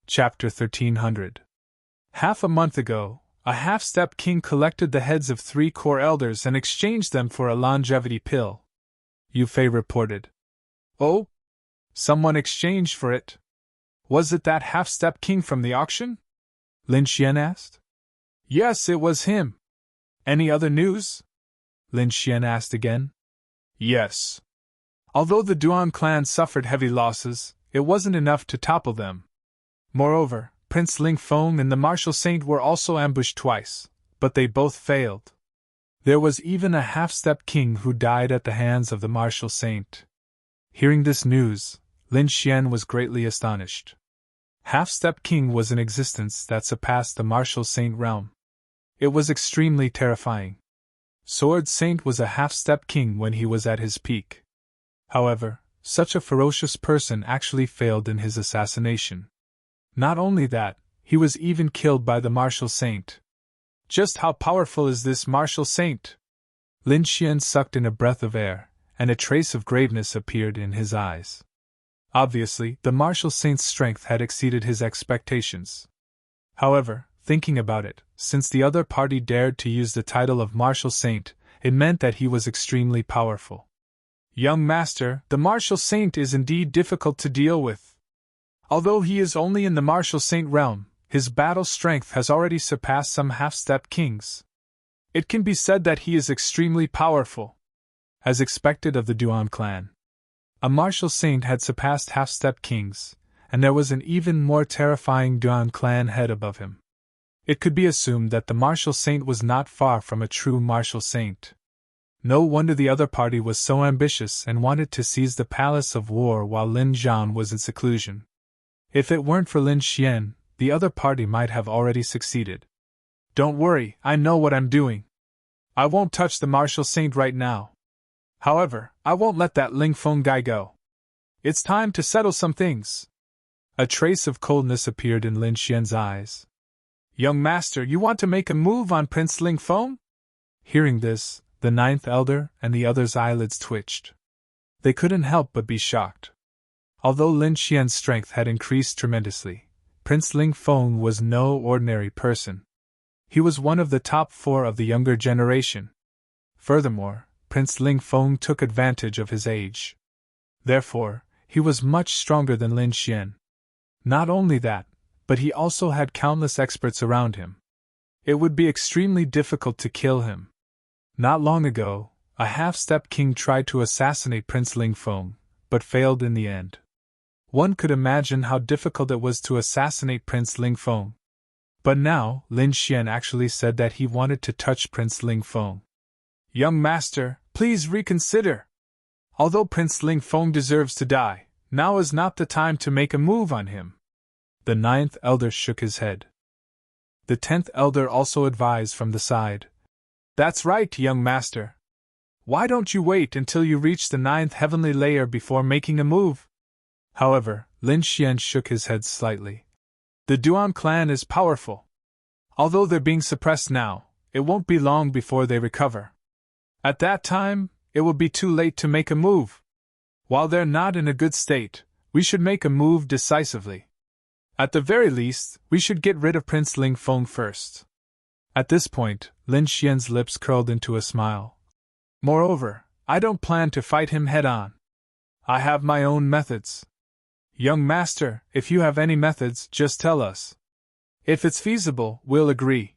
Chapter 1300. Half a month ago, a half-step king collected the heads of 3 core elders and exchanged them for a longevity pill. Yufei reported. Oh? Someone exchanged for it? Was it that half-step king from the auction? Lin Xian asked. Yes, it was him. Any other news? Lin Xian asked again. Yes. Although the Duan clan suffered heavy losses, it wasn't enough to topple them. Moreover, Prince Ling Feng and the martial saint were also ambushed twice, but they both failed. There was even a half-step king who died at the hands of the martial saint. Hearing this news, Lin Xian was greatly astonished. Half-step king was an existence that surpassed the martial saint realm. It was extremely terrifying. Sword Saint was a half-step king when he was at his peak. However, such a ferocious person actually failed in his assassination. Not only that, he was even killed by the martial saint. Just how powerful is this martial saint? Lin Xian sucked in a breath of air, and a trace of graveness appeared in his eyes. Obviously, the martial saint's strength had exceeded his expectations. However, thinking about it, since the other party dared to use the title of martial saint, it meant that he was extremely powerful. Young master, the martial saint is indeed difficult to deal with. Although he is only in the martial saint realm, his battle strength has already surpassed some half-step kings. It can be said that he is extremely powerful. As expected of the Duan clan, a martial saint had surpassed half-step kings, and there was an even more terrifying Duan clan head above him. It could be assumed that the martial saint was not far from a true martial saint. No wonder the other party was so ambitious and wanted to seize the palace of war while Lin Zhan was in seclusion. If it weren't for Lin Xian, the other party might have already succeeded. Don't worry, I know what I'm doing. I won't touch the martial saint right now. However, I won't let that Ling Feng guy go. It's time to settle some things. A trace of coldness appeared in Lin Xian's eyes. Young master, you want to make a move on Prince Ling Feng? Hearing this, the 9th elder and the others' eyelids twitched. They couldn't help but be shocked. Although Lin Xian's strength had increased tremendously, Prince Ling Feng was no ordinary person. He was one of the top 4 of the younger generation. Furthermore, Prince Ling Feng took advantage of his age. Therefore, he was much stronger than Lin Xian. Not only that, but he also had countless experts around him. It would be extremely difficult to kill him. Not long ago, a half-step king tried to assassinate Prince Ling Feng, but failed in the end. One could imagine how difficult it was to assassinate Prince Ling Feng. But now, Lin Xian actually said that he wanted to touch Prince Ling Feng. Young master, please reconsider. Although Prince Ling Feng deserves to die, now is not the time to make a move on him. The 9th elder shook his head. The 10th elder also advised from the side. That's right, young master. Why don't you wait until you reach the 9th heavenly layer before making a move? However, Lin Xian shook his head slightly. The Duan clan is powerful. Although they're being suppressed now, it won't be long before they recover. At that time, it will be too late to make a move. While they're not in a good state, we should make a move decisively. At the very least, we should get rid of Prince Ling Feng first. At this point, Lin Xian's lips curled into a smile. Moreover, I don't plan to fight him head-on. I have my own methods. Young master, if you have any methods, just tell us. If it's feasible, we'll agree.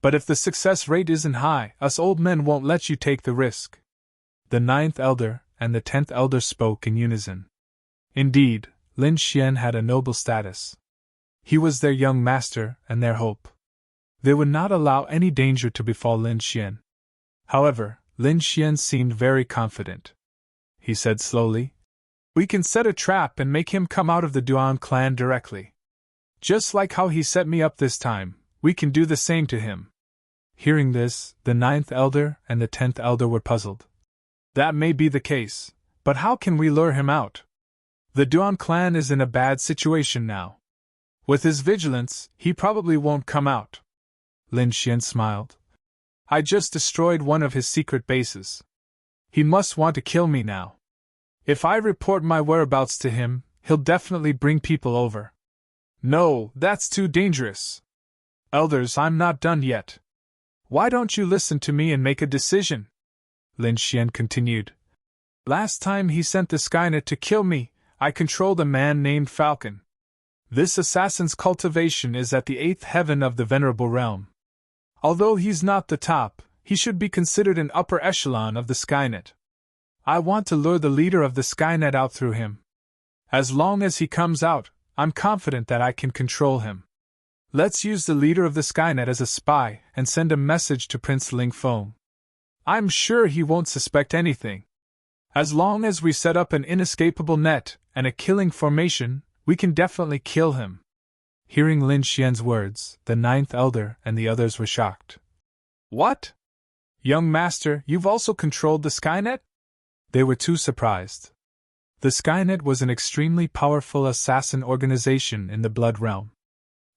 But if the success rate isn't high, us old men won't let you take the risk. The 9th elder and the 10th elder spoke in unison. Indeed, Lin Xian had a noble status. He was their young master and their hope. They would not allow any danger to befall Lin Xian. However, Lin Xian seemed very confident. He said slowly, "We can set a trap and make him come out of the Duan clan directly. Just like how he set me up this time, we can do the same to him." Hearing this, the 9th elder and the 10th elder were puzzled. That may be the case, but how can we lure him out? The Duan clan is in a bad situation now. With his vigilance, he probably won't come out. Lin Xian smiled. I just destroyed one of his secret bases. He must want to kill me now. If I report my whereabouts to him, he'll definitely bring people over. No, that's too dangerous. Elders, I'm not done yet. Why don't you listen to me and make a decision? Lin Xian continued. Last time he sent the Skynet to kill me, I controlled a man named Falcon. This assassin's cultivation is at the 8th heaven of the Venerable Realm. Although he's not the top, he should be considered an upper echelon of the Skynet. I want to lure the leader of the Skynet out through him. As long as he comes out, I'm confident that I can control him. Let's use the leader of the Skynet as a spy and send a message to Prince Ling Feng. I'm sure he won't suspect anything. As long as we set up an inescapable net and a killing formation, we can definitely kill him. Hearing Lin Xian's words, the 9th elder and the others were shocked. What? Young master, you've also controlled the Skynet? They were too surprised. The Skynet was an extremely powerful assassin organization in the Blood Realm.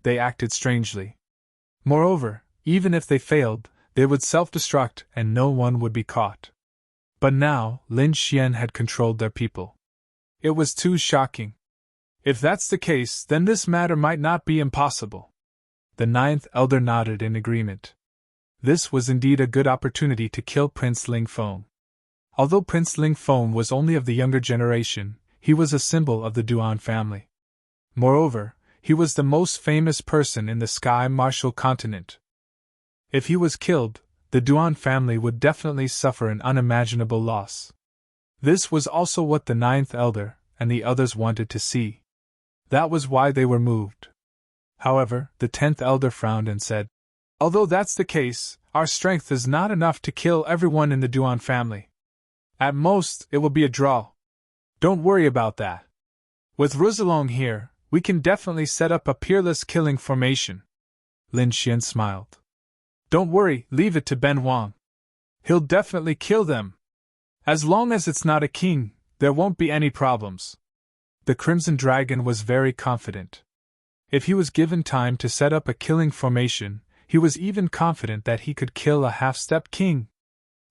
They acted strangely. Moreover, even if they failed, they would self-destruct and no one would be caught. But now, Lin Xian had controlled their people. It was too shocking. If that's the case, then this matter might not be impossible. The 9th elder nodded in agreement. This was indeed a good opportunity to kill Prince Ling Feng. Although Prince Ling Feng was only of the younger generation, he was a symbol of the Duan family. Moreover, he was the most famous person in the Sky Martial continent. If he was killed, the Duan family would definitely suffer an unimaginable loss. This was also what the 9th elder and the others wanted to see. That was why they were moved. However, the 10th elder frowned and said, Although that's the case, our strength is not enough to kill everyone in the Duan family. At most, it will be a draw. Don't worry about that. With Ruzalong here, we can definitely set up a peerless killing formation. Lin Xian smiled. Don't worry, leave it to Ben Wang. He'll definitely kill them. As long as it's not a king, there won't be any problems. The Crimson Dragon was very confident. If he was given time to set up a killing formation, he was even confident that he could kill a half-step king.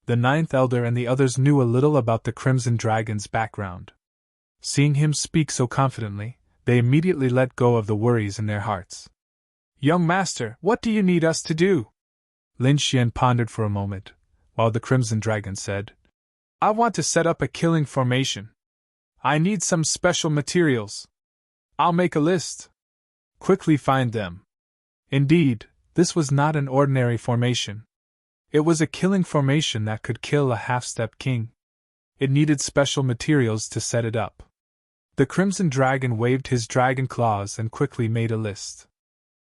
The 9th elder and the others knew a little about the Crimson Dragon's background. Seeing him speak so confidently, they immediately let go of the worries in their hearts. Young master, what do you need us to do? Lin Xian pondered for a moment, while the Crimson Dragon said, I want to set up a killing formation. I need some special materials. I'll make a list. Quickly find them. Indeed, this was not an ordinary formation. It was a killing formation that could kill a half-step king. It needed special materials to set it up. The Crimson Dragon waved his dragon claws and quickly made a list.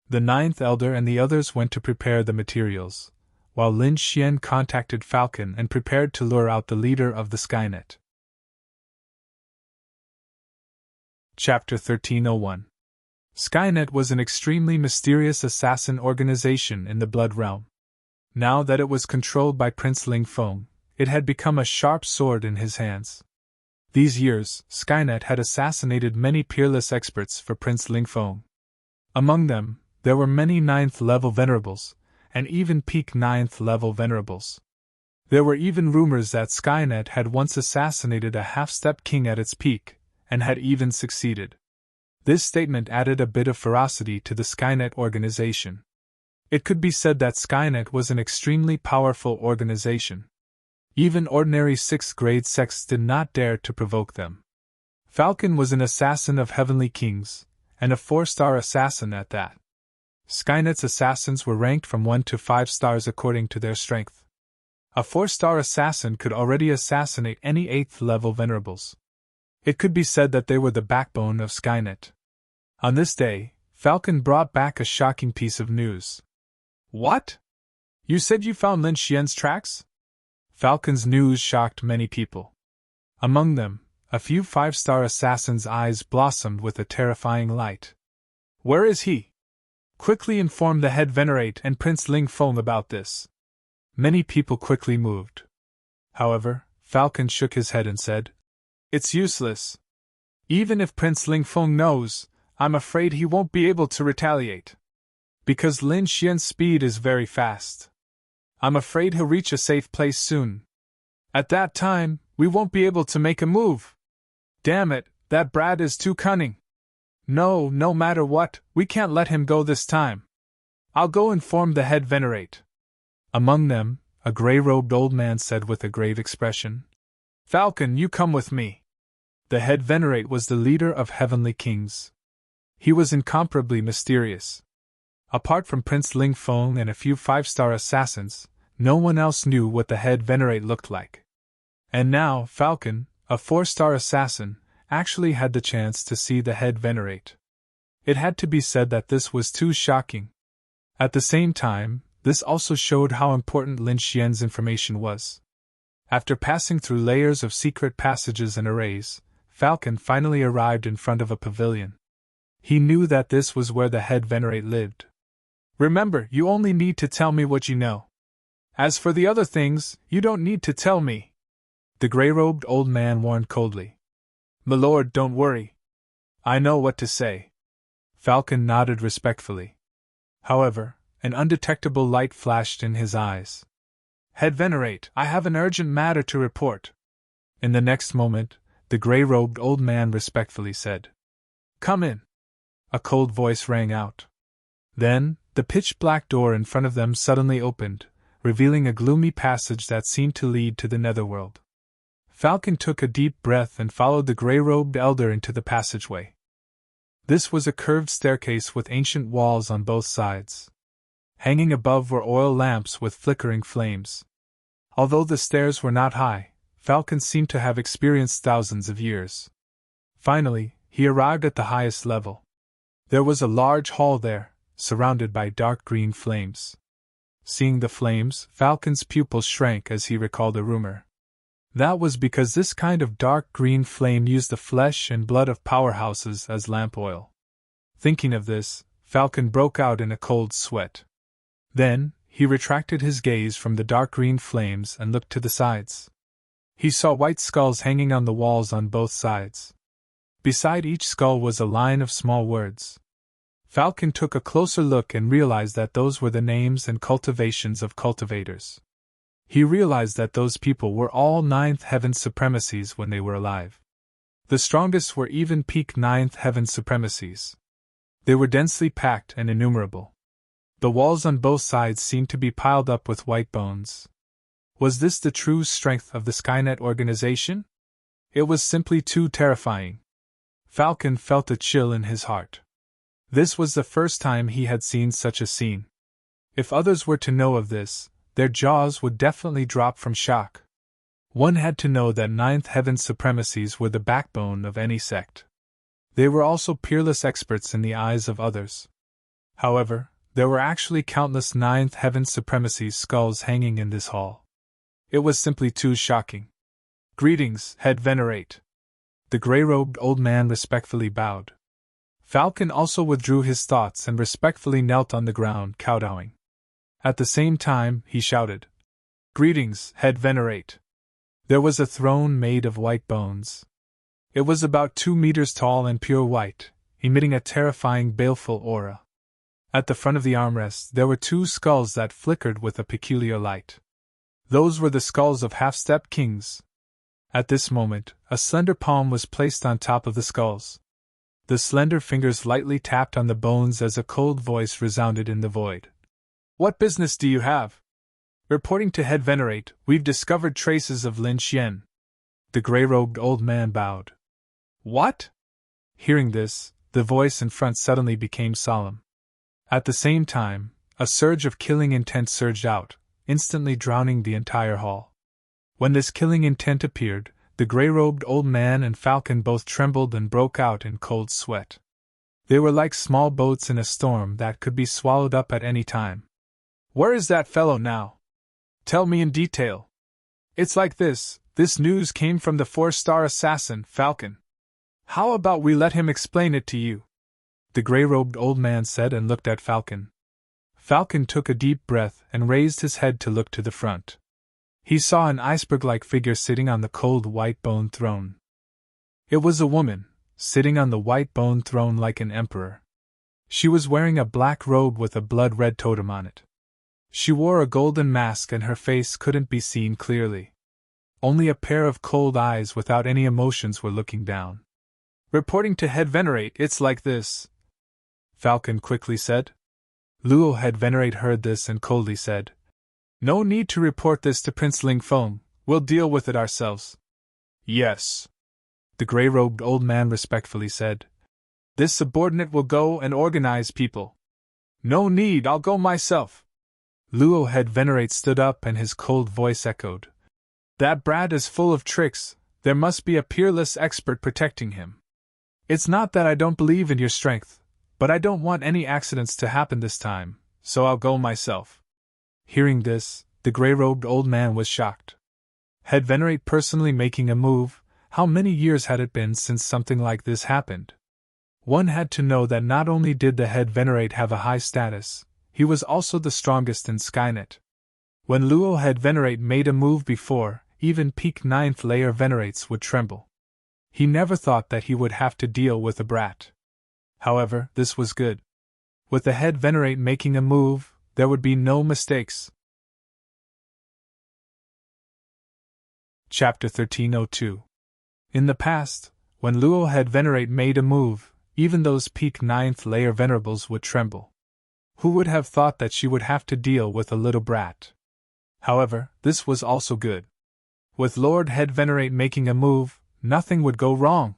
The 9th elder and the others went to prepare the materials, while Lin Xian contacted Falcon and prepared to lure out the leader of the Skynet. Chapter 1301. Skynet was an extremely mysterious assassin organization in the Blood Realm. Now that it was controlled by Prince Ling Feng, it had become a sharp sword in his hands. These years, Skynet had assassinated many peerless experts for Prince Ling Feng. Among them, there were many 9th-level venerables, and even peak 9th-level venerables. There were even rumors that Skynet had once assassinated a half-step king at its peak, and had even succeeded. This statement added a bit of ferocity to the Skynet organization. It could be said that Skynet was an extremely powerful organization. Even ordinary 6th-grade sects did not dare to provoke them. Falcon was an assassin of heavenly kings, and a 4-star assassin at that. Skynet's assassins were ranked from 1 to 5 stars according to their strength. A 4-star assassin could already assassinate any 8th-level venerables. It could be said that they were the backbone of Skynet. On this day, Falcon brought back a shocking piece of news. What? You said you found Lin Xian's tracks? Falcon's news shocked many people. Among them, a few 5-star assassins' eyes blossomed with a terrifying light. Where is he? Quickly inform the head venerate and Prince Ling Feng about this. Many people quickly moved. However, Falcon shook his head and said, It's useless. Even if Prince Ling Feng knows, I'm afraid he won't be able to retaliate. Because Lin Xian's speed is very fast. I'm afraid he'll reach a safe place soon. At that time, we won't be able to make a move. Damn it, that brat is too cunning. No, no matter what, we can't let him go this time. I'll go inform the head venerate. Among them, a gray-robed old man said with a grave expression, Falcon, you come with me. The head venerate was the leader of heavenly kings. He was incomparably mysterious. Apart from Prince Ling Feng and a few five-star assassins, no one else knew what the head venerate looked like. And now, Falcon, a four-star assassin, actually had the chance to see the head venerate. It had to be said that this was too shocking. At the same time, this also showed how important Lin Xian's information was. After passing through layers of secret passages and arrays, Falcon finally arrived in front of a pavilion. He knew that this was where the head venerate lived. Remember, you only need to tell me what you know. As for the other things, you don't need to tell me. The gray-robed old man warned coldly. Milord, don't worry. I know what to say. Falcon nodded respectfully. However, an undetectable light flashed in his eyes. Head venerate, I have an urgent matter to report. In the next moment, the gray-robed old man respectfully said, Come in. A cold voice rang out. Then, the pitch-black door in front of them suddenly opened, revealing a gloomy passage that seemed to lead to the netherworld. Falcon took a deep breath and followed the gray-robed elder into the passageway. This was a curved staircase with ancient walls on both sides. Hanging above were oil lamps with flickering flames. Although the stairs were not high, Falcon seemed to have experienced thousands of years. Finally, he arrived at the highest level. There was a large hall there, surrounded by dark green flames. Seeing the flames, Falcon's pupils shrank as he recalled a rumor. That was because this kind of dark green flame used the flesh and blood of powerhouses as lamp oil. Thinking of this, Falcon broke out in a cold sweat. Then, he retracted his gaze from the dark green flames and looked to the sides. He saw white skulls hanging on the walls on both sides. Beside each skull was a line of small words. Falcon took a closer look and realized that those were the names and cultivations of cultivators. He realized that those people were all ninth heaven supremacies when they were alive. The strongest were even peak ninth heaven supremacies. They were densely packed and innumerable. The walls on both sides seemed to be piled up with white bones. Was this the true strength of the Skynet organization? It was simply too terrifying. Falcon felt a chill in his heart. This was the first time he had seen such a scene. If others were to know of this, their jaws would definitely drop from shock. One had to know that ninth heaven supremacies were the backbone of any sect. They were also peerless experts in the eyes of others. However, there were actually countless ninth heaven supremacies skulls hanging in this hall. It was simply too shocking. Greetings, head venerate. The gray-robed old man respectfully bowed. Falcon also withdrew his thoughts and respectfully knelt on the ground, kowtowing. At the same time, he shouted, Greetings, head venerate. There was a throne made of white bones. It was about 2 meters tall and pure white, emitting a terrifying baleful aura. At the front of the armrest there were 2 skulls that flickered with a peculiar light. Those were the skulls of half-step kings. At this moment, a slender palm was placed on top of the skulls. The slender fingers lightly tapped on the bones as a cold voice resounded in the void. What business do you have? Reporting to head venerate, we've discovered traces of Lin Xian. The gray-robed old man bowed. What? Hearing this, the voice in front suddenly became solemn. At the same time, a surge of killing intent surged out, instantly drowning the entire hall. When this killing intent appeared, the gray-robed old man and Falcon both trembled and broke out in cold sweat. They were like small boats in a storm that could be swallowed up at any time. Where is that fellow now? Tell me in detail. It's like this news came from the 4-star assassin, Falcon. How about we let him explain it to you? The gray-robed old man said and looked at Falcon. Falcon took a deep breath and raised his head to look to the front. He saw an iceberg-like figure sitting on the cold white bone throne. It was a woman, sitting on the white bone throne like an emperor. She was wearing a black robe with a blood-red totem on it. She wore a golden mask and her face couldn't be seen clearly. Only a pair of cold eyes without any emotions were looking down. Reporting to Head Venerate, it's like this, Falcon quickly said. Luo Head Venerate heard this and coldly said, No need to report this to Prince Ling Feng, we'll deal with it ourselves. Yes, the gray-robed old man respectfully said. This subordinate will go and organize people. No need, I'll go myself. Luo Head Venerate stood up and his cold voice echoed. That brat is full of tricks, there must be a peerless expert protecting him. It's not that I don't believe in your strength, but I don't want any accidents to happen this time, so I'll go myself. Hearing this, the gray-robed old man was shocked. Head Venerate personally making a move, how many years had it been since something like this happened? One had to know that not only did the Head Venerate have a high status, he was also the strongest in Skynet. When Luo Head Venerate made a move before, even peak 9th layer Venerates would tremble. He never thought that he would have to deal with a brat. However, this was good. With the Head Venerate making a move, there would be no mistakes. Chapter 1302. In the past, when Luo Head Venerate made a move, even those peak 9th layer venerables would tremble. Who would have thought that she would have to deal with a little brat? However, this was also good. With Lord Head Venerate making a move, nothing would go wrong.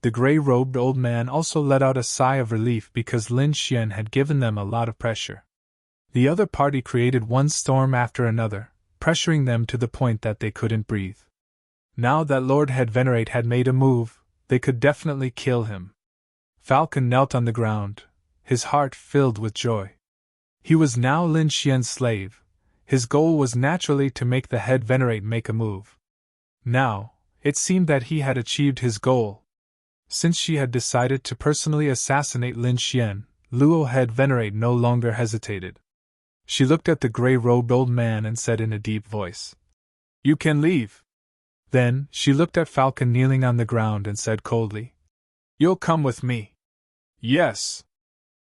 The gray-robed old man also let out a sigh of relief because Lin Xian had given them a lot of pressure. The other party created one storm after another, pressuring them to the point that they couldn't breathe. Now that Lord Head Venerate had made a move, they could definitely kill him. Falcon knelt on the ground, his heart filled with joy. He was now Lin Xian's slave. His goal was naturally to make the Head Venerate make a move. Now, it seemed that he had achieved his goal. Since she had decided to personally assassinate Lin Xian, Luo Head Venerate no longer hesitated. She looked at the gray-robed old man and said in a deep voice, You can leave. Then, she looked at Falcon kneeling on the ground and said coldly, You'll come with me. Yes.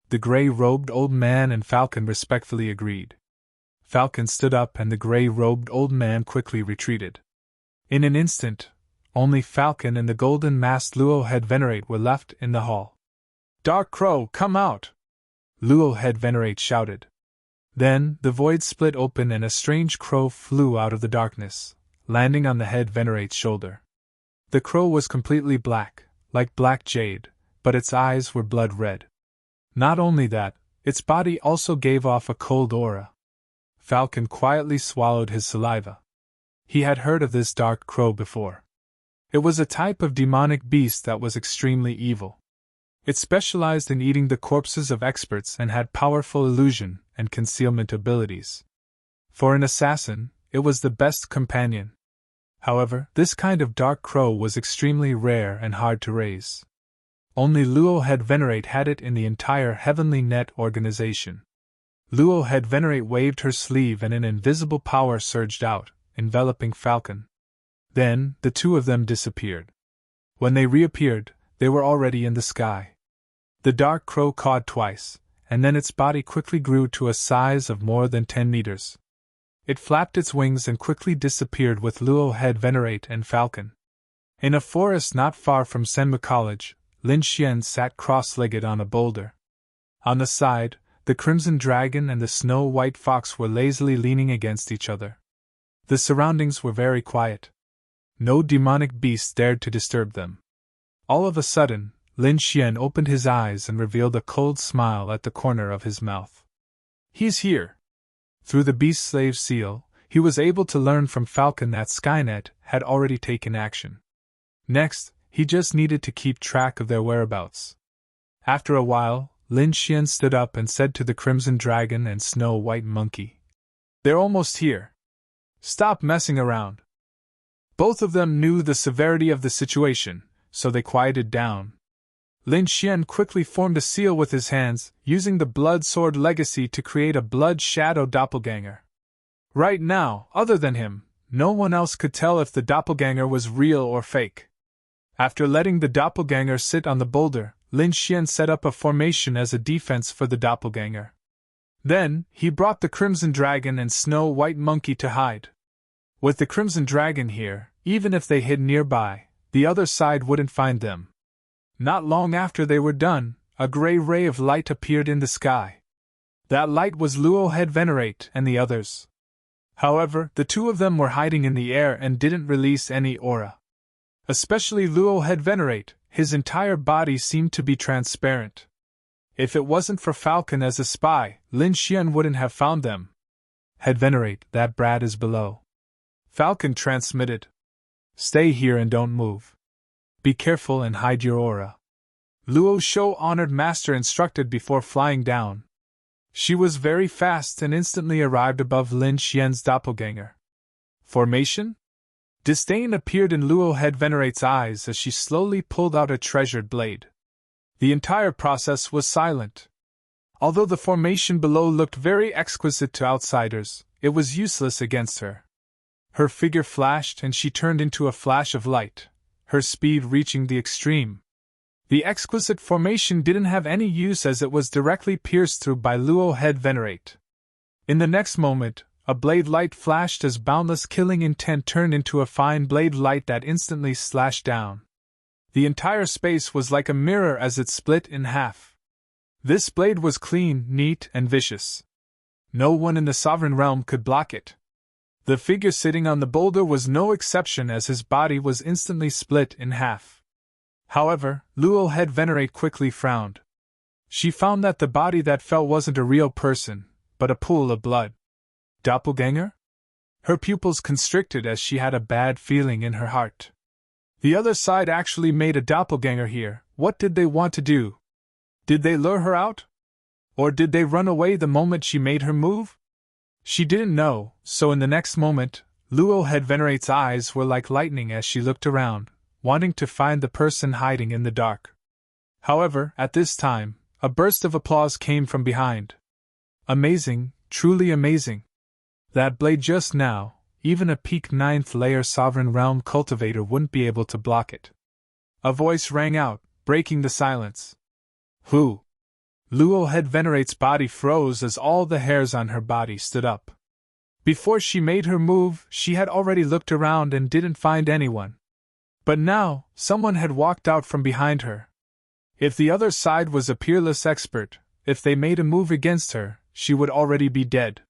The gray-robed old man and Falcon respectfully agreed. Falcon stood up and the gray-robed old man quickly retreated. In an instant, only Falcon and the golden-masked Luo Head Venerate were left in the hall. Dark Crow, come out! Luo Head Venerate shouted. Then, the void split open and a strange crow flew out of the darkness, landing on the Head Venerate's shoulder. The crow was completely black, like black jade, but its eyes were blood red. Not only that, its body also gave off a cold aura. Falcon quietly swallowed his saliva. He had heard of this dark crow before. It was a type of demonic beast that was extremely evil. It specialized in eating the corpses of experts and had powerful illusion and concealment abilities. For an assassin, it was the best companion. However, this kind of dark crow was extremely rare and hard to raise. Only Luo Head Venerate had it in the entire Heavenly Net organization. Luo Head Venerate waved her sleeve and an invisible power surged out, enveloping Falcon. Then, the two of them disappeared. When they reappeared, they were already in the sky. The dark crow cawed twice, and then its body quickly grew to a size of more than 10 meters. It flapped its wings and quickly disappeared with Luo Head Venerate and Falcon. In a forest not far from Senmu College, Lin Xian sat cross-legged on a boulder. On the side, the Crimson Dragon and the Snow White Fox were lazily leaning against each other. The surroundings were very quiet. No demonic beast dared to disturb them. All of a sudden, Lin Xian opened his eyes and revealed a cold smile at the corner of his mouth. He's here! Through the beast slave seal, he was able to learn from Falcon that Skynet had already taken action. Next, he just needed to keep track of their whereabouts. After a while, Lin Xian stood up and said to the Crimson Dragon and Snow White Monkey, They're almost here. Stop messing around. Both of them knew the severity of the situation, so they quieted down. Lin Xian quickly formed a seal with his hands, using the Blood Sword Legacy to create a Blood Shadow doppelganger. Right now, other than him, no one else could tell if the doppelganger was real or fake. After letting the doppelganger sit on the boulder, Lin Xian set up a formation as a defense for the doppelganger. Then, he brought the Crimson Dragon and Snow White Monkey to hide. With the Crimson Dragon here, even if they hid nearby, the other side wouldn't find them. Not long after they were done, a gray ray of light appeared in the sky. That light was Luo Head Venerate and the others. However, the two of them were hiding in the air and didn't release any aura. Especially Luo Head Venerate, his entire body seemed to be transparent. If it wasn't for Falcon as a spy, Lin Xian wouldn't have found them. Head Venerate, that brat is below. Falcon transmitted. Stay here and don't move. Be careful and hide your aura. Luo Shou honored master instructed before flying down. She was very fast and instantly arrived above Lin Xian's doppelganger. Formation? Disdain appeared in Luo Head Venerate's eyes as she slowly pulled out a treasured blade. The entire process was silent. Although the formation below looked very exquisite to outsiders, it was useless against her. Her figure flashed and she turned into a flash of light, her speed reaching the extreme. The exquisite formation didn't have any use as it was directly pierced through by Luo Head Venerate. In the next moment, a blade light flashed as boundless killing intent turned into a fine blade light that instantly slashed down. The entire space was like a mirror as it split in half. This blade was clean, neat, and vicious. No one in the sovereign realm could block it. The figure sitting on the boulder was no exception as his body was instantly split in half. However, Luo Head Venerate quickly frowned. She found that the body that fell wasn't a real person, but a pool of blood. Doppelganger? Her pupils constricted as she had a bad feeling in her heart. The other side actually made a doppelganger here. What did they want to do? Did they lure her out? Or did they run away the moment she made her move? She didn't know, so in the next moment, Luo Head Venerate's eyes were like lightning as she looked around, wanting to find the person hiding in the dark. However, at this time, a burst of applause came from behind. Amazing, truly amazing. That blade just now, even a peak 9th layer sovereign realm cultivator wouldn't be able to block it. A voice rang out, breaking the silence. Who? Luo Head Venerate's body froze as all the hairs on her body stood up. Before she made her move, she had already looked around and didn't find anyone. But now, someone had walked out from behind her. If the other side was a peerless expert, if they made a move against her, she would already be dead.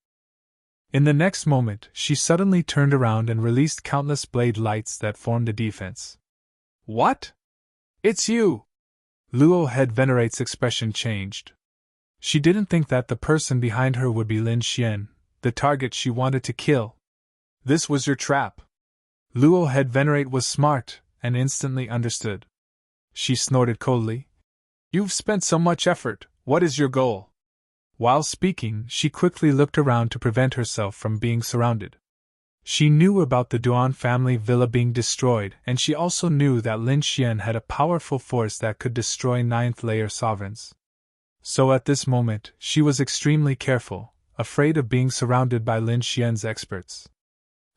In the next moment, she suddenly turned around and released countless blade lights that formed a defense. What? It's you! Luo Head Venerate's expression changed. She didn't think that the person behind her would be Lin Xian, the target she wanted to kill. This was your trap. Luo Head Venerate was smart, and instantly understood. She snorted coldly. You've spent so much effort, what is your goal? While speaking, she quickly looked around to prevent herself from being surrounded. She knew about the Duan family villa being destroyed, and she also knew that Lin Xian had a powerful force that could destroy 9th layer sovereigns. So at this moment, she was extremely careful, afraid of being surrounded by Lin Xian's experts.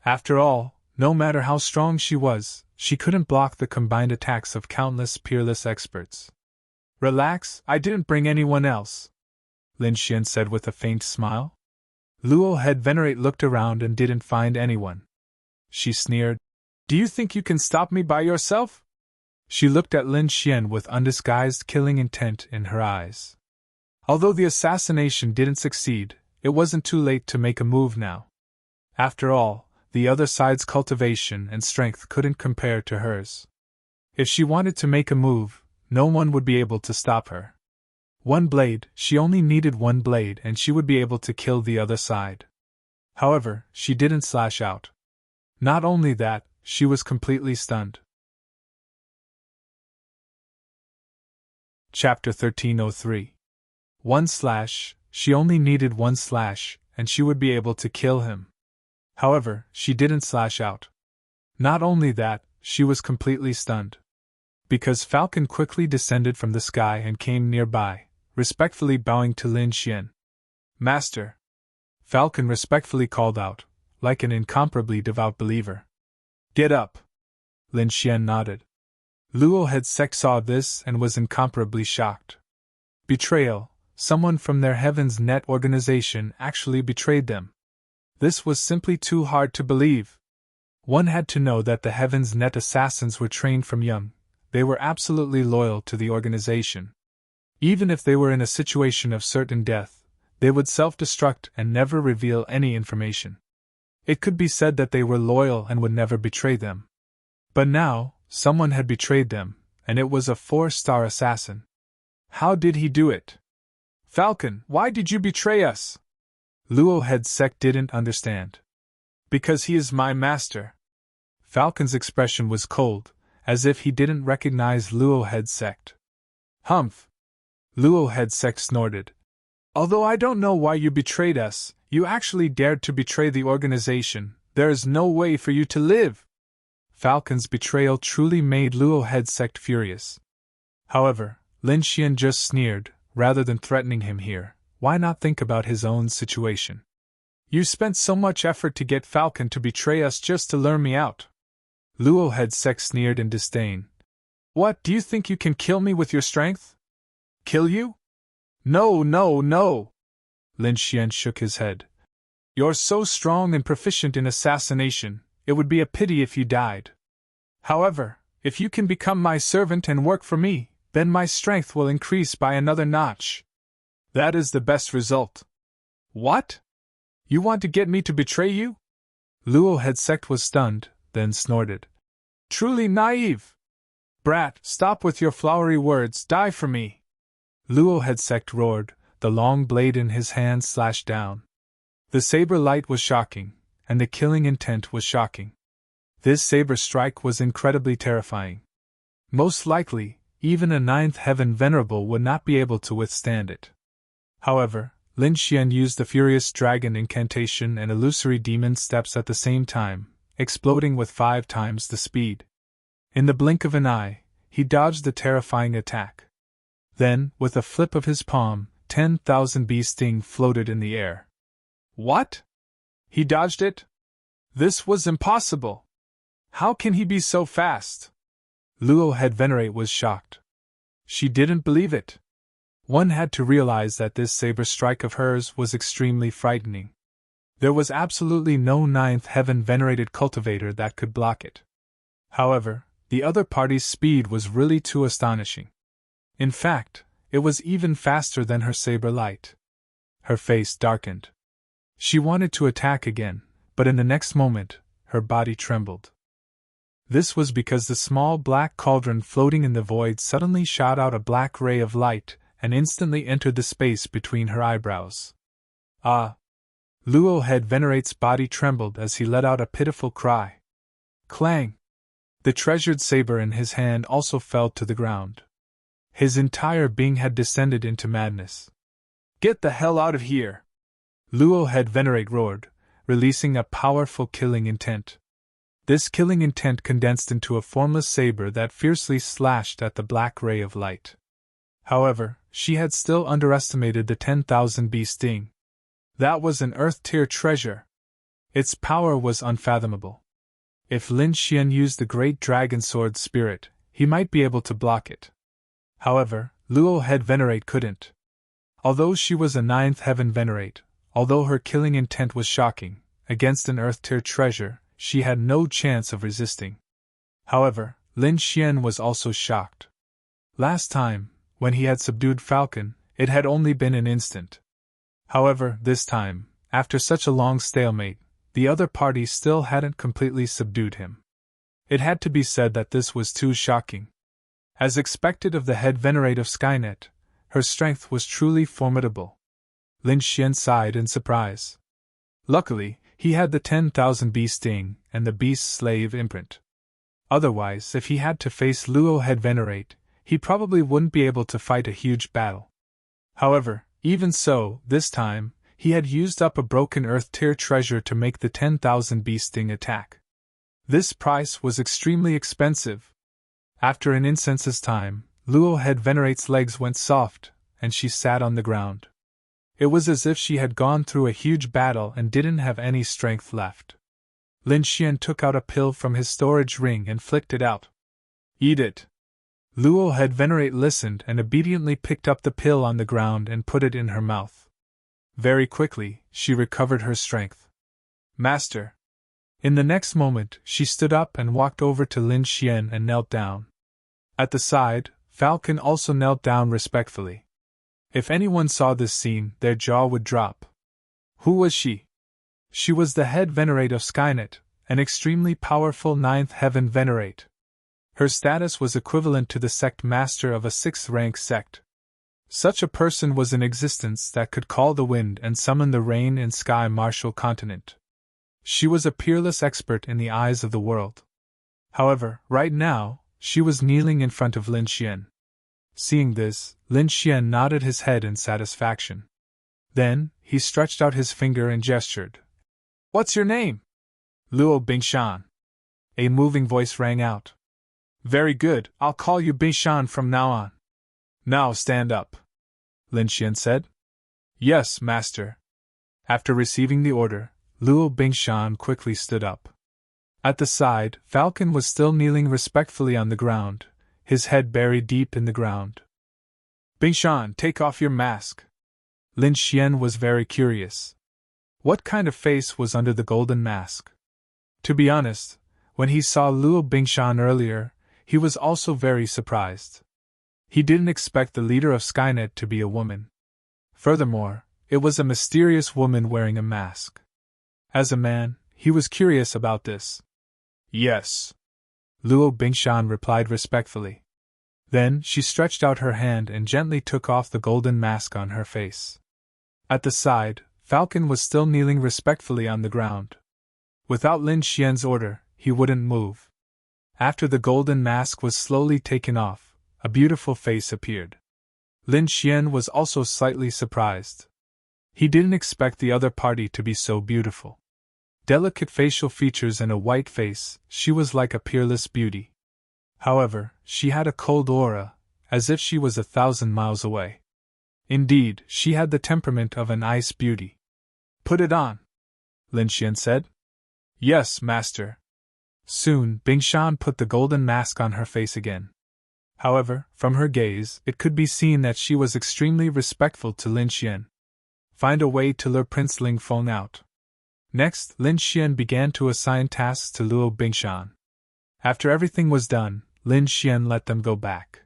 After all, no matter how strong she was, she couldn't block the combined attacks of countless peerless experts. Relax, I didn't bring anyone else, Lin Xian said with a faint smile. Luo Head Venerate looked around and didn't find anyone. She sneered. Do you think you can stop me by yourself? She looked at Lin Xian with undisguised killing intent in her eyes. Although the assassination didn't succeed, it wasn't too late to make a move now. After all, the other side's cultivation and strength couldn't compare to hers. If she wanted to make a move, no one would be able to stop her. One blade, she only needed one blade and she would be able to kill the other side. However, she didn't slash out. Not only that, she was completely stunned. Chapter 1303. One slash, she only needed one slash, and she would be able to kill him. However, she didn't slash out. Not only that, she was completely stunned. Because Falcon quickly descended from the sky and came nearby, respectfully bowing to Lin Xian. Master! Falcon respectfully called out, like an incomparably devout believer. Get up! Lin Xian nodded. Luo Head Sec saw this and was incomparably shocked. Betrayal, someone from their Heaven's Net organization actually betrayed them. This was simply too hard to believe. One had to know that the Heaven's Net assassins were trained from young. they were absolutely loyal to the organization. Even if they were in a situation of certain death, they would self-destruct and never reveal any information. It could be said that they were loyal and would never betray them. But now, someone had betrayed them, and it was a 4-star assassin. How did he do it? Falcon, why did you betray us? Luo Headsec didn't understand. Because he is my master. Falcon's expression was cold, as if he didn't recognize Luo Headsec. Humph! Luo Headsec snorted. Although I don't know why you betrayed us, you actually dared to betray the organization. There is no way for you to live. Falcon's betrayal truly made Luo Headsec furious. However, Lin Xian just sneered, rather than threatening him here. Why not think about his own situation? You spent so much effort to get Falcon to betray us just to lure me out. Luo Headsec sneered in disdain. What, do you think you can kill me with your strength? Kill you? No, no, no! Lin Xian shook his head. You're so strong and proficient in assassination, it would be a pity if you died. However, if you can become my servant and work for me, then my strength will increase by another notch. That is the best result. What? You want to get me to betray you? Luo Headsec was stunned, then snorted. Truly naive! Brat, stop with your flowery words, die for me! Luo Headsec roared, the long blade in his hand slashed down. The saber light was shocking, and the killing intent was shocking. This saber strike was incredibly terrifying. Most likely, even a 9th heaven venerable would not be able to withstand it. However, Lin Xian used the Furious Dragon incantation and illusory demon steps at the same time, exploding with 5 times the speed. In the blink of an eye, he dodged the terrifying attack. Then, with a flip of his palm, 10,000 bee sting floated in the air. What? He dodged it? This was impossible! How can he be so fast? Luo Head Venerate was shocked. She didn't believe it. One had to realize that this saber strike of hers was extremely frightening. There was absolutely no 9th heaven venerated cultivator that could block it. However, the other party's speed was really too astonishing. In fact, it was even faster than her saber light. Her face darkened. She wanted to attack again, but in the next moment, her body trembled. This was because the small black cauldron floating in the void suddenly shot out a black ray of light and instantly entered the space between her eyebrows. Ah! Luo Head Venerate's body trembled as he let out a pitiful cry. Clang! The treasured saber in his hand also fell to the ground. His entire being had descended into madness. Get the hell out of here! Luo Head Venerate roared, releasing a powerful killing intent. This killing intent condensed into a formless saber that fiercely slashed at the black ray of light. However, she had still underestimated the 10,000 bee sting. That was an Earth-tier treasure. Its power was unfathomable. If Lin Xian used the Great Dragon Sword Spirit, he might be able to block it. However, Luo Head Venerate couldn't. Although she was a 9th heaven Venerate, although her killing intent was shocking, against an Earth-tier treasure, she had no chance of resisting. However, Lin Xian was also shocked. Last time, when he had subdued Falcon, it had only been an instant. However, this time, after such a long stalemate, the other party still hadn't completely subdued him. It had to be said that this was too shocking. As expected of the head venerate of Skynet, her strength was truly formidable. Lin Xian sighed in surprise. Luckily, he had the 10,000 bee sting and the beast's slave imprint. Otherwise, if he had to face Luo Head Venerate, he probably wouldn't be able to fight a huge battle. However, even so, this time, he had used up a broken Earth-tier treasure to make the 10,000 bee sting attack. This price was extremely expensive. After an instant's time, Luo Head Venerate's legs went soft, and she sat on the ground. It was as if she had gone through a huge battle and didn't have any strength left. Lin Xian took out a pill from his storage ring and flicked it out. Eat it! Luo Head Venerate listened and obediently picked up the pill on the ground and put it in her mouth. Very quickly, she recovered her strength. Master! In the next moment, she stood up and walked over to Lin Xian and knelt down. At the side, Falcon also knelt down respectfully. If anyone saw this scene, their jaw would drop. Who was she? She was the head venerate of Skynet, an extremely powerful ninth heaven venerate. Her status was equivalent to the sect master of a sixth-rank sect. Such a person was in existence that could call the wind and summon the rain in Sky Marshall Continent. She was a peerless expert in the eyes of the world. However, right now, she was kneeling in front of Lin Xian. Seeing this, Lin Xian nodded his head in satisfaction. Then, he stretched out his finger and gestured. "What's your name?" "Luo Bingshan." A moving voice rang out. "Very good, I'll call you Bingshan from now on." "Now stand up," Lin Xian said. "Yes, master." After receiving the order, Luo Bingshan quickly stood up. At the side, Falcon was still kneeling respectfully on the ground, his head buried deep in the ground. "Bingshan, take off your mask." Lin Xian was very curious. What kind of face was under the golden mask? To be honest, when he saw Luo Bingshan earlier, he was also very surprised. He didn't expect the leader of Skynet to be a woman. Furthermore, it was a mysterious woman wearing a mask. As a man, he was curious about this. "Yes," Luo Bingshan replied respectfully. Then she stretched out her hand and gently took off the golden mask on her face. At the side, Falcon was still kneeling respectfully on the ground. Without Lin Xian's order, he wouldn't move. After the golden mask was slowly taken off, a beautiful face appeared. Lin Xian was also slightly surprised. He didn't expect the other party to be so beautiful. Delicate facial features and a white face, she was like a peerless beauty. However, she had a cold aura, as if she was 1,000 miles away. Indeed, she had the temperament of an ice beauty. "Put it on," Lin Xian said. "Yes, master." Soon, Bingshan put the golden mask on her face again. However, from her gaze, it could be seen that she was extremely respectful to Lin Xian. Find a way to lure Prince Ling Feng out. Next, Lin Xian began to assign tasks to Luo Bingshan. After everything was done, Lin Xian let them go back.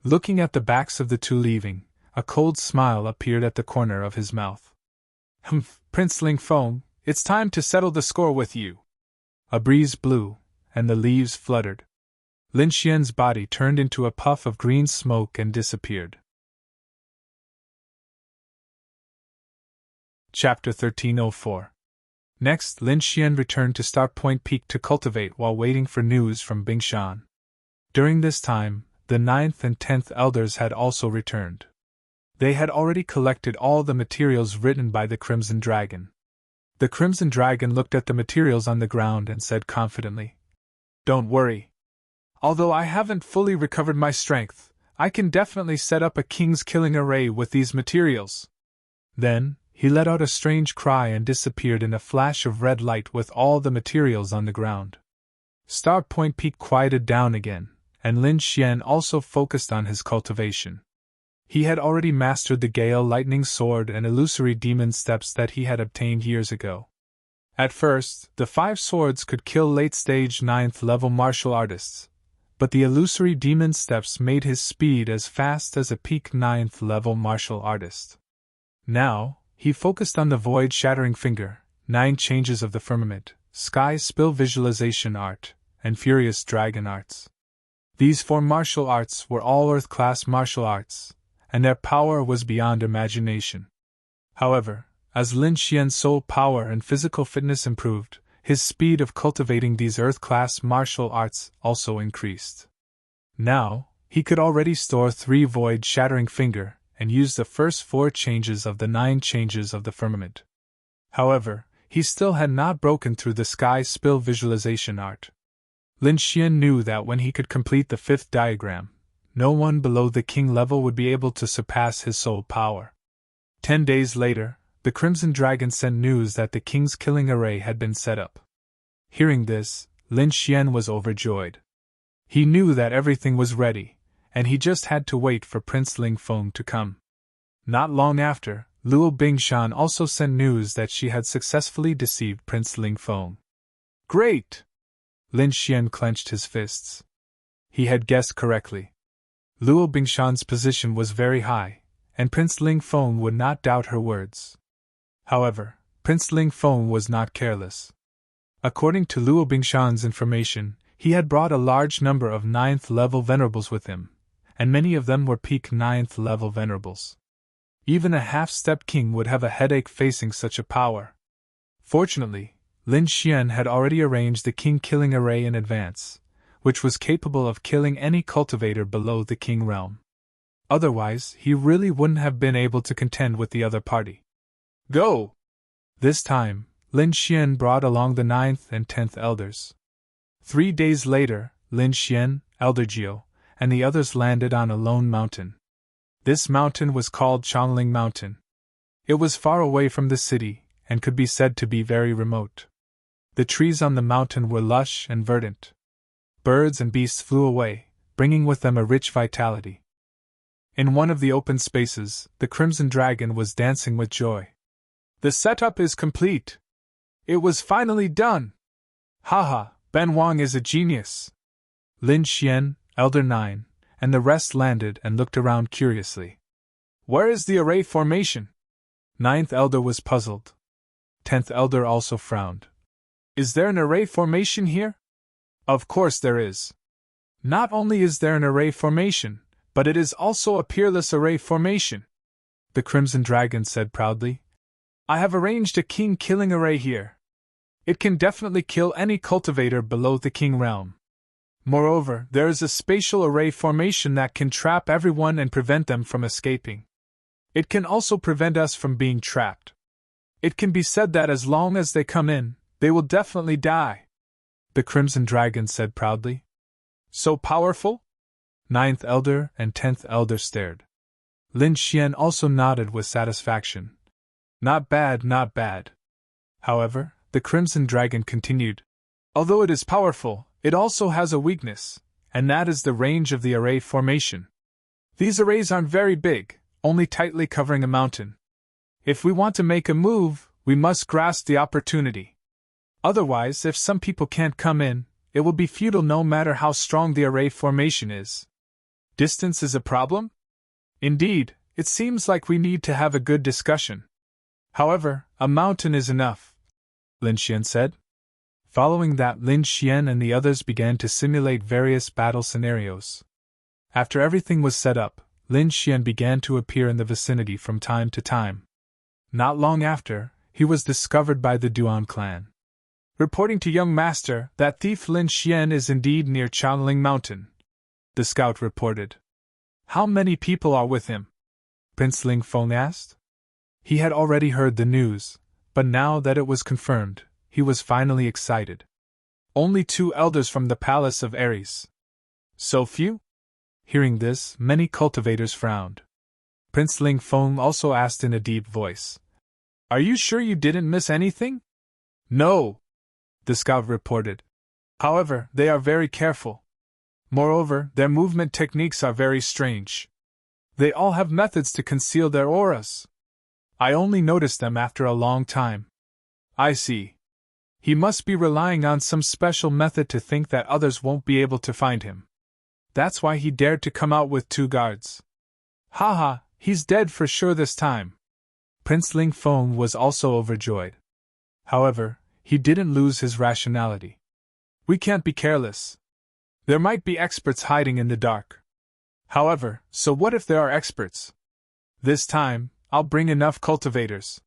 Looking at the backs of the two leaving, a cold smile appeared at the corner of his mouth. Prince Ling Feng, it's time to settle the score with you." A breeze blew, and the leaves fluttered. Lin Xian's body turned into a puff of green smoke and disappeared. Chapter 1304. Next, Lin Xian returned to Star Point Peak to cultivate while waiting for news from Bingshan. During this time, the 9th and 10th elders had also returned. They had already collected all the materials written by the Crimson Dragon. The Crimson Dragon looked at the materials on the ground and said confidently, "Don't worry. Although I haven't fully recovered my strength, I can definitely set up a king's killing array with these materials." Then, he let out a strange cry and disappeared in a flash of red light with all the materials on the ground. Star Point Peak quieted down again, and Lin Xian also focused on his cultivation. He had already mastered the Gale Lightning Sword and illusory demon steps that he had obtained years ago. At first, the 5 swords could kill late-stage 9th-level martial artists, but the illusory demon steps made his speed as fast as a peak 9th-level martial artist. Now, he focused on the Void-Shattering Finger, 9 Changes of the Firmament, Sky Spill Visualization Art, and Furious Dragon Arts. These 4 martial arts were all Earth-class martial arts, and their power was beyond imagination. However, as Lin Xian's soul power and physical fitness improved, his speed of cultivating these Earth-class martial arts also increased. Now, he could already store 3 Void-Shattering Finger, and use the first 4 changes of the 9 Changes of the Firmament. However, he still had not broken through the Sky Spill Visualization Art. Lin Xian knew that when he could complete the 5th diagram, no one below the king level would be able to surpass his soul power. 10 days later, the Crimson Dragon sent news that the king's killing array had been set up. Hearing this, Lin Xian was overjoyed. He knew that everything was ready, and he just had to wait for Prince Ling Feng to come. Not long after, Luo Bingshan also sent news that she had successfully deceived Prince Ling Feng. "Great!" Lin Xian clenched his fists. He had guessed correctly. Luo Bingshan's position was very high, and Prince Ling Feng would not doubt her words. However, Prince Ling Feng was not careless. According to Luo Bingshan's information, he had brought a large number of 9th-level venerables with him, and many of them were peak 9th-level venerables. Even a half-step king would have a headache facing such a power. Fortunately, Lin Xian had already arranged the king-killing array in advance, which was capable of killing any cultivator below the king realm. Otherwise, he really wouldn't have been able to contend with the other party. Go! This time, Lin Xian brought along the 9th and 10th elders. 3 days later, Lin Xian, Elder Jiao, and the others landed on a lone mountain. This mountain was called Chongling Mountain. It was far away from the city, and could be said to be very remote. The trees on the mountain were lush and verdant. Birds and beasts flew away, bringing with them a rich vitality. In one of the open spaces, the Crimson Dragon was dancing with joy. The setup is complete. It was finally done. Haha, Ben Wang is a genius. Lin Xian, Elder 9, and the rest landed and looked around curiously. Where is the array formation? 9th Elder was puzzled. 10th Elder also frowned. Is there an array formation here? Of course there is. Not only is there an array formation, but it is also a peerless array formation. The Crimson Dragon said proudly. I have arranged a king-killing array here. It can definitely kill any cultivator below the king realm. Moreover, there is a spatial array formation that can trap everyone and prevent them from escaping. It can also prevent us from being trapped. It can be said that as long as they come in, they will definitely die. The Crimson Dragon said proudly. So powerful? 9th Elder and 10th Elder stared. Lin Xian also nodded with satisfaction. Not bad, not bad. However, the Crimson Dragon continued. Although it is powerful, it also has a weakness, and that is the range of the array formation. These arrays aren't very big, only tightly covering a mountain. If we want to make a move, we must grasp the opportunity. Otherwise, if some people can't come in, it will be futile no matter how strong the array formation is. Distance is a problem? Indeed, it seems like we need to have a good discussion. However, a mountain is enough, Lin Xian said. Following that, Lin Xian and the others began to simulate various battle scenarios. After everything was set up, Lin Xian began to appear in the vicinity from time to time. Not long after, he was discovered by the Duan clan. Reporting to young master that thief Lin Xian is indeed near Chongling Mountain, the scout reported. How many people are with him? Prince Ling Feng asked. He had already heard the news, but now that it was confirmed, he was finally excited. Only 2 elders from the palace of Ares. So few? Hearing this, many cultivators frowned. Prince Ling Feng also asked in a deep voice. Are you sure you didn't miss anything? No, the scout reported. However, they are very careful. Moreover, their movement techniques are very strange. They all have methods to conceal their auras. I only noticed them after a long time. I see. He must be relying on some special method to think that others won't be able to find him. That's why he dared to come out with 2 guards. Haha, he's dead for sure this time. Prince Ling Feng was also overjoyed. However, he didn't lose his rationality. We can't be careless. There might be experts hiding in the dark. However, so what if there are experts? This time, I'll bring enough cultivators.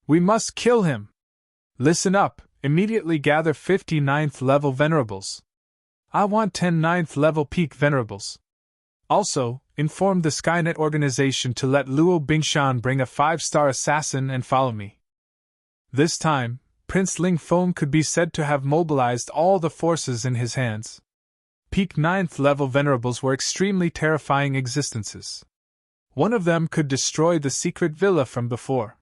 We must kill him. Listen up, immediately gather 50 9th-level venerables. I want 10 9th-level peak venerables. Also, inform the Skynet organization to let Luo Bingshan bring a 5-star assassin and follow me. This time, Prince Ling Feng could be said to have mobilized all the forces in his hands. Peak 9th-level venerables were extremely terrifying existences. One of them could destroy the secret villa from before.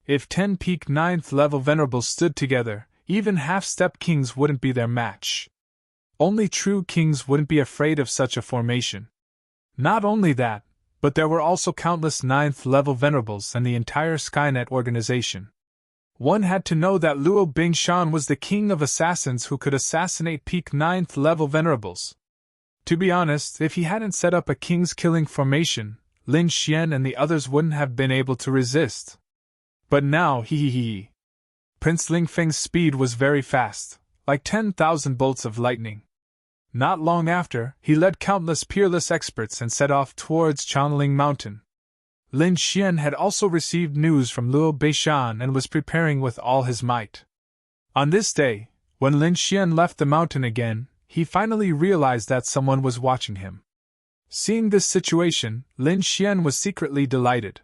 If 10 peak 9th-level venerables stood together, even half-step kings wouldn't be their match. Only true kings wouldn't be afraid of such a formation. Not only that, but there were also countless 9th-level venerables and the entire Skynet organization. One had to know that Luo Bingshan was the king of assassins who could assassinate peak 9th-level venerables. To be honest, if he hadn't set up a king's killing formation, Lin Xian and the others wouldn't have been able to resist. But now, he. Prince Ling Feng's speed was very fast, like 10,000 bolts of lightning. Not long after, he led countless peerless experts and set off towards Changling Mountain. Lin Xian had also received news from Luo Beishan and was preparing with all his might. On this day, when Lin Xian left the mountain again, he finally realized that someone was watching him. Seeing this situation, Lin Xian was secretly delighted.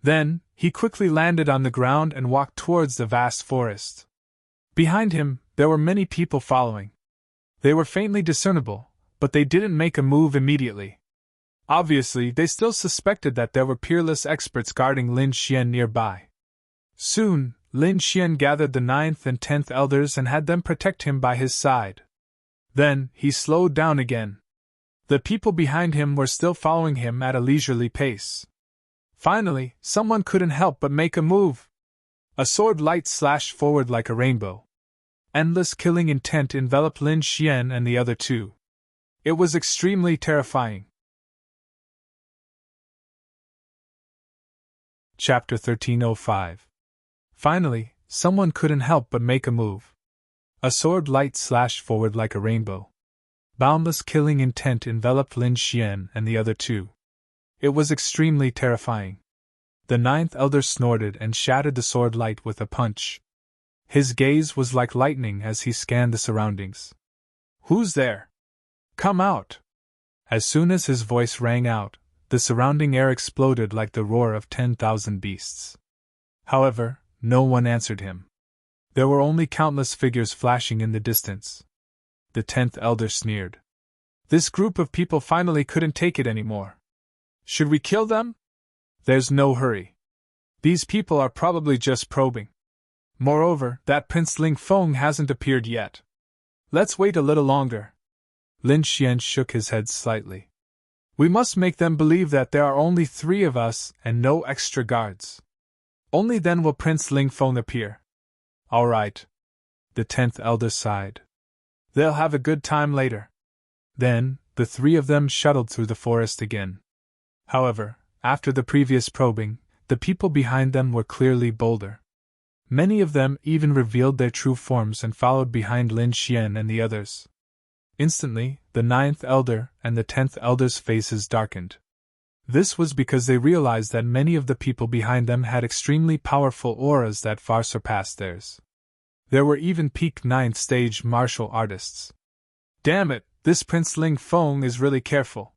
Then, he quickly landed on the ground and walked towards the vast forest. Behind him, there were many people following. They were faintly discernible, but they didn't make a move immediately. Obviously, they still suspected that there were peerless experts guarding Lin Xian nearby. Soon, Lin Xian gathered the 9th and 10th elders and had them protect him by his side. Then, he slowed down again. The people behind him were still following him at a leisurely pace. Finally, someone couldn't help but make a move. A sword light slashed forward like a rainbow. Endless killing intent enveloped Lin Xian and the other two. It was extremely terrifying. Chapter 1305. Finally, someone couldn't help but make a move. A sword light slashed forward like a rainbow. Boundless killing intent enveloped Lin Xian and the other two. It was extremely terrifying. The 9th elder snorted and shattered the sword light with a punch. His gaze was like lightning as he scanned the surroundings. "Who's there? Come out!" As soon as his voice rang out, the surrounding air exploded like the roar of 10,000 beasts. However, no one answered him. There were only countless figures flashing in the distance. The 10th elder sneered. This group of people finally couldn't take it anymore. "Should we kill them?" "There's no hurry. These people are probably just probing. Moreover, that Prince Ling Feng hasn't appeared yet. Let's wait a little longer." Lin Xian shook his head slightly. "We must make them believe that there are only 3 of us and no extra guards. Only then will Prince Ling Feng appear." "All right." The 10th elder sighed. "They'll have a good time later." Then, the 3 of them shuttled through the forest again. However, after the previous probing, the people behind them were clearly bolder. Many of them even revealed their true forms and followed behind Lin Xian and the others. Instantly, the 9th elder and the 10th elder's faces darkened. This was because they realized that many of the people behind them had extremely powerful auras that far surpassed theirs. There were even peak 9th stage martial artists. Damn it, this Prince Ling Feng is really careful.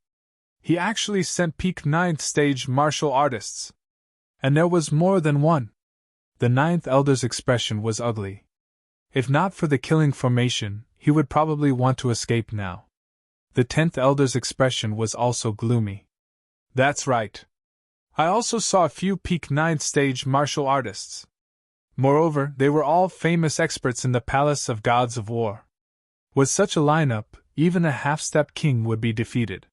He actually sent peak 9th stage martial artists. And there was more than one. The 9th elder's expression was ugly. If not for the killing formation, he would probably want to escape now. The 10th elder's expression was also gloomy. "That's right. I also saw a few peak 9th stage martial artists. Moreover, they were all famous experts in the Palace of Gods of War. With such a lineup, even a half-step king would be defeated."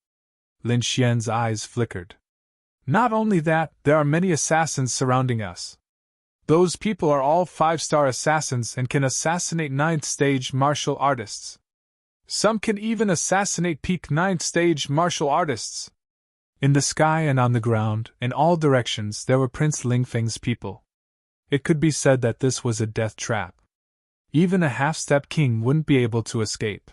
Lin Xian's eyes flickered. "Not only that, there are many assassins surrounding us. Those people are all 5-star assassins and can assassinate 9th stage martial artists. Some can even assassinate peak 9th stage martial artists." In the sky and on the ground, in all directions, there were Prince Ling Feng's people. It could be said that this was a death trap. Even a half-step king wouldn't be able to escape.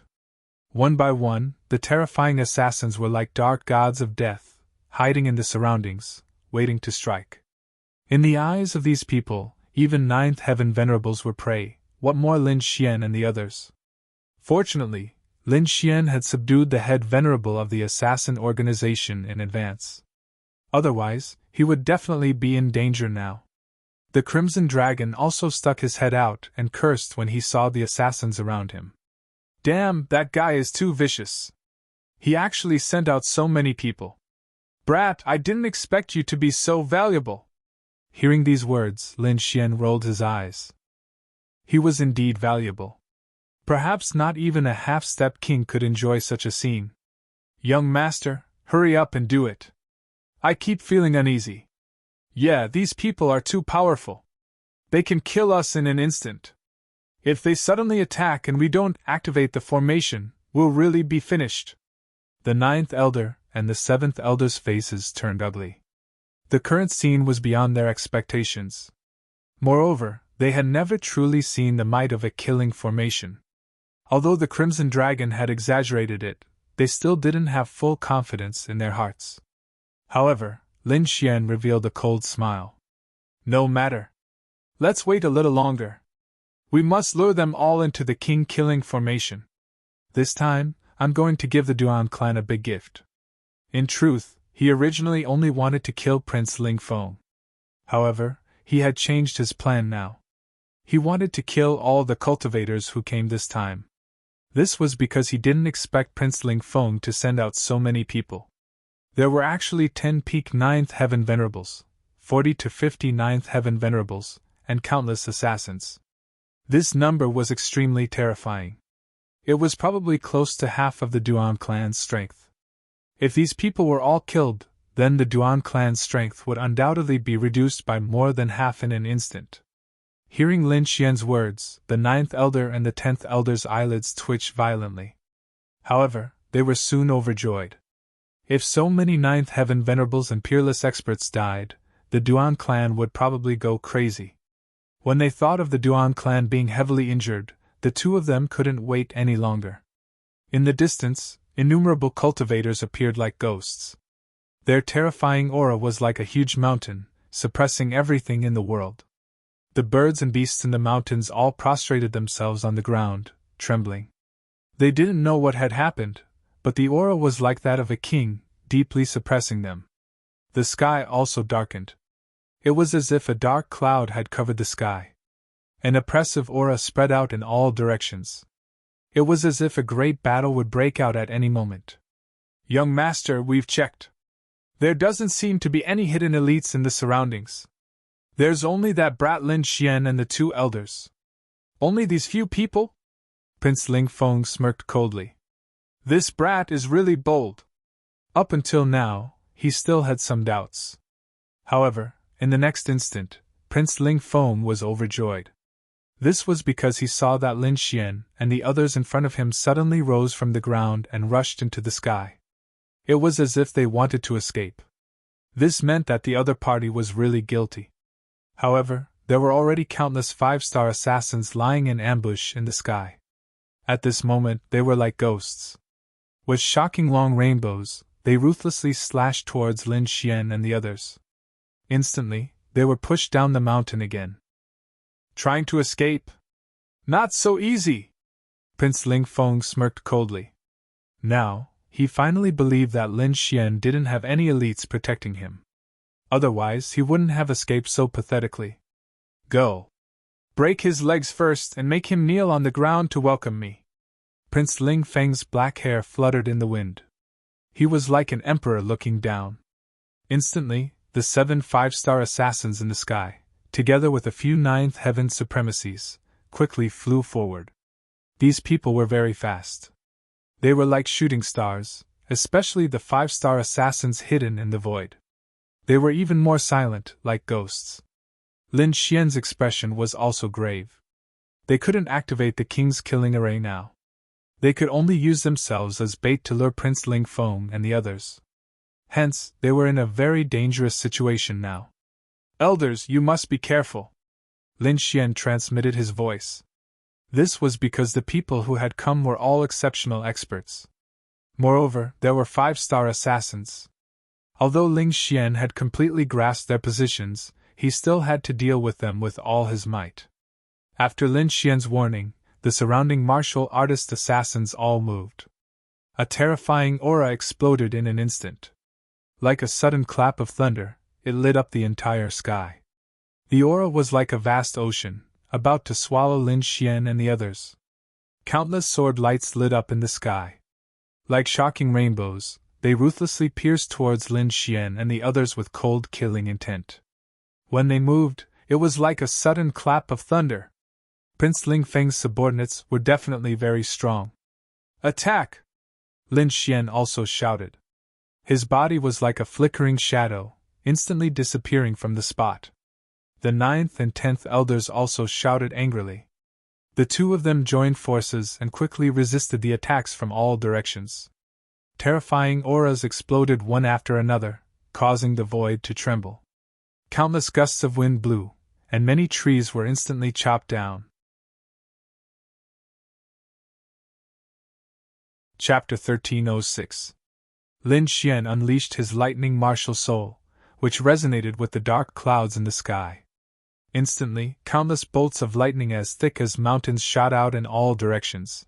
One by one, the terrifying assassins were like dark gods of death, hiding in the surroundings, waiting to strike. In the eyes of these people, even 9th heaven venerables were prey, what more Lin Xian and the others? Fortunately, Lin Xian had subdued the head venerable of the assassin organization in advance. Otherwise, he would definitely be in danger now. The Crimson Dragon also stuck his head out and cursed when he saw the assassins around him. "Damn, that guy is too vicious. He actually sent out so many people. Brat, I didn't expect you to be so valuable." Hearing these words, Lin Xian rolled his eyes. He was indeed valuable. Perhaps not even a half-step king could enjoy such a scene. "Young master, hurry up and do it. I keep feeling uneasy. Yeah, these people are too powerful. They can kill us in an instant. If they suddenly attack and we don't activate the formation, we'll really be finished." The ninth elder and the seventh elder's faces turned ugly. The current scene was beyond their expectations. Moreover, they had never truly seen the might of a killing formation. Although the Crimson Dragon had exaggerated it, they still didn't have full confidence in their hearts. However, Lin Xian revealed a cold smile. No matter. Let's wait a little longer. We must lure them all into the king-killing formation. This time, I'm going to give the Duan clan a big gift. In truth, he originally only wanted to kill Prince Ling Feng. However, he had changed his plan now. He wanted to kill all the cultivators who came this time. This was because he didn't expect Prince Ling Feng to send out so many people. There were actually 10 peak 9th Heaven Venerables, 40 to 50 9th Heaven Venerables, and countless assassins. This number was extremely terrifying. It was probably close to half of the Duan clan's strength. If these people were all killed, then the Duan clan's strength would undoubtedly be reduced by more than half in an instant. Hearing Lin Xian's words, the 9th elder and the 10th elder's eyelids twitched violently. However, they were soon overjoyed. If so many 9th Heaven Venerables and peerless experts died, the Duan clan would probably go crazy. When they thought of the Duan clan being heavily injured, the two of them couldn't wait any longer. In the distance, innumerable cultivators appeared like ghosts. Their terrifying aura was like a huge mountain, suppressing everything in the world. The birds and beasts in the mountains all prostrated themselves on the ground, trembling. They didn't know what had happened, but the aura was like that of a king, deeply suppressing them. The sky also darkened. It was as if a dark cloud had covered the sky. An oppressive aura spread out in all directions. It was as if a great battle would break out at any moment. Young master, we've checked. There doesn't seem to be any hidden elites in the surroundings. There's only that brat Lin Xian and the two elders. Only these few people? Prince Ling Feng smirked coldly. This brat is really bold. Up until now, he still had some doubts. However, in the next instant, Prince Ling Feng was overjoyed. This was because he saw that Lin Xian and the others in front of him suddenly rose from the ground and rushed into the sky. It was as if they wanted to escape. This meant that the other party was really guilty. However, there were already countless 5-star assassins lying in ambush in the sky. At this moment, they were like ghosts. With shocking long rainbows, they ruthlessly slashed towards Lin Xian and the others. Instantly, they were pushed down the mountain again. Trying to escape? Not so easy! Prince Ling Feng smirked coldly. Now, he finally believed that Lin Xian didn't have any elites protecting him. Otherwise, he wouldn't have escaped so pathetically. Go! Break his legs first and make him kneel on the ground to welcome me. Prince Ling Feng's black hair fluttered in the wind. He was like an emperor looking down. Instantly, the 7 5-star assassins in the sky, together with a few 9th Heaven supremacies, quickly flew forward. These people were very fast. They were like shooting stars, especially the 5-star assassins hidden in the void. They were even more silent, like ghosts. Lin Xian's expression was also grave. They couldn't activate the king's killing array now. They could only use themselves as bait to lure Prince Ling Feng and the others. Hence, they were in a very dangerous situation now. Elders, you must be careful. Lin Xian transmitted his voice. This was because the people who had come were all exceptional experts. Moreover, there were 5-star assassins. Although Lin Xian had completely grasped their positions, he still had to deal with them with all his might. After Lin Xian's warning, the surrounding martial artist assassins all moved. A terrifying aura exploded in an instant. Like a sudden clap of thunder, it lit up the entire sky. The aura was like a vast ocean, about to swallow Lin Xian and the others. Countless sword lights lit up in the sky. Like shocking rainbows, they ruthlessly pierced towards Lin Xian and the others with cold killing intent. When they moved, it was like a sudden clap of thunder. Prince Ling Feng's subordinates were definitely very strong. Attack! Lin Xian also shouted. His body was like a flickering shadow, instantly disappearing from the spot. The 9th and 10th elders also shouted angrily. The two of them joined forces and quickly resisted the attacks from all directions. Terrifying auras exploded one after another, causing the void to tremble. Countless gusts of wind blew, and many trees were instantly chopped down. Chapter 1306. Lin Xian unleashed his lightning martial soul, which resonated with the dark clouds in the sky. Instantly, countless bolts of lightning as thick as mountains shot out in all directions.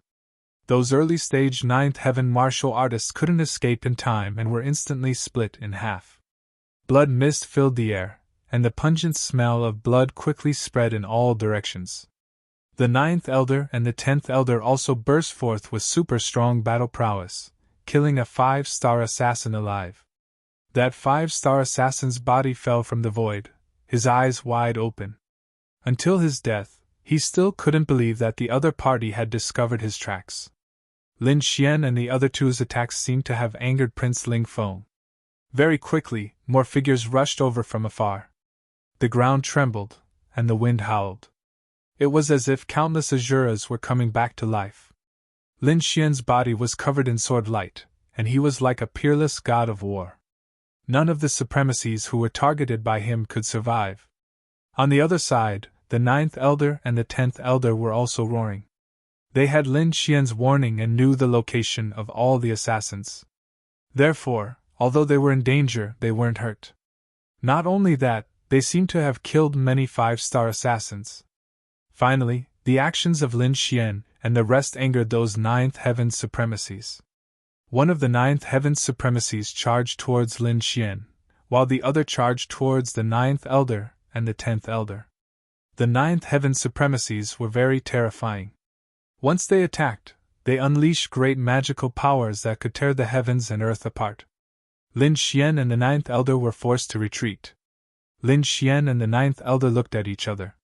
Those early-stage ninth heaven martial artists couldn't escape in time and were instantly split in half. Blood mist filled the air, and the pungent smell of blood quickly spread in all directions. The ninth elder and the 10th elder also burst forth with super-strong battle prowess, killing a 5-star assassin alive. That 5-star assassin's body fell from the void, his eyes wide open. Until his death, he still couldn't believe that the other party had discovered his tracks. Lin Xian and the other two's attacks seemed to have angered Prince Ling Feng. Very quickly, more figures rushed over from afar. The ground trembled, and the wind howled. It was as if countless Azuras were coming back to life. Lin Xian's body was covered in sword light, and he was like a peerless god of war. None of the supremacies who were targeted by him could survive. On the other side, the 9th elder and the 10th elder were also roaring. They had Lin Xian's warning and knew the location of all the assassins. Therefore, although they were in danger, they weren't hurt. Not only that, they seemed to have killed many 5-star assassins. Finally, the actions of Lin Xian and the rest angered those 9th heaven supremacies. One of the 9th heaven supremacies charged towards Lin Xian, while the other charged towards the 9th elder and the 10th elder. The 9th heaven supremacies were very terrifying. Once they attacked, they unleashed great magical powers that could tear the heavens and earth apart. Lin Xian and the 9th elder were forced to retreat. Lin Xian and the 9th elder looked at each other.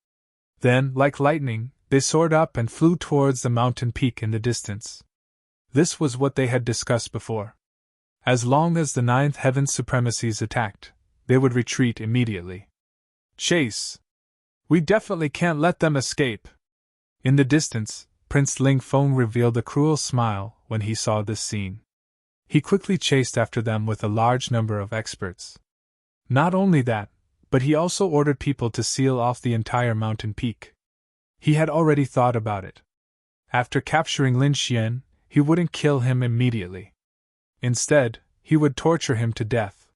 Then, like lightning, they soared up and flew towards the mountain peak in the distance. This was what they had discussed before. As long as the 9th heaven supremacies attacked, they would retreat immediately. Chase! We definitely can't let them escape! In the distance, Prince Ling Feng revealed a cruel smile when he saw this scene. He quickly chased after them with a large number of experts. Not only that, but he also ordered people to seal off the entire mountain peak. He had already thought about it. After capturing Lin Xian, he wouldn't kill him immediately. Instead, he would torture him to death.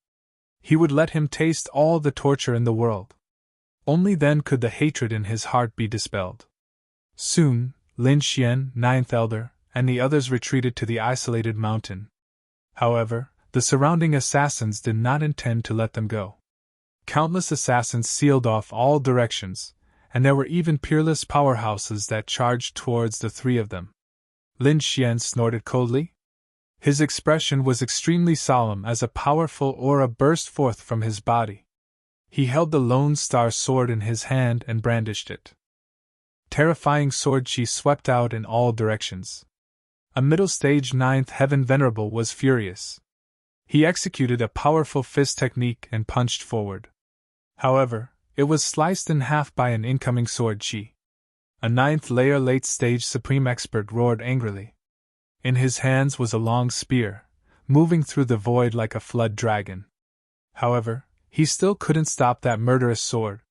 He would let him taste all the torture in the world. Only then could the hatred in his heart be dispelled. Soon, Lin Xian, 9th elder, and the others retreated to the isolated mountain. However, the surrounding assassins did not intend to let them go. Countless assassins sealed off all directions, and there were even peerless powerhouses that charged towards the three of them. Lin Xian snorted coldly. His expression was extremely solemn as a powerful aura burst forth from his body. He held the Lone Star sword in his hand and brandished it. Terrifying sword chi swept out in all directions. A middle-stage 9th heaven venerable was furious. He executed a powerful fist technique and punched forward. However, it was sliced in half by an incoming sword chi. A 9th layer late-stage supreme expert roared angrily. In his hands was a long spear, moving through the void like a flood dragon. However, he still couldn't stop that murderous sword.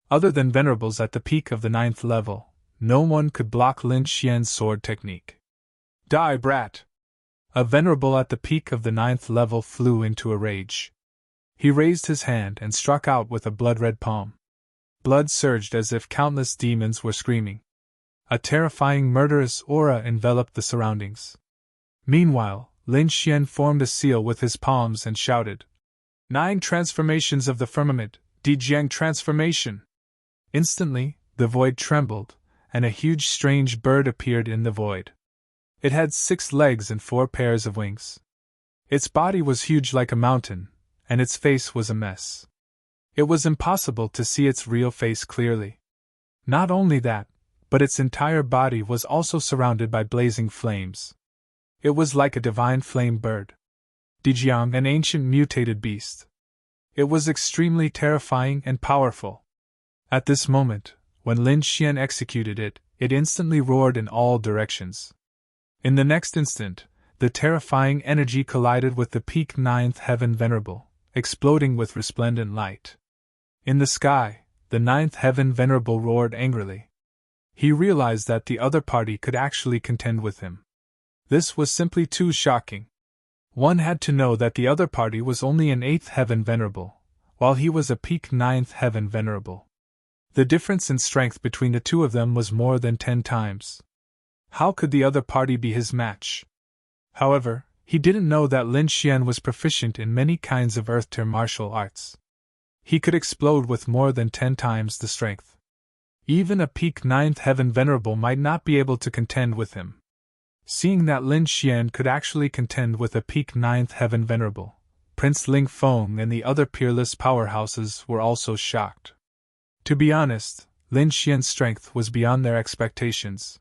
Other than venerables at the peak of the 9th level, no one could block Lin Xian's sword technique. Die, brat! A venerable at the peak of the 9th level flew into a rage. He raised his hand and struck out with a blood-red palm. Blood surged as if countless demons were screaming. A terrifying murderous aura enveloped the surroundings. Meanwhile, Lin Xian formed a seal with his palms and shouted, 9 transformations of the firmament, Dijiang transformation! Instantly, the void trembled, and a huge strange bird appeared in the void. It had 6 legs and 4 pairs of wings. Its body was huge like a mountain, and its face was a mess. It was impossible to see its real face clearly. Not only that, but its entire body was also surrounded by blazing flames. It was like a divine flame bird. Dijiang, an ancient mutated beast. It was extremely terrifying and powerful. At this moment, when Lin Xian executed it, it instantly roared in all directions. In the next instant, the terrifying energy collided with the peak ninth heaven venerable, exploding with resplendent light. In the sky, the ninth heaven venerable roared angrily. He realized that the other party could actually contend with him. This was simply too shocking. One had to know that the other party was only an eighth heaven venerable, while he was a peak ninth heaven venerable. The difference in strength between the two of them was more than 10 times. How could the other party be his match? However, he didn't know that Lin Xian was proficient in many kinds of earth-tier martial arts. He could explode with more than 10 times the strength. Even a peak ninth heaven venerable might not be able to contend with him. Seeing that Lin Xian could actually contend with a peak ninth heaven venerable, Prince Ling Feng and the other peerless powerhouses were also shocked. To be honest, Lin Xian's strength was beyond their expectations.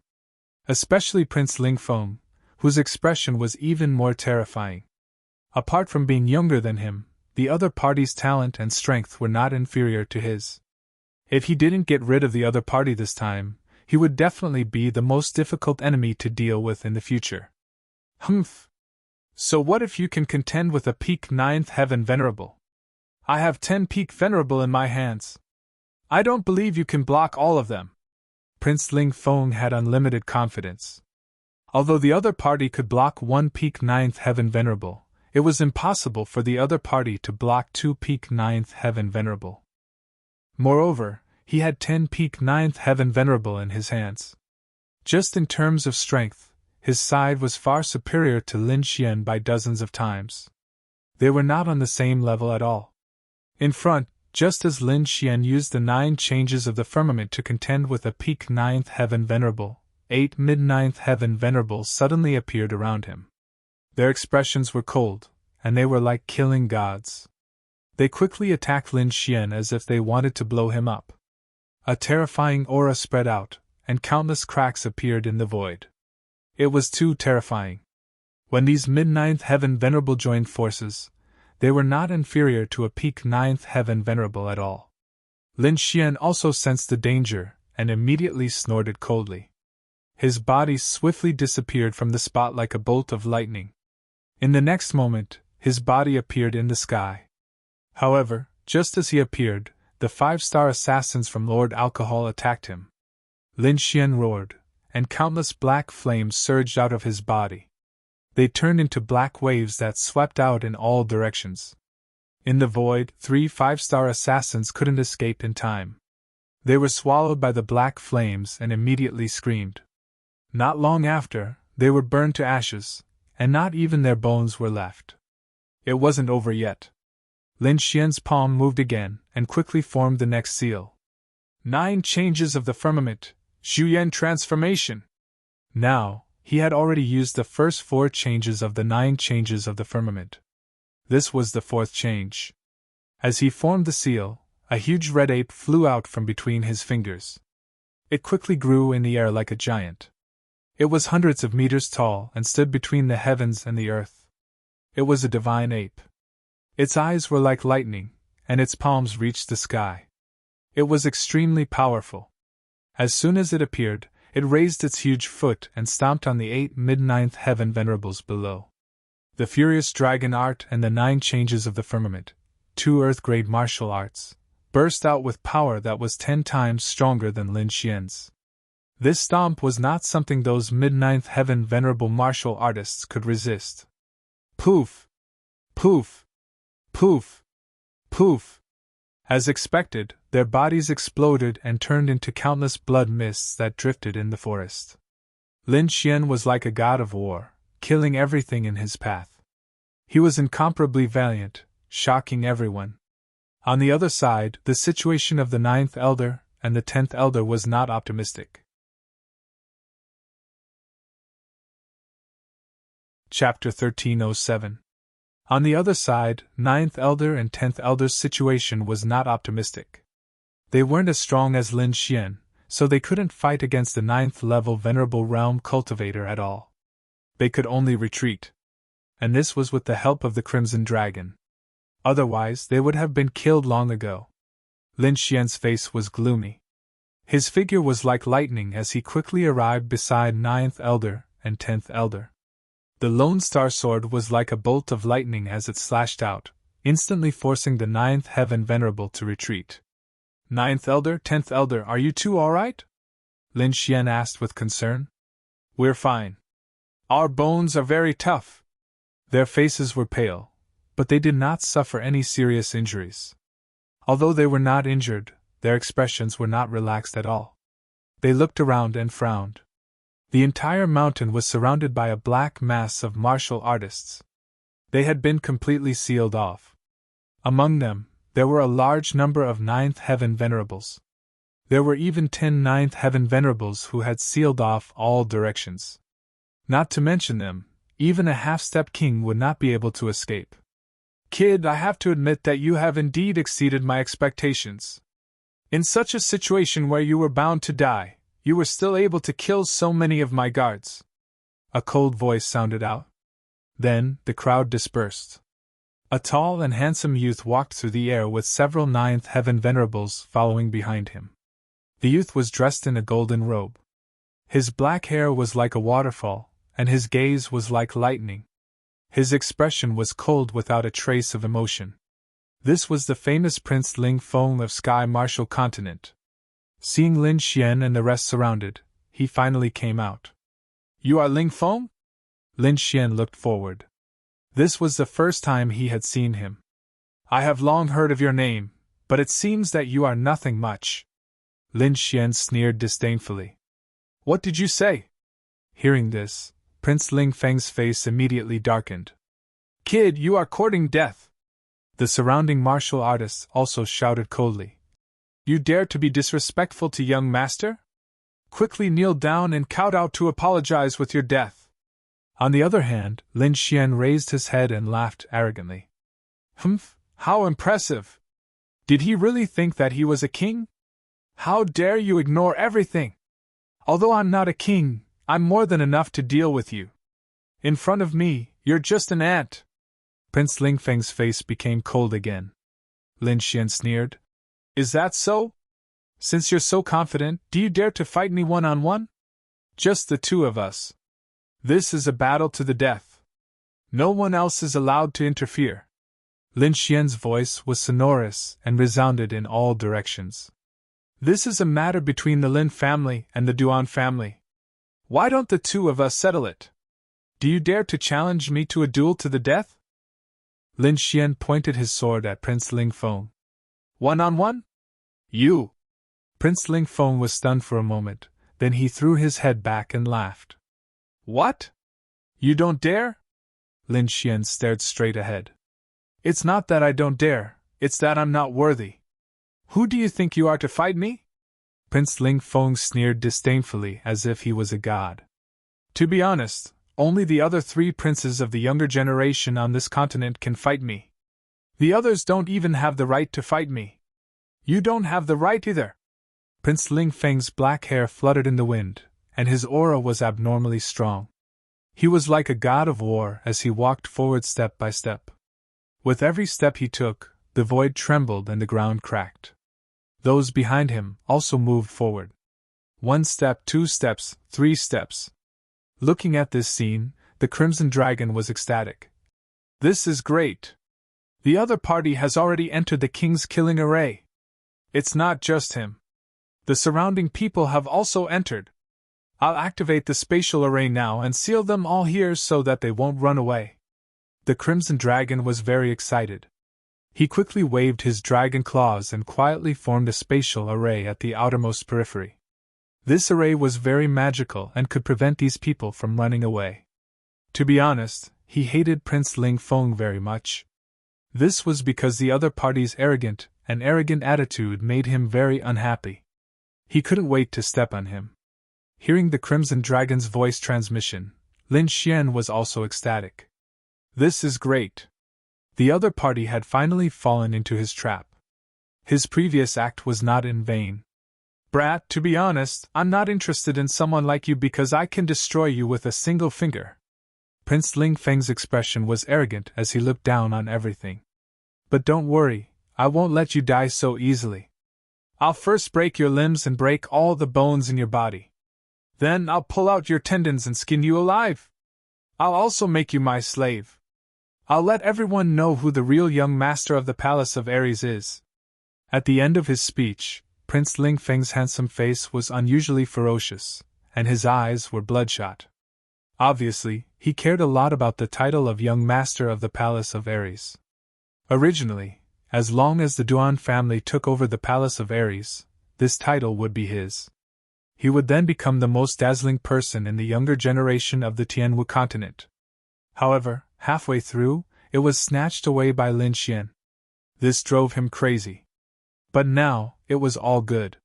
Especially Prince Ling Feng, whose expression was even more terrifying. Apart from being younger than him, the other party's talent and strength were not inferior to his. If he didn't get rid of the other party this time, he would definitely be the most difficult enemy to deal with in the future. Humph! So what if you can contend with a peak ninth heaven venerable? I have 10 peak venerable in my hands. I don't believe you can block all of them. Prince Ling Feng had unlimited confidence. Although the other party could block 1 peak ninth heaven venerable, it was impossible for the other party to block 2 peak ninth heaven venerable. Moreover, he had 10 peak ninth heaven venerable in his hands. Just in terms of strength, his side was far superior to Lin Xian by dozens of times. They were not on the same level at all. In front, just as Lin Xian used the 9 changes of the firmament to contend with a peak ninth heaven venerable, 8 mid-ninth heaven venerables suddenly appeared around him. Their expressions were cold, and they were like killing gods. They quickly attacked Lin Xian as if they wanted to blow him up. A terrifying aura spread out, and countless cracks appeared in the void. It was too terrifying. When these mid-ninth heaven venerable joined forces, they were not inferior to a peak ninth heaven venerable at all. Lin Xian also sensed the danger, and immediately snorted coldly. His body swiftly disappeared from the spot like a bolt of lightning. In the next moment, his body appeared in the sky. However, just as he appeared, the 5-star assassins from Lord Alcohol attacked him. Lin Xian roared, and countless black flames surged out of his body. They turned into black waves that swept out in all directions. In the void, 3 5-star assassins couldn't escape in time. They were swallowed by the black flames and immediately screamed. Not long after, they were burned to ashes, and not even their bones were left. It wasn't over yet. Lin Xian's palm moved again, and quickly formed the next seal. 9 changes of the firmament, Zhuyan transformation. Now, he had already used the first 4 changes of the 9 changes of the firmament. This was the 4th change. As he formed the seal, a huge red ape flew out from between his fingers. It quickly grew in the air like a giant. It was hundreds of meters tall and stood between the heavens and the earth. It was a divine ape. Its eyes were like lightning, and its palms reached the sky. It was extremely powerful. As soon as it appeared, it raised its huge foot and stomped on the 8 mid-ninth heaven venerables below. The furious dragon art and the 9 changes of the firmament, 2 earth-grade martial arts, burst out with power that was 10 times stronger than Lin Xian's. This stomp was not something those mid-ninth heaven venerable martial artists could resist. Poof! Poof! Poof! Poof! As expected, their bodies exploded and turned into countless blood mists that drifted in the forest. Lin Xian was like a god of war, killing everything in his path. He was incomparably valiant, shocking everyone. On the other side, the situation of the 9th elder and the 10th elder was not optimistic. Chapter 1307. On the other side, 9th elder and 10th elder's situation was not optimistic. They weren't as strong as Lin Xian, so they couldn't fight against the 9th level venerable realm cultivator at all. They could only retreat. And this was with the help of the Crimson Dragon. Otherwise, they would have been killed long ago. Lin Xian's face was gloomy. His figure was like lightning as he quickly arrived beside 9th elder and 10th elder. The Lone Star Sword was like a bolt of lightning as it slashed out, instantly forcing the Ninth Heaven Venerable to retreat. Ninth Elder, 10th Elder, are you two all right? Lin Xian asked with concern. We're fine. Our bones are very tough. Their faces were pale, but they did not suffer any serious injuries. Although they were not injured, their expressions were not relaxed at all. They looked around and frowned. The entire mountain was surrounded by a black mass of martial artists. They had been completely sealed off. Among them, there were a large number of Ninth Heaven Venerables. There were even 10 Ninth Heaven Venerables who had sealed off all directions. Not to mention them, even a half-step king would not be able to escape. Kid, I have to admit that you have indeed exceeded my expectations. In such a situation where you were bound to die, you were still able to kill so many of my guards. A cold voice sounded out. Then, the crowd dispersed. A tall and handsome youth walked through the air with several Ninth Heaven Venerables following behind him. The youth was dressed in a golden robe. His black hair was like a waterfall, and his gaze was like lightning. His expression was cold without a trace of emotion. This was the famous Prince Ling Feng of Sky Martial Continent. Seeing Lin Xian and the rest surrounded, he finally came out. You are Ling Feng? Lin Xian looked forward. This was the first time he had seen him. I have long heard of your name, but it seems that you are nothing much. Lin Xian sneered disdainfully. What did you say? Hearing this, Prince Ling Feng's face immediately darkened. Kid, you are courting death. The surrounding martial artists also shouted coldly. You dare to be disrespectful to young master? Quickly kneel down and kowtow to apologize with your death. On the other hand, Lin Xian raised his head and laughed arrogantly. Humph, how impressive! Did he really think that he was a king? How dare you ignore everything? Although I'm not a king, I'm more than enough to deal with you. In front of me, you're just an ant. Prince Ling Feng's face became cold again. Lin Xian sneered. Is that so? Since you're so confident, do you dare to fight me one-on-one? Just the two of us. This is a battle to the death. No one else is allowed to interfere. Lin Xian's voice was sonorous and resounded in all directions. This is a matter between the Lin family and the Duan family. Why don't the two of us settle it? Do you dare to challenge me to a duel to the death? Lin Xian pointed his sword at Prince Ling Feng. One-on-one? You! Prince Ling Feng was stunned for a moment, then he threw his head back and laughed. What? You don't dare? Lin Xian stared straight ahead. It's not that I don't dare, it's that I'm not worthy. Who do you think you are to fight me? Prince Ling Feng sneered disdainfully as if he was a god. To be honest, only the other 3 princes of the younger generation on this continent can fight me. The others don't even have the right to fight me. You don't have the right either. Prince Ling Feng's black hair fluttered in the wind, and his aura was abnormally strong. He was like a god of war as he walked forward step by step. With every step he took, the void trembled and the ground cracked. Those behind him also moved forward. 1 step, 2 steps, 3 steps. Looking at this scene, the Crimson Dragon was ecstatic. This is great. The other party has already entered the king's killing array. It's not just him. The surrounding people have also entered. I'll activate the spatial array now and seal them all here so that they won't run away. The Crimson Dragon was very excited. He quickly waved his dragon claws and quietly formed a spatial array at the outermost periphery. This array was very magical and could prevent these people from running away. To be honest, he hated Prince Ling Feng very much. This was because the other party's arrogant attitude made him very unhappy. He couldn't wait to step on him. Hearing the Crimson Dragon's voice transmission, Lin Xian was also ecstatic. This is great. The other party had finally fallen into his trap. His previous act was not in vain. Brat, to be honest, I'm not interested in someone like you because I can destroy you with a single finger. Prince Ling Feng's expression was arrogant as he looked down on everything. But don't worry, I won't let you die so easily. I'll first break your limbs and break all the bones in your body. Then I'll pull out your tendons and skin you alive. I'll also make you my slave. I'll let everyone know who the real young master of the Palace of Ares is. At the end of his speech, Prince Ling Feng's handsome face was unusually ferocious, and his eyes were bloodshot. Obviously, he cared a lot about the title of young master of the Palace of Ares. Originally, as long as the Duan family took over the Palace of Ares, this title would be his. He would then become the most dazzling person in the younger generation of the Tianwu continent. However, halfway through, it was snatched away by Lin Xian. This drove him crazy. But now, it was all good.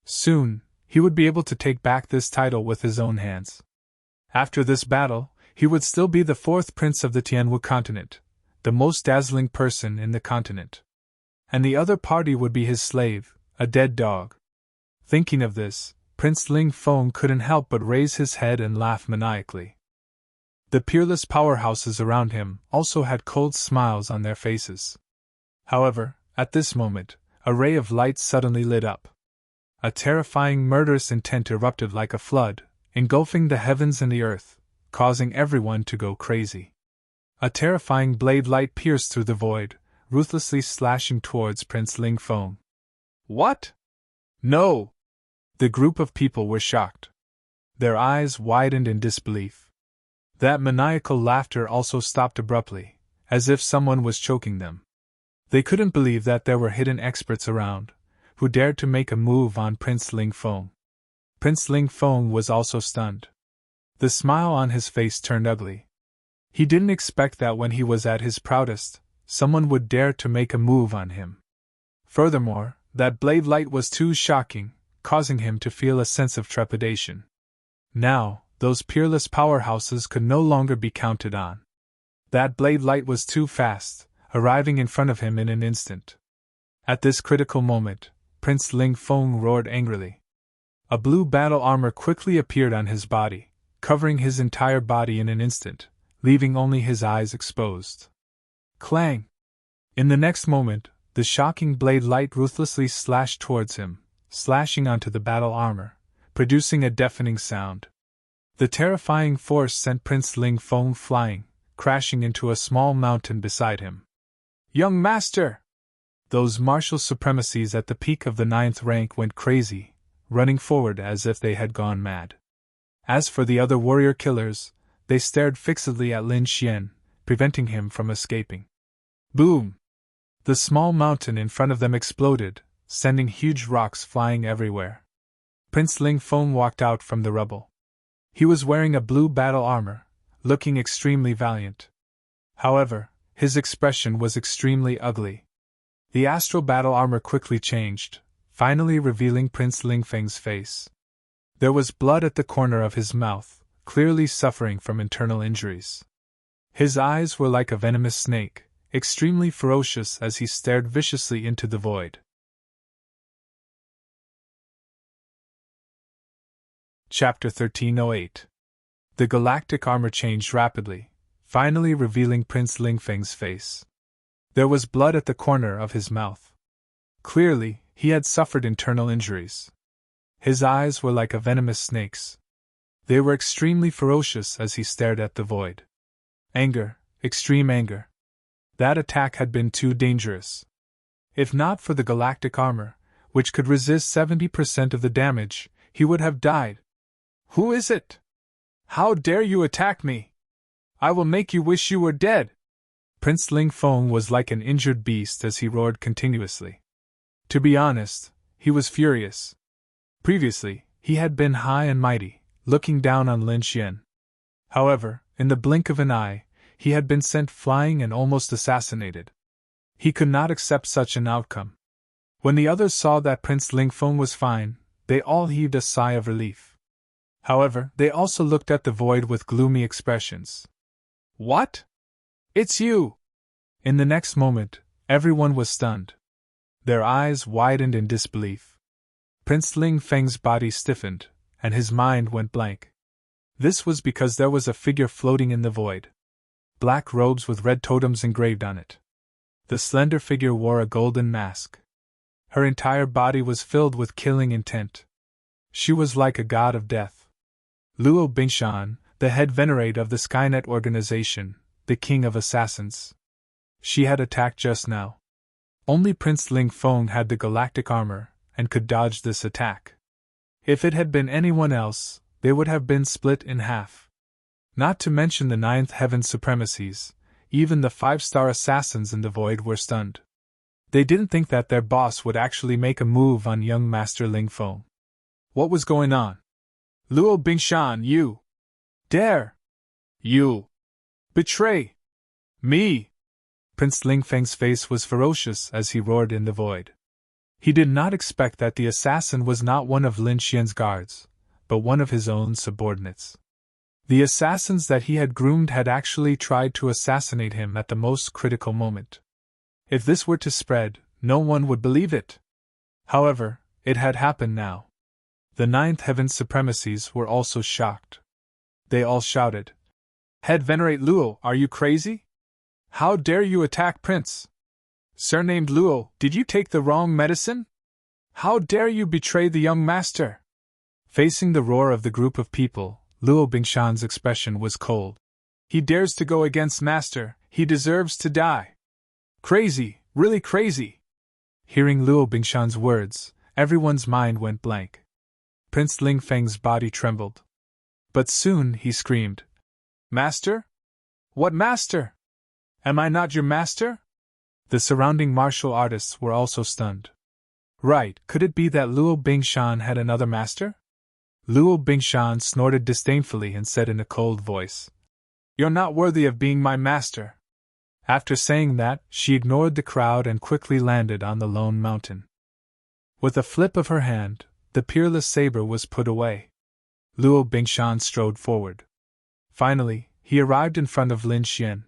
Soon, he would be able to take back this title with his own hands. After this battle, he would still be the fourth prince of the Tianwu continent, the most dazzling person in the continent. And the other party would be his slave, a dead dog. Thinking of this, Prince Ling Feng couldn't help but raise his head and laugh maniacally. The peerless powerhouses around him also had cold smiles on their faces. However, at this moment, a ray of light suddenly lit up. A terrifying murderous intent erupted like a flood, engulfing the heavens and the earth, causing everyone to go crazy. A terrifying blade light pierced through the void, ruthlessly slashing towards Prince Ling Feng. What? No! The group of people were shocked. Their eyes widened in disbelief. That maniacal laughter also stopped abruptly, as if someone was choking them. They couldn't believe that there were hidden experts around, who dared to make a move on Prince Ling Feng. Prince Ling Feng was also stunned. The smile on his face turned ugly. He didn't expect that when he was at his proudest, someone would dare to make a move on him. Furthermore, that blade light was too shocking, causing him to feel a sense of trepidation. Now, those peerless powerhouses could no longer be counted on. That blade light was too fast, arriving in front of him in an instant. At this critical moment, Prince Ling Feng roared angrily. A blue battle armor quickly appeared on his body, covering his entire body in an instant, leaving only his eyes exposed. Clang! In the next moment, the shocking blade light ruthlessly slashed towards him, slashing onto the battle armor, producing a deafening sound. The terrifying force sent Prince Ling Feng flying, crashing into a small mountain beside him. Young master! Those martial supremacies at the peak of the 9th rank went crazy, running forward as if they had gone mad. As for the other warrior killers, they stared fixedly at Lin Xian, preventing him from escaping. Boom! The small mountain in front of them exploded, sending huge rocks flying everywhere. Prince Ling Feng walked out from the rubble. He was wearing a blue battle armor, looking extremely valiant. However, his expression was extremely ugly. The astral battle armor quickly changed, finally revealing Prince Ling Feng's face. There was blood at the corner of his mouth, clearly suffering from internal injuries. His eyes were like a venomous snake, extremely ferocious as he stared viciously into the void. Chapter 1308. The galactic armor changed rapidly, finally revealing Prince Ling Feng's face. There was blood at the corner of his mouth. Clearly, he had suffered internal injuries. His eyes were like a venomous snake's. They were extremely ferocious as he stared at the void. Anger, extreme anger. That attack had been too dangerous. If not for the galactic armor, which could resist 70% of the damage, he would have died. Who is it? How dare you attack me? I will make you wish you were dead! Prince Ling Feng was like an injured beast as he roared continuously. To be honest, he was furious. Previously, he had been high and mighty, looking down on Lin Xian. However, in the blink of an eye, he had been sent flying and almost assassinated. He could not accept such an outcome. When the others saw that Prince Ling Feng was fine, they all heaved a sigh of relief. However, they also looked at the void with gloomy expressions. What? It's you! In the next moment, everyone was stunned. Their eyes widened in disbelief. Prince Ling Feng's body stiffened, and his mind went blank. This was because there was a figure floating in the void. Black robes with red totems engraved on it. The slender figure wore a golden mask. Her entire body was filled with killing intent. She was like a god of death. Luo Bingshan, the head venerate of the Skynet organization, the king of assassins. She had attacked just now. Only Prince Ling Feng had the galactic armor, and could dodge this attack. If it had been anyone else, they would have been split in half. Not to mention the ninth heaven supremacies, even the 5-star assassins in the void were stunned. They didn't think that their boss would actually make a move on young Master Ling Feng. What was going on? Luo Bingshan, you dare! You betray me! Prince Ling Feng's face was ferocious as he roared in the void. He did not expect that the assassin was not one of Lin Xian's guards, but one of his own subordinates. The assassins that he had groomed had actually tried to assassinate him at the most critical moment. If this were to spread, no one would believe it. However, it had happened now. The ninth heaven supremacies were also shocked. They all shouted, "Head Venerate Luo, are you crazy? How dare you attack Prince? Surnamed Luo, did you take the wrong medicine? How dare you betray the young master?" Facing the roar of the group of people, Luo Bingshan's expression was cold. He dares to go against master, he deserves to die. Crazy, really crazy. Hearing Luo Bingshan's words, everyone's mind went blank. Prince Ling Feng's body trembled. But soon he screamed, "Master? What master? Am I not your master?" The surrounding martial artists were also stunned. Right, could it be that Luo Bingshan had another master? Luo Bingshan snorted disdainfully and said in a cold voice, "You're not worthy of being my master." After saying that, she ignored the crowd and quickly landed on the lone mountain. With a flip of her hand, the peerless saber was put away. Luo Bingshan strode forward. Finally, he arrived in front of Lin Xian.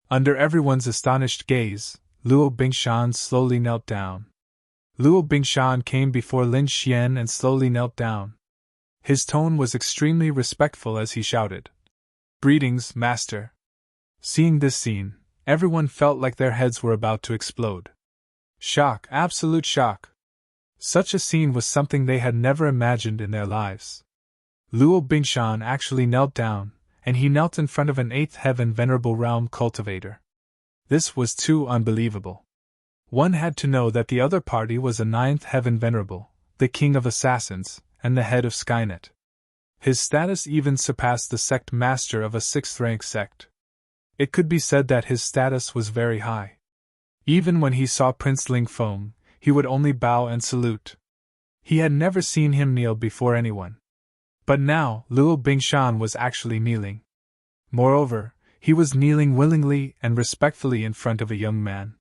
Under everyone's astonished gaze, Luo Bingshan slowly knelt down. Luo Bingshan came before Lin Xian and slowly knelt down. His tone was extremely respectful as he shouted, "Greetings, master." Seeing this scene, everyone felt like their heads were about to explode. Shock, absolute shock. Such a scene was something they had never imagined in their lives. Luo Bingshan actually knelt down, and he knelt in front of an 8th heaven venerable realm cultivator. This was too unbelievable. One had to know that the other party was a 9th heaven venerable, the king of assassins, and the head of Skynet. His status even surpassed the sect master of a 6th-rank sect. It could be said that his status was very high. Even when he saw Prince Ling Feng, he would only bow and salute. He had never seen him kneel before anyone. But now, Luo Bingshan was actually kneeling. Moreover, he was kneeling willingly and respectfully in front of a young man.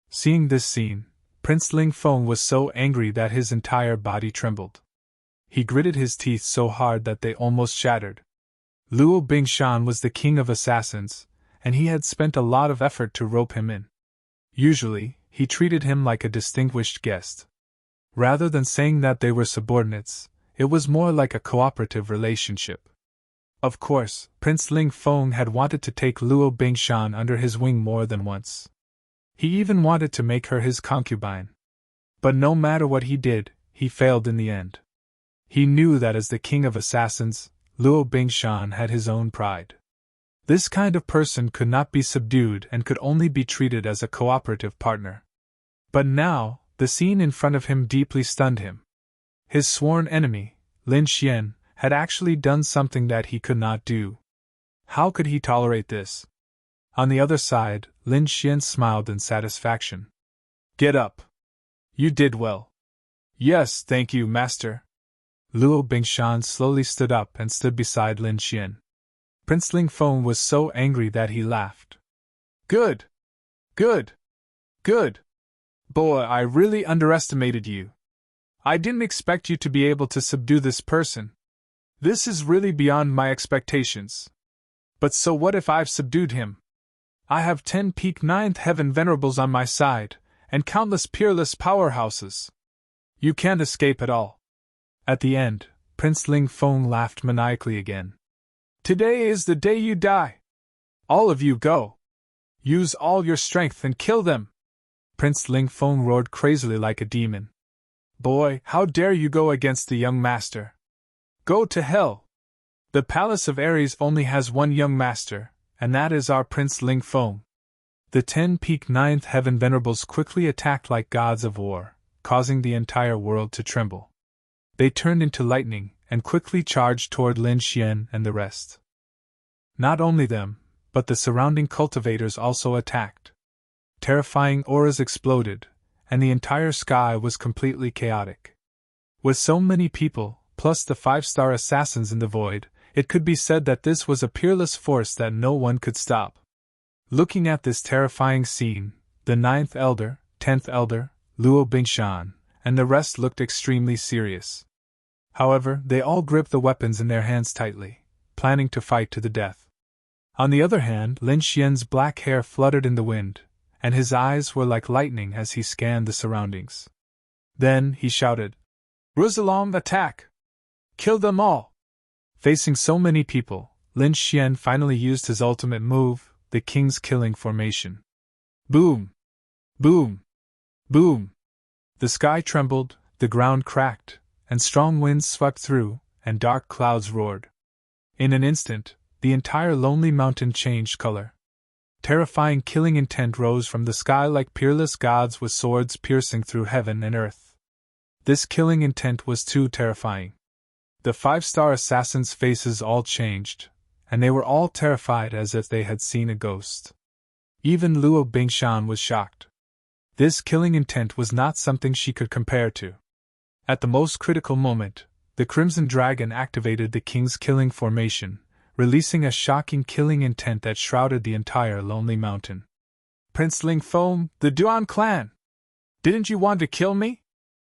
Seeing this scene, Prince Ling Feng was so angry that his entire body trembled. He gritted his teeth so hard that they almost shattered. Luo Bingshan was the king of assassins, and he had spent a lot of effort to rope him in. Usually, he treated him like a distinguished guest. Rather than saying that they were subordinates, it was more like a cooperative relationship. Of course, Prince Ling Feng had wanted to take Luo Bingshan under his wing more than once. He even wanted to make her his concubine. But no matter what he did, he failed in the end. He knew that as the king of assassins, Luo Bingshan had his own pride. This kind of person could not be subdued and could only be treated as a cooperative partner. But now, the scene in front of him deeply stunned him. His sworn enemy, Lin Xian, had actually done something that he could not do. How could he tolerate this? On the other side, Lin Xian smiled in satisfaction. "Get up. You did well." "Yes, thank you, master." Luo Bingshan slowly stood up and stood beside Lin Xian. Prince Ling Feng was so angry that he laughed. Good! Good! Good! Boy, I really underestimated you. I didn't expect you to be able to subdue this person. This is really beyond my expectations. But so what if I've subdued him? I have 10 peak 9th heaven venerables on my side, and countless peerless powerhouses. You can't escape at all. At the end, Prince Ling Feng laughed maniacally again. Today is the day you die. All of you go. Use all your strength and kill them. Prince Ling Feng roared crazily like a demon. Boy, how dare you go against the young master? Go to hell. The palace of Ares only has one young master, and that is our Prince Ling Feng. The 10-peaked ninth heaven venerables quickly attacked like gods of war, causing the entire world to tremble. They turned into lightning and quickly charged toward Lin Xian and the rest. Not only them, but the surrounding cultivators also attacked. Terrifying auras exploded, and the entire sky was completely chaotic. With so many people, plus the 5-star assassins in the void, it could be said that this was a peerless force that no one could stop. Looking at this terrifying scene, the 9th Elder, 10th Elder, Luo Bingshan, and the rest looked extremely serious. However, they all gripped the weapons in their hands tightly, planning to fight to the death. On the other hand, Lin Xian's black hair fluttered in the wind, and his eyes were like lightning as he scanned the surroundings. Then he shouted, "Rusalom, attack! Kill them all!" Facing so many people, Lin Xian finally used his ultimate move, the King's Killing Formation. Boom! Boom! Boom! The sky trembled, the ground cracked, and strong winds swept through, and dark clouds roared. In an instant, the entire lonely mountain changed color. Terrifying killing intent rose from the sky like peerless gods with swords piercing through heaven and earth. This killing intent was too terrifying. The 5-star assassins' faces all changed, and they were all terrified as if they had seen a ghost. Even Luo Bingshan was shocked. This killing intent was not something she could compare to. At the most critical moment, the Crimson Dragon activated the King's Killing Formation, releasing a shocking killing intent that shrouded the entire lonely mountain. "Prince Ling Feng, the Duan clan! Didn't you want to kill me?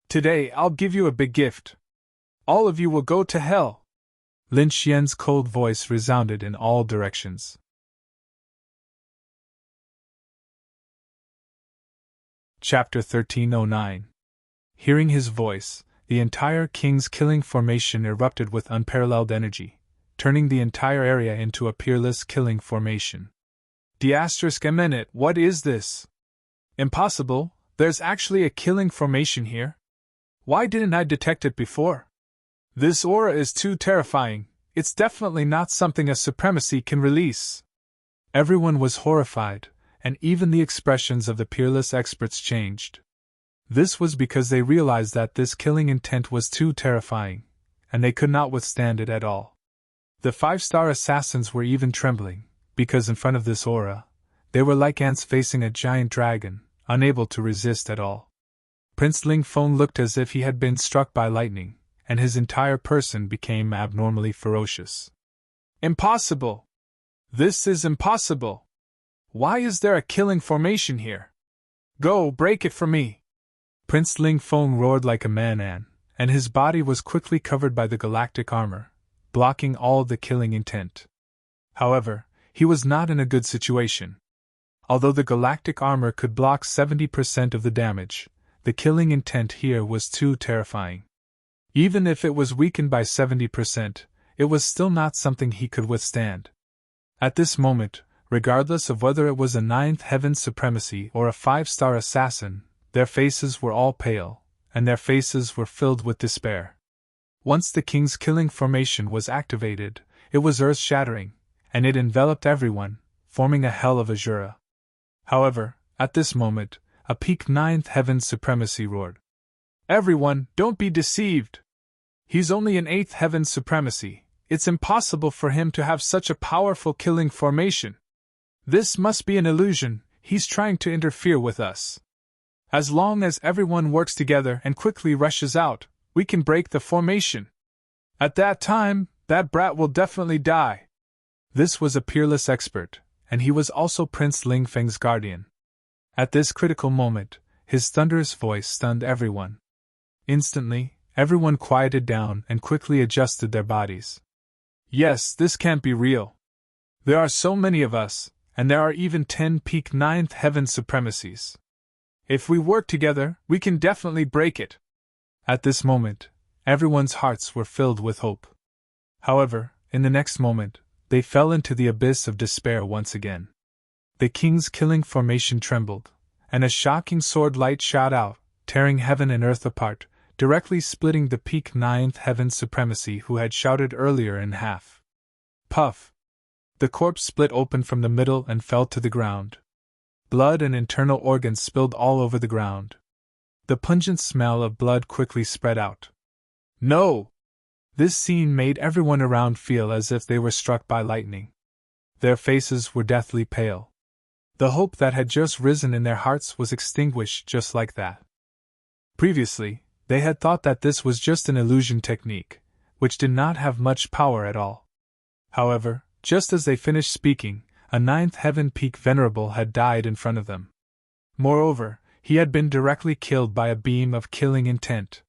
Today I'll give you a big gift. All of you will go to hell!" Lin Xian's cold voice resounded in all directions. Chapter 1309. Hearing his voice, the entire King's Killing Formation erupted with unparalleled energy, turning the entire area into a peerless killing formation. **, what is this? Impossible, there's actually a killing formation here. Why didn't I detect it before? This aura is too terrifying, it's definitely not something a supremacy can release. Everyone was horrified, and even the expressions of the peerless experts changed. This was because they realized that this killing intent was too terrifying, and they could not withstand it at all. The 5-star assassins were even trembling, because in front of this aura, they were like ants facing a giant dragon, unable to resist at all. Prince Ling Feng looked as if he had been struck by lightning, and his entire person became abnormally ferocious. "Impossible! This is impossible! Why is there a killing formation here? Go, break it for me!" Prince Ling Feng roared like a man, and his body was quickly covered by the galactic armor, blocking all the killing intent. However, he was not in a good situation. Although the galactic armor could block 70% of the damage, the killing intent here was too terrifying. Even if it was weakened by 70%, it was still not something he could withstand. At this moment, regardless of whether it was a 9th heaven supremacy or a 5-star assassin, their faces were all pale, and their faces were filled with despair. Once the King's Killing Formation was activated, it was earth-shattering, and it enveloped everyone, forming a hell of a Jura. However, at this moment, a peak 9th heaven supremacy roared. "Everyone, don't be deceived! He's only an 8th heaven supremacy. It's impossible for him to have such a powerful killing formation. This must be an illusion, he's trying to interfere with us. As long as everyone works together and quickly rushes out, we can break the formation. At that time, that brat will definitely die." This was a peerless expert, and he was also Prince Ling Feng's guardian. At this critical moment, his thunderous voice stunned everyone. Instantly, everyone quieted down and quickly adjusted their bodies. "Yes, this can't be real. There are so many of us, and there are even 10 peak 9th heaven supremacies. If we work together, we can definitely break it." At this moment, everyone's hearts were filled with hope. However, in the next moment, they fell into the abyss of despair once again. The King's Killing Formation trembled, and a shocking sword light shot out, tearing heaven and earth apart, directly splitting the peak 9th heaven supremacy who had shouted earlier in half. Puff! The corpse split open from the middle and fell to the ground. Blood and internal organs spilled all over the ground. The pungent smell of blood quickly spread out. No! This scene made everyone around feel as if they were struck by lightning. Their faces were deathly pale. The hope that had just risen in their hearts was extinguished just like that. Previously, they had thought that this was just an illusion technique, which did not have much power at all. However, just as they finished speaking, a ninth heaven peak venerable had died in front of them. Moreover, he had been directly killed by a beam of killing intent.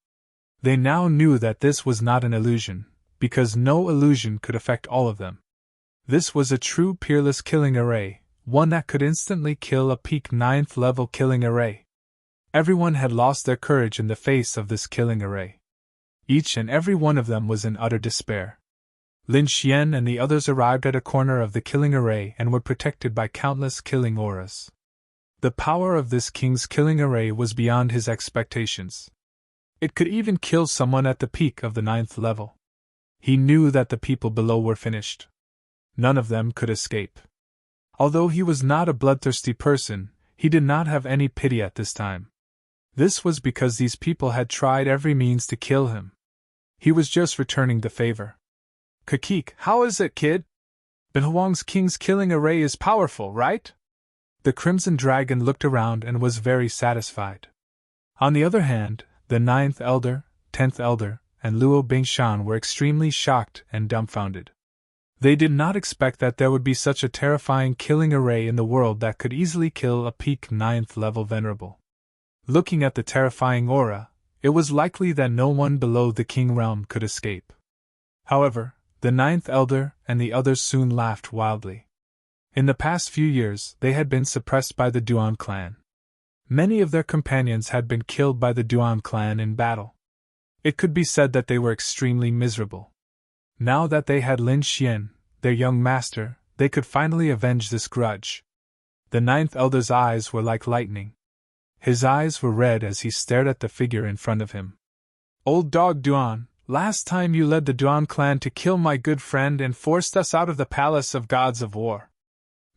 They now knew that this was not an illusion, because no illusion could affect all of them. This was a true peerless killing array, one that could instantly kill a peak 9th level killing array. Everyone had lost their courage in the face of this killing array. Each and every one of them was in utter despair. Lin Xian and the others arrived at a corner of the killing array and were protected by countless killing auras. The power of this king's killing array was beyond his expectations. It could even kill someone at the peak of the 9th level. He knew that the people below were finished. None of them could escape. Although he was not a bloodthirsty person, he did not have any pity at this time. This was because these people had tried every means to kill him. He was just returning the favor. Kakik, how is it, kid? Ben Huang's king's killing array is powerful, right? The Crimson Dragon looked around and was very satisfied. On the other hand, the 9th Elder, 10th Elder, and Luo Bingshan were extremely shocked and dumbfounded. They did not expect that there would be such a terrifying killing array in the world that could easily kill a peak 9th level venerable. Looking at the terrifying aura, it was likely that no one below the King realm could escape. However, the 9th Elder and the others soon laughed wildly. In the past few years, they had been suppressed by the Duan clan. Many of their companions had been killed by the Duan clan in battle. It could be said that they were extremely miserable. Now that they had Lin Xian, their young master, they could finally avenge this grudge. The 9th Elder's eyes were like lightning. His eyes were red as he stared at the figure in front of him. Old dog Duan, last time you led the Duan clan to kill my good friend and forced us out of the palace of gods of war.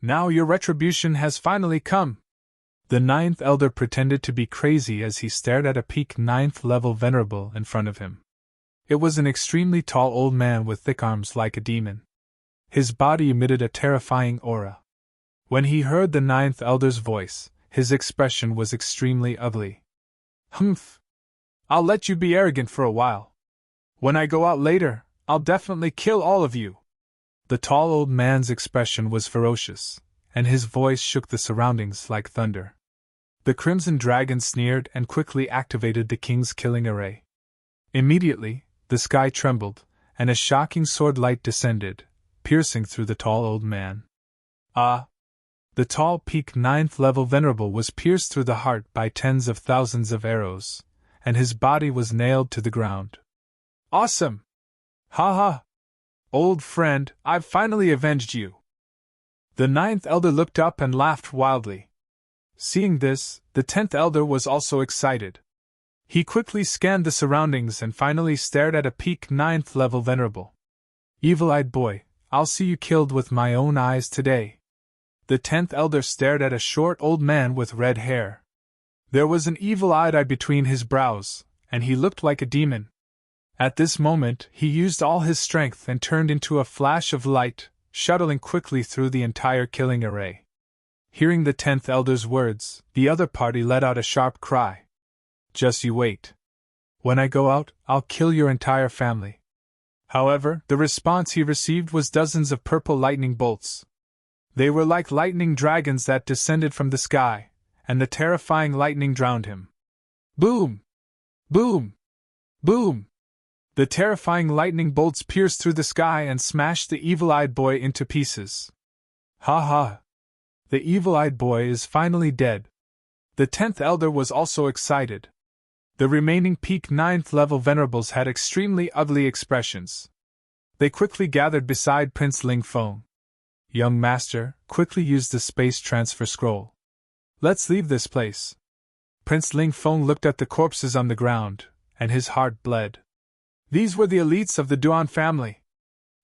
Now your retribution has finally come. The 9th Elder pretended to be crazy as he stared at a peak 9th level venerable in front of him. It was an extremely tall old man with thick arms like a demon. His body emitted a terrifying aura. When he heard the 9th Elder's voice, his expression was extremely ugly. Humph! I'll let you be arrogant for a while. When I go out later, I'll definitely kill all of you. The tall old man's expression was ferocious, and his voice shook the surroundings like thunder. The Crimson Dragon sneered and quickly activated the king's killing array. Immediately, the sky trembled, and a shocking sword light descended, piercing through the tall old man. Ah! The tall peak 9th level venerable was pierced through the heart by tens of thousands of arrows, and his body was nailed to the ground. Awesome! Ha ha! Old friend, I've finally avenged you! The 9th Elder looked up and laughed wildly. Seeing this, the 10th Elder was also excited. He quickly scanned the surroundings and finally stared at a peak 9th level venerable. Evil-eyed boy, I'll see you killed with my own eyes today. The 10th Elder stared at a short old man with red hair. There was an evil-eyed eye between his brows, and he looked like a demon. At this moment, he used all his strength and turned into a flash of light, shuttling quickly through the entire killing array. Hearing the 10th Elder's words, the other party let out a sharp cry. Just you wait. When I go out, I'll kill your entire family. However, the response he received was dozens of purple lightning bolts. They were like lightning dragons that descended from the sky, and the terrifying lightning drowned him. Boom! Boom! Boom! The terrifying lightning bolts pierced through the sky and smashed the evil-eyed boy into pieces. Ha ha! The evil-eyed boy is finally dead. The 10th Elder was also excited. The remaining peak 9th level venerables had extremely ugly expressions. They quickly gathered beside Prince Ling Feng. Young master, quickly use the space transfer scroll. Let's leave this place. Prince Ling Feng looked at the corpses on the ground, and his heart bled. These were the elites of the Duan family.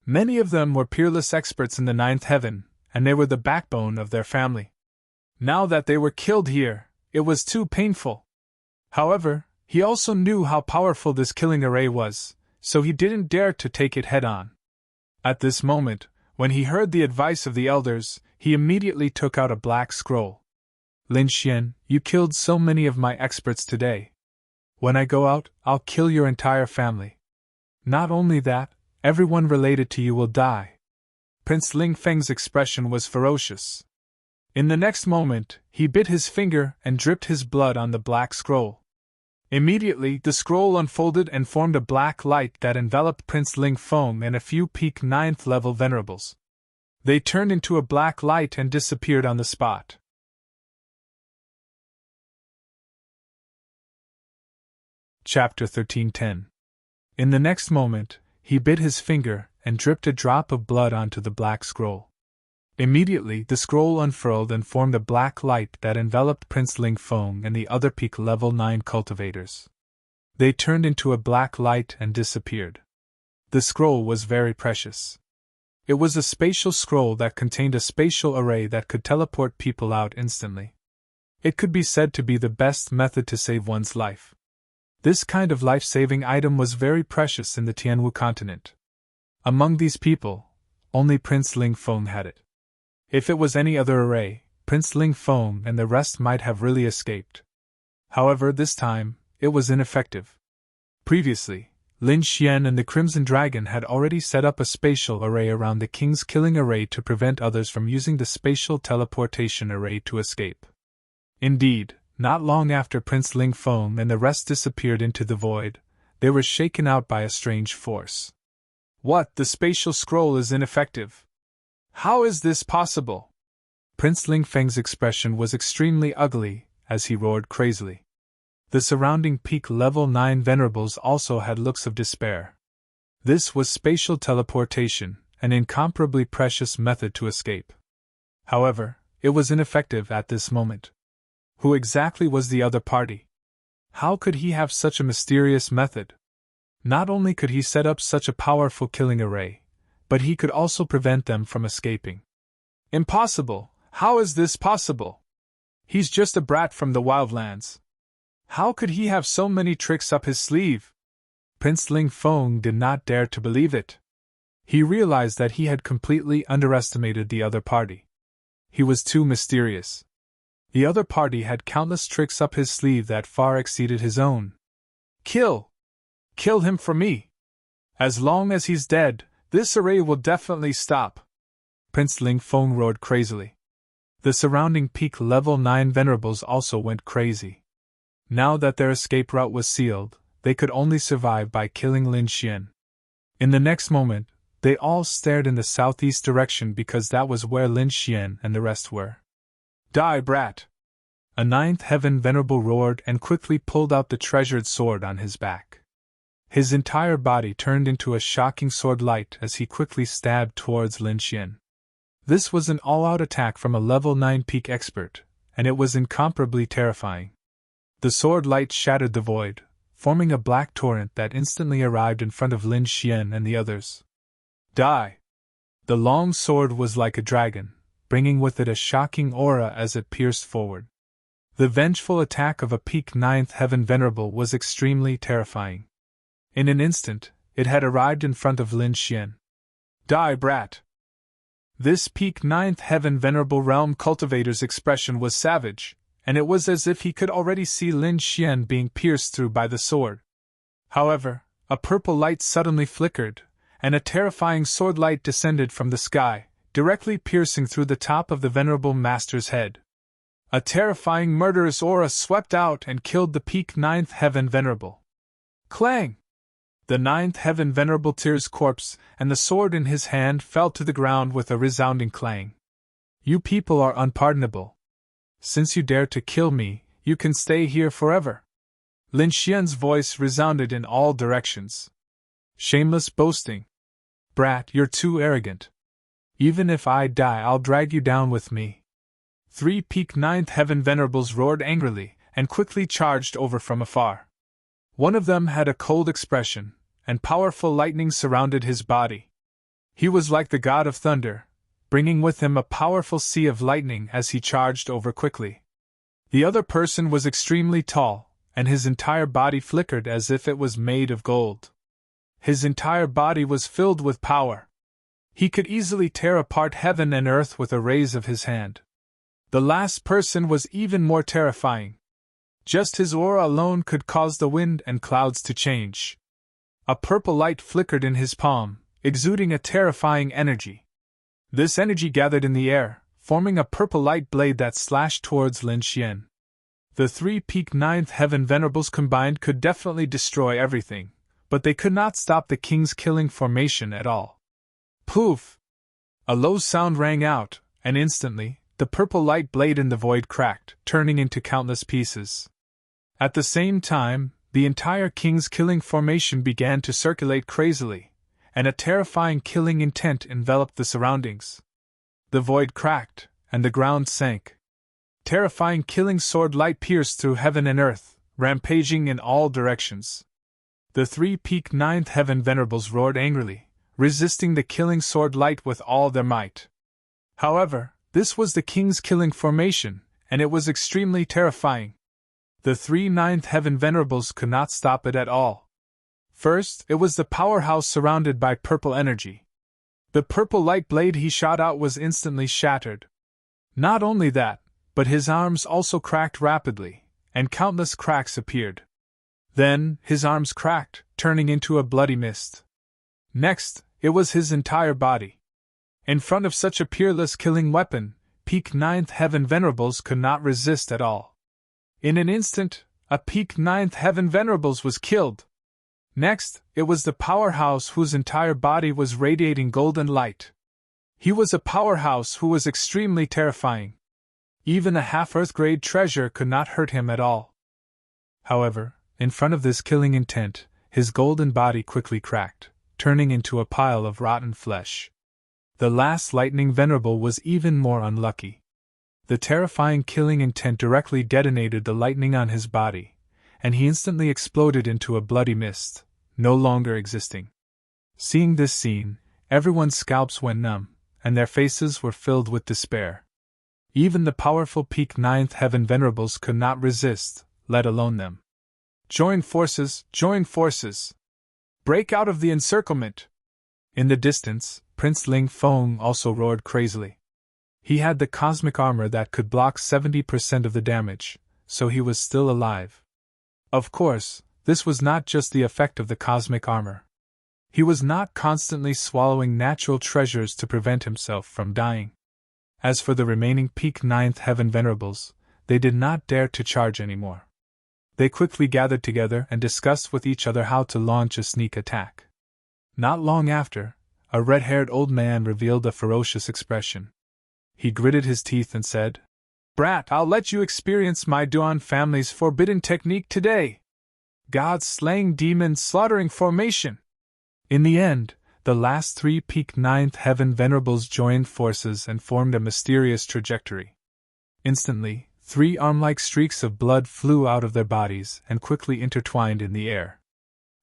Many of them were peerless experts in the ninth heaven, and they were the backbone of their family. Now that they were killed here, it was too painful. However, he also knew how powerful this killing array was, so he didn't dare to take it head-on. At this moment, when he heard the advice of the elders, he immediately took out a black scroll. Lin Xian, you killed so many of my experts today. When I go out, I'll kill your entire family. Not only that, everyone related to you will die. Prince Ling Feng's expression was ferocious. In the next moment, he bit his finger and dripped his blood on the black scroll. Immediately, the scroll unfolded and formed a black light that enveloped Prince Ling Feng and a few peak 9th level venerables. They turned into a black light and disappeared on the spot. Chapter 13:10. In the next moment, he bit his finger and dripped a drop of blood onto the black scroll. Immediately, the scroll unfurled and formed a black light that enveloped Prince Ling Feng and the other peak level 9 cultivators. They turned into a black light and disappeared. The scroll was very precious. It was a spatial scroll that contained a spatial array that could teleport people out instantly. It could be said to be the best method to save one's life. This kind of life-saving item was very precious in the Tianwu continent. Among these people, only Prince Ling Feng had it. If it was any other array, Prince Ling Feng and the rest might have really escaped. However, this time, it was ineffective. Previously, Lin Xian and the Crimson Dragon had already set up a spatial array around the King's killing array to prevent others from using the spatial teleportation array to escape. Indeed, not long after Prince Ling Feng and the rest disappeared into the void, they were shaken out by a strange force. What? The spatial scroll is ineffective. How is this possible? Prince Ling Feng's expression was extremely ugly as he roared crazily. The surrounding peak level 9 venerables also had looks of despair. This was spatial teleportation, an incomparably precious method to escape. However, it was ineffective at this moment. Who exactly was the other party? How could he have such a mysterious method? Not only could he set up such a powerful killing array, but he could also prevent them from escaping. Impossible! How is this possible? He's just a brat from the wildlands. How could he have so many tricks up his sleeve? Prince Ling Feng did not dare to believe it. He realized that he had completely underestimated the other party. He was too mysterious. The other party had countless tricks up his sleeve that far exceeded his own. Kill! Kill him for me! As long as he's dead, this array will definitely stop. Prince Ling Feng roared crazily. The surrounding peak level 9 venerables also went crazy. Now that their escape route was sealed, they could only survive by killing Lin Xian. In the next moment, they all stared in the southeast direction because that was where Lin Xian and the rest were. Die, brat! A 9th heaven venerable roared and quickly pulled out the treasured sword on his back. His entire body turned into a shocking sword light as he quickly stabbed towards Lin Xian. This was an all-out attack from a level 9 peak expert, and it was incomparably terrifying. The sword light shattered the void, forming a black torrent that instantly arrived in front of Lin Xian and the others. Die! The long sword was like a dragon, bringing with it a shocking aura as it pierced forward. The vengeful attack of a peak 9th heaven venerable was extremely terrifying. In an instant, it had arrived in front of Lin Xian. Die, brat! This peak 9th heaven venerable realm cultivator's expression was savage, and it was as if he could already see Lin Xian being pierced through by the sword. However, a purple light suddenly flickered, and a terrifying sword light descended from the sky, directly piercing through the top of the venerable master's head. A terrifying murderous aura swept out and killed the peak 9th heaven venerable. Clang! The 9th heaven venerable Tyr's corpse and the sword in his hand fell to the ground with a resounding clang. You people are unpardonable. Since you dare to kill me, you can stay here forever. Lin Xian's voice resounded in all directions. Shameless boasting. Brat, you're too arrogant. Even if I die, I'll drag you down with me. 3 peak 9th heaven venerables roared angrily and quickly charged over from afar. One of them had a cold expression, and powerful lightning surrounded his body. He was like the god of thunder, bringing with him a powerful sea of lightning as he charged over quickly. The other person was extremely tall, and his entire body flickered as if it was made of gold. His entire body was filled with power. He could easily tear apart heaven and earth with a raise of his hand. The last person was even more terrifying. Just his aura alone could cause the wind and clouds to change. A purple light flickered in his palm, exuding a terrifying energy. This energy gathered in the air, forming a purple light blade that slashed towards Lin Xian. The three-peaked ninth heaven venerables combined could definitely destroy everything, but they could not stop the king's killing formation at all. Poof! A low sound rang out, and instantly, the purple light blade in the void cracked, turning into countless pieces. At the same time, the entire king's killing formation began to circulate crazily, and a terrifying killing intent enveloped the surroundings. The void cracked, and the ground sank. Terrifying killing sword light pierced through heaven and earth, rampaging in all directions. The three-peaked ninth heaven venerables roared angrily, resisting the killing sword light with all their might. However, this was the king's killing formation, and it was extremely terrifying. The three ninth heaven venerables could not stop it at all. First, it was the powerhouse surrounded by purple energy. The purple light blade he shot out was instantly shattered. Not only that, but his arms also cracked rapidly, and countless cracks appeared. Then, his arms cracked, turning into a bloody mist. Next, it was his entire body. In front of such a peerless killing weapon, peak ninth heaven venerables could not resist at all. In an instant, a peak ninth heaven venerables was killed. Next, it was the powerhouse whose entire body was radiating golden light. He was a powerhouse who was extremely terrifying. Even a half-Earth-grade treasure could not hurt him at all. However, in front of this killing intent, his golden body quickly cracked, turning into a pile of rotten flesh. The last lightning venerable was even more unlucky. The terrifying killing intent directly detonated the lightning on his body, and he instantly exploded into a bloody mist, no longer existing. Seeing this scene, everyone's scalps went numb, and their faces were filled with despair. Even the powerful peak ninth heaven venerables could not resist, let alone them. Join forces, join forces! Break out of the encirclement! In the distance, Prince Ling Feng also roared crazily. He had the cosmic armor that could block 70% of the damage, so he was still alive. Of course, this was not just the effect of the cosmic armor. He was not constantly swallowing natural treasures to prevent himself from dying. As for the remaining peak ninth heaven venerables, they did not dare to charge anymore. They quickly gathered together and discussed with each other how to launch a sneak attack. Not long after, a red-haired old man revealed a ferocious expression. He gritted his teeth and said, "Brat, I'll let you experience my Duan family's forbidden technique today. Gods slaying demons slaughtering formation." In the end, the last three peak ninth heaven venerables joined forces and formed a mysterious trajectory. Instantly, three arm-like streaks of blood flew out of their bodies and quickly intertwined in the air.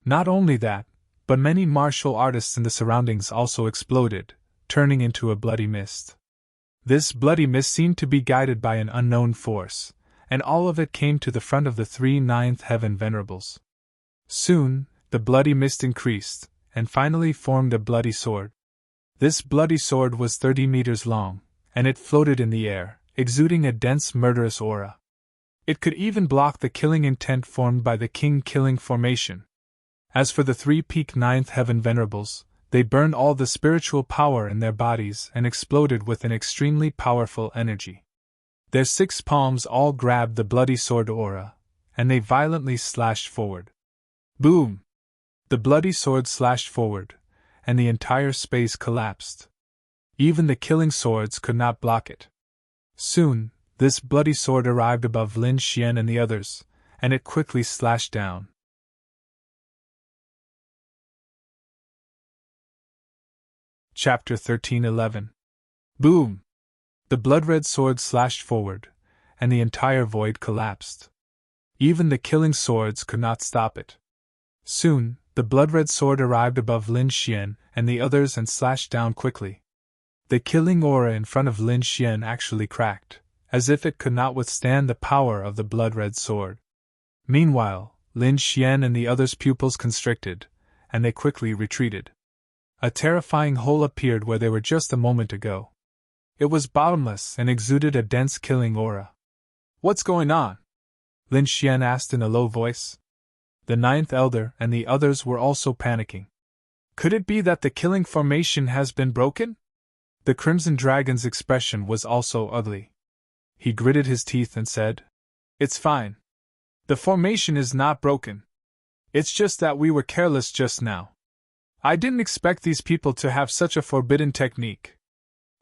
Not only that, but many martial artists in the surroundings also exploded, turning into a bloody mist. This bloody mist seemed to be guided by an unknown force, and all of it came to the front of the three ninth heaven venerables. Soon, the bloody mist increased, and finally formed a bloody sword. This bloody sword was 30 meters long, and it floated in the air, exuding a dense murderous aura. It could even block the killing intent formed by the king killing formation. As for the three peak ninth heaven venerables, they burned all the spiritual power in their bodies and exploded with an extremely powerful energy. Their 6 palms all grabbed the bloody sword aura, and they violently slashed forward. Boom! The bloody sword slashed forward, and the entire space collapsed. Even the killing swords could not block it. Soon, this bloody sword arrived above Lin Xian and the others, and it quickly slashed down. Chapter 13:11. Boom! The blood-red sword slashed forward, and the entire void collapsed. Even the killing swords could not stop it. Soon, the blood-red sword arrived above Lin Xian and the others and slashed down quickly. The killing aura in front of Lin Xian actually cracked, as if it could not withstand the power of the blood-red sword. Meanwhile, Lin Xian and the others' pupils constricted, and they quickly retreated. A terrifying hole appeared where they were just a moment ago. It was bottomless and exuded a dense killing aura. "What's going on?" Lin Xian asked in a low voice. The ninth elder and the others were also panicking. "Could it be that the killing formation has been broken?" The Crimson Dragon's expression was also ugly. He gritted his teeth and said, "It's fine. The formation is not broken. It's just that we were careless just now. I didn't expect these people to have such a forbidden technique."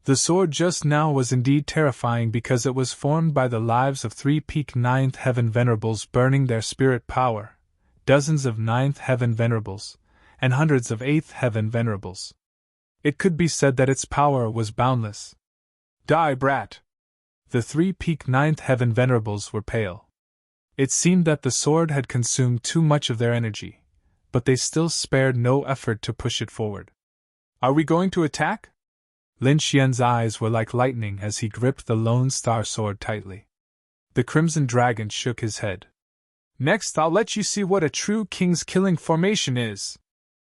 The sword just now was indeed terrifying because it was formed by the lives of 3 peak Ninth Heaven Venerables burning their spirit power, dozens of Ninth Heaven Venerables, and hundreds of 8th Heaven Venerables. It could be said that its power was boundless. "Die, brat!" The 3 peak Ninth Heaven Venerables were pale. It seemed that the sword had consumed too much of their energy, but they still spared no effort to push it forward. "Are we going to attack?" Lin Xian's eyes were like lightning as he gripped the Lone Star Sword tightly. The Crimson Dragon shook his head. "Next, I'll let you see what a true king's killing formation is."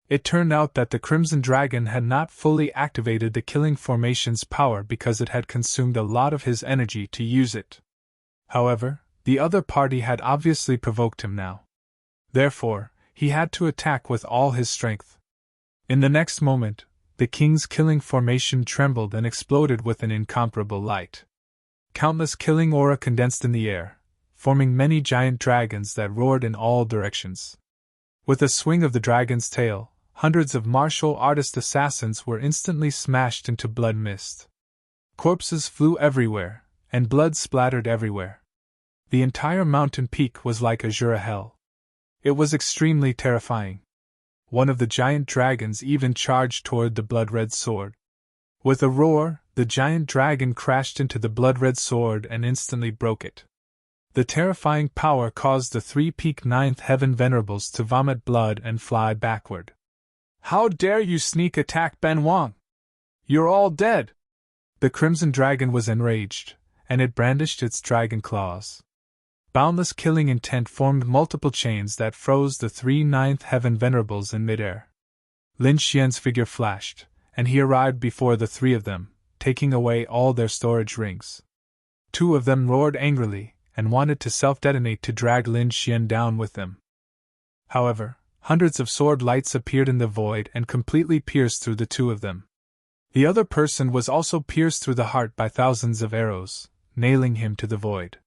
It turned out that the Crimson Dragon had not fully activated the killing formation's power because it had consumed a lot of his energy to use it. However, the other party had obviously provoked him now. Therefore, he had to attack with all his strength. In the next moment, the king's killing formation trembled and exploded with an incomparable light. Countless killing aura condensed in the air, forming many giant dragons that roared in all directions. With a swing of the dragon's tail, hundreds of martial artist assassins were instantly smashed into blood mist. Corpses flew everywhere, and blood splattered everywhere. The entire mountain peak was like azure hell. It was extremely terrifying. One of the giant dragons even charged toward the blood-red sword. With a roar, the giant dragon crashed into the blood-red sword and instantly broke it. The terrifying power caused the 3 peak Ninth Heaven Venerables to vomit blood and fly backward. "How dare you sneak attack Ben Wang? You're all dead!" The Crimson Dragon was enraged, and it brandished its dragon claws. Boundless killing intent formed multiple chains that froze the 3 Ninth Heaven Venerables in midair. Lin Xian's figure flashed, and he arrived before the 3 of them, taking away all their storage rings. 2 of them roared angrily, and wanted to self-detonate to drag Lin Xian down with them. However, hundreds of sword lights appeared in the void and completely pierced through the 2 of them. The other person was also pierced through the heart by thousands of arrows, nailing him to the void.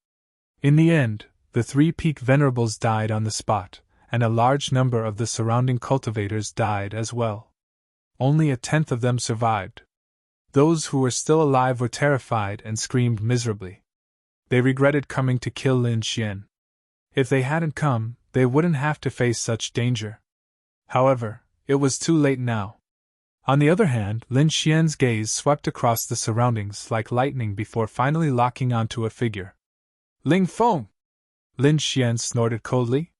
In the end, the 3 peak Venerables died on the spot, and a large number of the surrounding cultivators died as well. Only 1/10 of them survived. Those who were still alive were terrified and screamed miserably. They regretted coming to kill Lin Xian. If they hadn't come, they wouldn't have to face such danger. However, it was too late now. On the other hand, Lin Xian's gaze swept across the surroundings like lightning before finally locking onto a figure. "Ling Feng!" Lin Xian snorted coldly.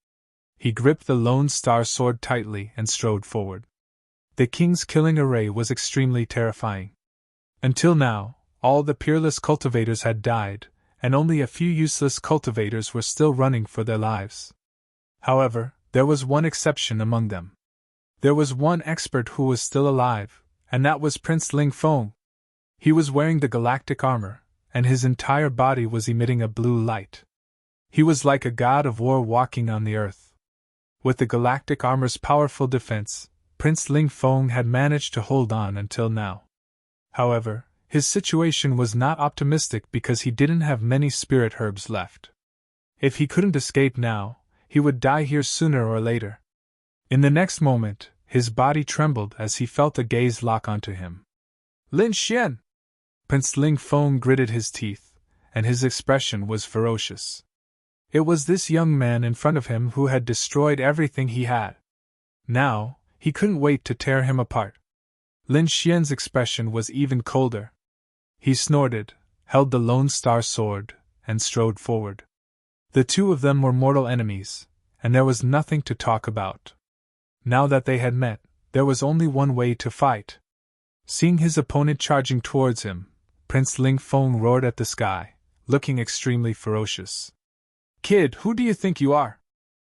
He gripped the Lone Star Sword tightly and strode forward. The king's killing array was extremely terrifying. Until now, all the peerless cultivators had died, and only a few useless cultivators were still running for their lives. However, there was one exception among them. There was one expert who was still alive, and that was Prince Ling Feng. He was wearing the galactic armor, and his entire body was emitting a blue light. He was like a god of war walking on the earth. With the galactic armor's powerful defense, Prince Ling Feng had managed to hold on until now. However, his situation was not optimistic because he didn't have many spirit herbs left. If he couldn't escape now, he would die here sooner or later. In the next moment, his body trembled as he felt a gaze lock onto him. "Lin Xian!" Prince Ling Feng gritted his teeth, and his expression was ferocious. It was this young man in front of him who had destroyed everything he had. Now, he couldn't wait to tear him apart. Lin Xian's expression was even colder. He snorted, held the Lone Star Sword, and strode forward. The 2 of them were mortal enemies, and there was nothing to talk about. Now that they had met, there was only one way to fight. Seeing his opponent charging towards him, Prince Ling Feng roared at the sky, looking extremely ferocious. Kid, who do you think you are?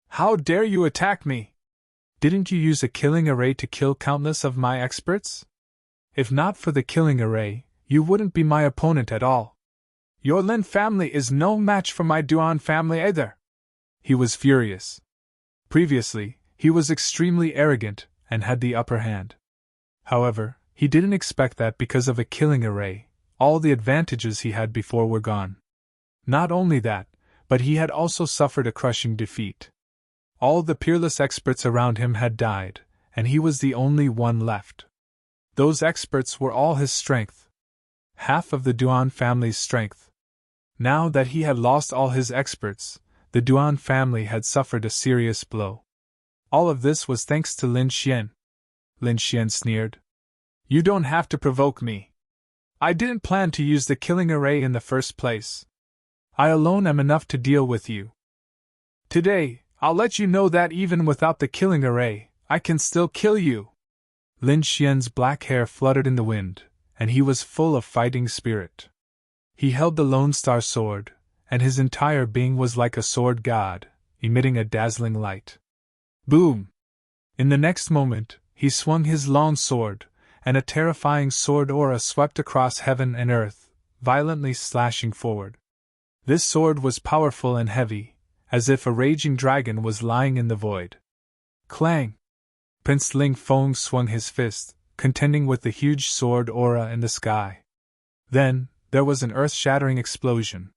How dare you attack me? Didn't you use a killing array to kill countless of my experts? If not for the killing array, you wouldn't be my opponent at all. Your Lin family is no match for my Duan family either. He was furious. Previously, he was extremely arrogant and had the upper hand. However, he didn't expect that because of a killing array, all the advantages he had before were gone. Not only that, but he had also suffered a crushing defeat. All the peerless experts around him had died, and he was the only one left. Those experts were all his strength. Half of the Duan family's strength. Now that he had lost all his experts, the Duan family had suffered a serious blow. All of this was thanks to Lin Xian. Lin Xian sneered. You don't have to provoke me. I didn't plan to use the killing array in the first place. I alone am enough to deal with you. Today, I'll let you know that even without the killing array, I can still kill you. Lin Xian's black hair fluttered in the wind, and he was full of fighting spirit. He held the Lone Star sword, and his entire being was like a sword god, emitting a dazzling light. Boom! In the next moment, he swung his long sword, and a terrifying sword aura swept across heaven and earth, violently slashing forward. This sword was powerful and heavy, as if a raging dragon was lying in the void. Clang! Prince Ling Feng swung his fist, contending with the huge sword aura in the sky. Then, there was an earth-shattering explosion.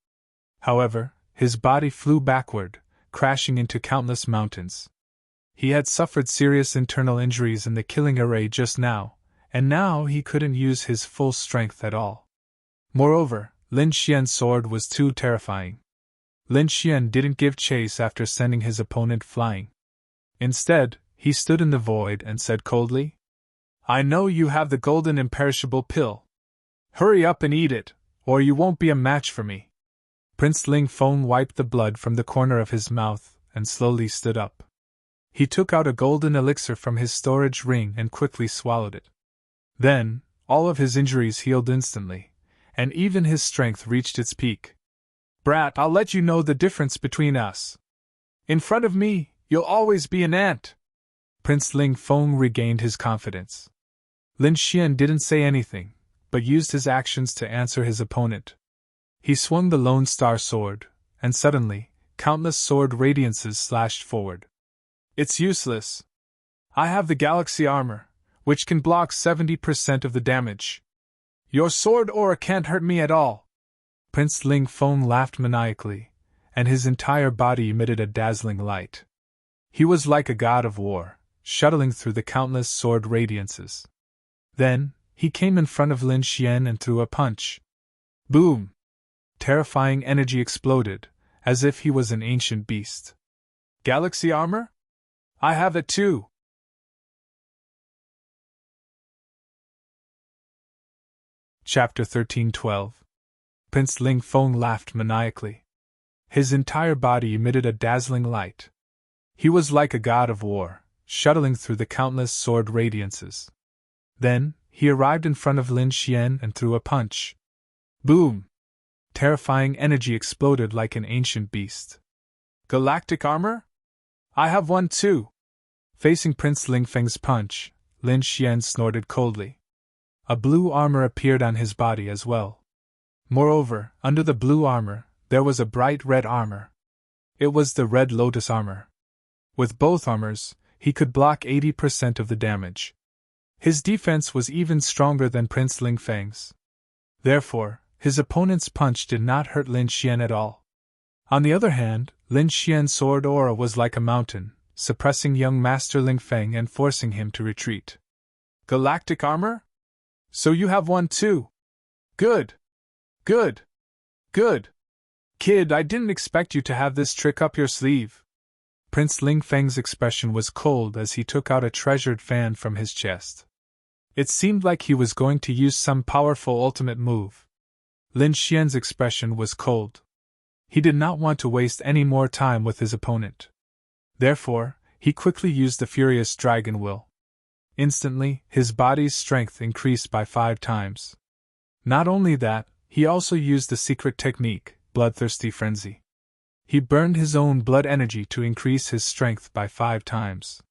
However, his body flew backward, crashing into countless mountains. He had suffered serious internal injuries in the killing array just now, and now he couldn't use his full strength at all. Moreover, Lin Xian's sword was too terrifying. Lin Xian didn't give chase after sending his opponent flying. Instead, he stood in the void and said coldly, I know you have the golden imperishable pill. Hurry up and eat it, or you won't be a match for me. Prince Ling Feng wiped the blood from the corner of his mouth and slowly stood up. He took out a golden elixir from his storage ring and quickly swallowed it. Then, all of his injuries healed instantly, and even his strength reached its peak. Brat, I'll let you know the difference between us. In front of me, you'll always be an ant. Prince Ling Feng regained his confidence. Lin Xian didn't say anything, but used his actions to answer his opponent. He swung the Lone Star sword, and suddenly, countless sword radiances slashed forward. It's useless. I have the galaxy armor, which can block 70% of the damage. Your sword aura can't hurt me at all. Prince Ling Feng laughed maniacally, and his entire body emitted a dazzling light. He was like a god of war, shuttling through the countless sword radiances. Then, he came in front of Lin Xian and threw a punch. Boom! Terrifying energy exploded, as if he was an ancient beast. Galaxy armor? I have it too! Chapter 1312. Prince Ling Feng laughed maniacally. His entire body emitted a dazzling light. He was like a god of war, shuttling through the countless sword radiances. Then, he arrived in front of Lin Xian and threw a punch. Boom! Terrifying energy exploded like an ancient beast. Galactic armor? I have one too! Facing Prince Ling Feng's punch, Lin Xian snorted coldly. A blue armor appeared on his body as well. Moreover, under the blue armor, there was a bright red armor. It was the Red Lotus armor. With both armors, he could block 80% of the damage. His defense was even stronger than Prince Ling Feng's. Therefore, his opponent's punch did not hurt Lin Xian at all. On the other hand, Lin Xian's sword aura was like a mountain, suppressing young Master Ling Feng and forcing him to retreat. Galactic armor? So you have one too? Good! Good! Good! Kid, I didn't expect you to have this trick up your sleeve. Prince Ling Feng's expression was cold as he took out a treasured fan from his chest. It seemed like he was going to use some powerful ultimate move. Lin Xian's expression was cold. He did not want to waste any more time with his opponent. Therefore, he quickly used the furious dragon will. Instantly, his body's strength increased by 5 times. Not only that, he also used the secret technique, bloodthirsty frenzy. He burned his own blood energy to increase his strength by 5 times.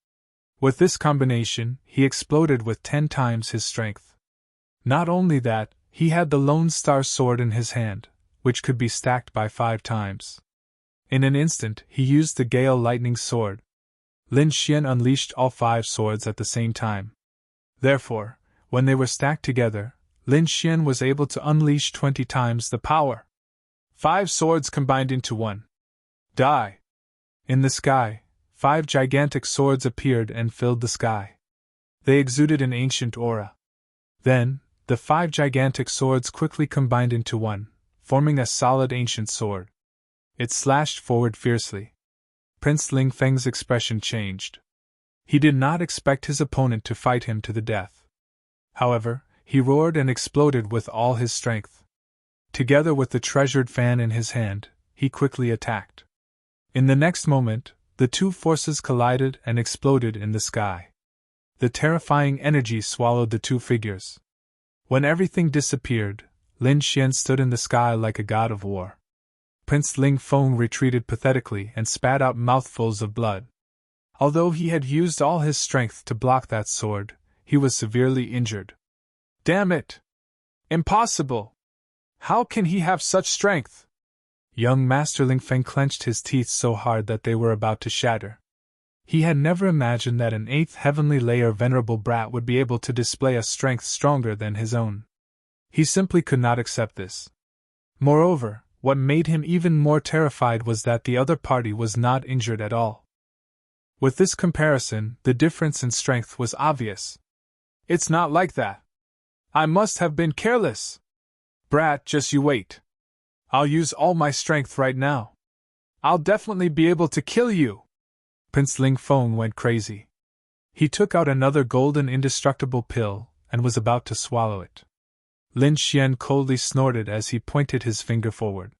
With this combination, he exploded with 10 times his strength. Not only that, he had the Lone Star Sword in his hand, which could be stacked by 5 times. In an instant, he used the Gale Lightning Sword. Lin Xian unleashed all 5 swords at the same time. Therefore, when they were stacked together, Lin Xian was able to unleash 20 times the power. 5 swords combined into one. Die! In the sky, 5 gigantic swords appeared and filled the sky. They exuded an ancient aura. Then, the 5 gigantic swords quickly combined into one, forming a solid ancient sword. It slashed forward fiercely. Prince Ling Feng's expression changed. He did not expect his opponent to fight him to the death. However, he roared and exploded with all his strength. Together with the treasured fan in his hand, he quickly attacked. In the next moment, the two forces collided and exploded in the sky. The terrifying energy swallowed the two figures. When everything disappeared, Lin Xian stood in the sky like a god of war. Prince Ling Feng retreated pathetically and spat out mouthfuls of blood. Although he had used all his strength to block that sword, he was severely injured. Damn it! Impossible! How can he have such strength? Young Master Ling Feng clenched his teeth so hard that they were about to shatter. He had never imagined that an 8th heavenly layer venerable brat would be able to display a strength stronger than his own. He simply could not accept this. Moreover, what made him even more terrified was that the other party was not injured at all. With this comparison, the difference in strength was obvious. It's not like that. I must have been careless. Brat, just you wait. I'll use all my strength right now. I'll definitely be able to kill you. Prince Ling Feng went crazy. He took out another golden indestructible pill and was about to swallow it. Lin Xian coldly snorted as he pointed his finger forward.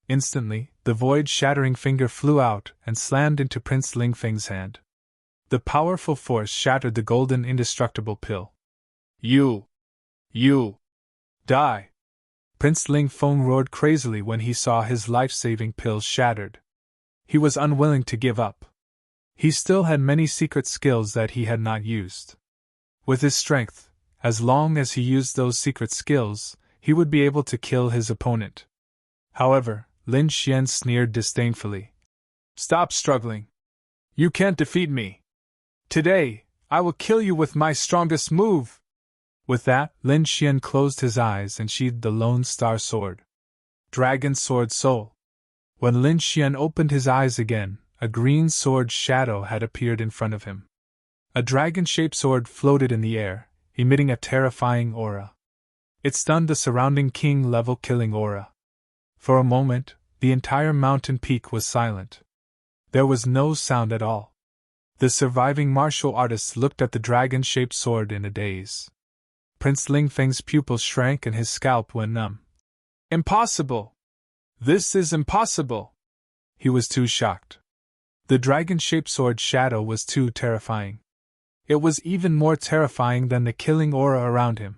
Instantly, the void-shattering finger flew out and slammed into Prince Ling Feng's hand. The powerful force shattered the golden indestructible pill. You! Die! Prince Ling Feng roared crazily when he saw his life-saving pill shattered. He was unwilling to give up. He still had many secret skills that he had not used. With his strength, as long as he used those secret skills, he would be able to kill his opponent. However, Lin Xian sneered disdainfully. Stop struggling. You can't defeat me. Today, I will kill you with my strongest move. With that, Lin Xian closed his eyes and sheathed the Lone Star Sword. Dragon Sword Soul. When Lin Xian opened his eyes again, a green sword shadow had appeared in front of him. A dragon-shaped sword floated in the air, emitting a terrifying aura. It stunned the surrounding king-level killing aura. For a moment, the entire mountain peak was silent. There was no sound at all. The surviving martial artists looked at the dragon-shaped sword in a daze. Prince Ling Feng's pupils shrank and his scalp went numb. Impossible! This is impossible! He was too shocked. The dragon-shaped sword shadow was too terrifying. It was even more terrifying than the killing aura around him.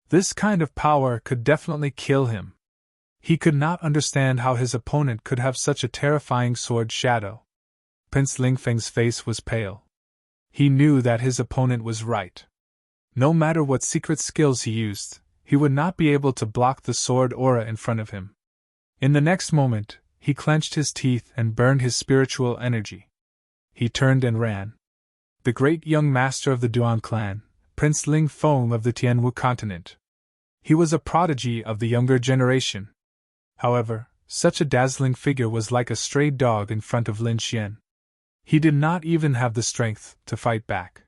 This kind of power could definitely kill him. He could not understand how his opponent could have such a terrifying sword shadow. Prince Ling Feng's face was pale. He knew that his opponent was right. No matter what secret skills he used, he would not be able to block the sword aura in front of him. In the next moment, he clenched his teeth and burned his spiritual energy. He turned and ran. The great young master of the Duan clan, Prince Ling Feng of the Tianwu continent. He was a prodigy of the younger generation. However, such a dazzling figure was like a stray dog in front of Lin Xian. He did not even have the strength to fight back.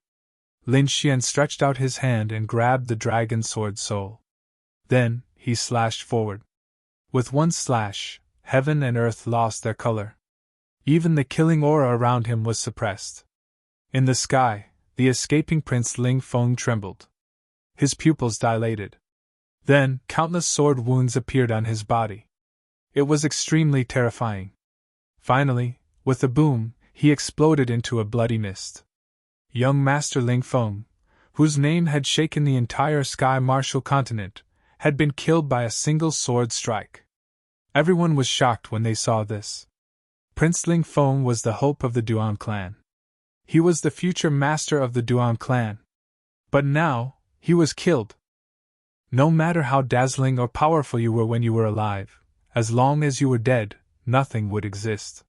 Lin Xian stretched out his hand and grabbed the dragon sword soul. Then, he slashed forward. With one slash, heaven and earth lost their color. Even the killing aura around him was suppressed. In the sky, the escaping Prince Ling Feng trembled. His pupils dilated. Then, countless sword wounds appeared on his body. It was extremely terrifying. Finally, with a boom, he exploded into a bloody mist. Young Master Ling Feng, whose name had shaken the entire Sky Martial continent, had been killed by a single sword strike. Everyone was shocked when they saw this. Prince Ling Feng was the hope of the Duan clan. He was the future master of the Duan clan. But now, he was killed. No matter how dazzling or powerful you were when you were alive, as long as you were dead, nothing would exist.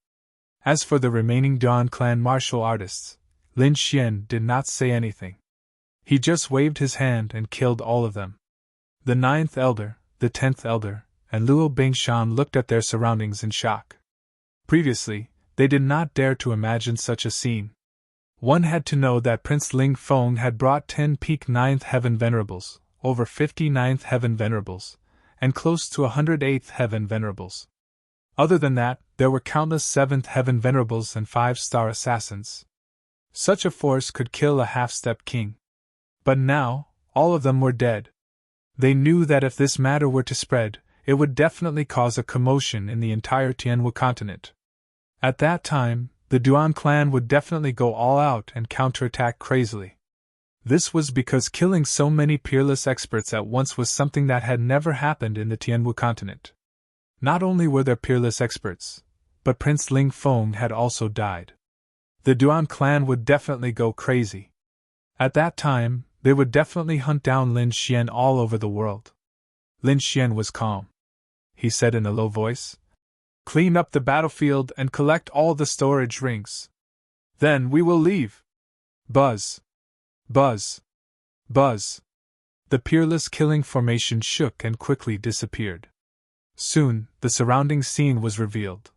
As for the remaining Duan clan martial artists, Lin Xian did not say anything. He just waved his hand and killed all of them. The 9th elder, the 10th elder, and Luo Bingshan looked at their surroundings in shock. Previously, they did not dare to imagine such a scene. One had to know that Prince Ling Feng had brought 10 peak 9th Heaven Venerables, over 50 9th Heaven Venerables, and close to 108th Heaven Venerables. Other than that, there were countless 7th Heaven Venerables and 5-star assassins. Such a force could kill a half-step king. But now, all of them were dead. They knew that if this matter were to spread, it would definitely cause a commotion in the entire Tianwu continent. At that time, the Duan clan would definitely go all out and counterattack crazily. This was because killing so many peerless experts at once was something that had never happened in the Tianwu continent. Not only were there peerless experts, but Prince Ling Feng had also died. The Duan clan would definitely go crazy. At that time, they would definitely hunt down Lin Xian all over the world. Lin Xian was calm. He said in a low voice, "Clean up the battlefield and collect all the storage rings. Then we will leave." Buzz. Buzz. Buzz. The peerless killing formation shook and quickly disappeared. Soon, the surrounding scene was revealed.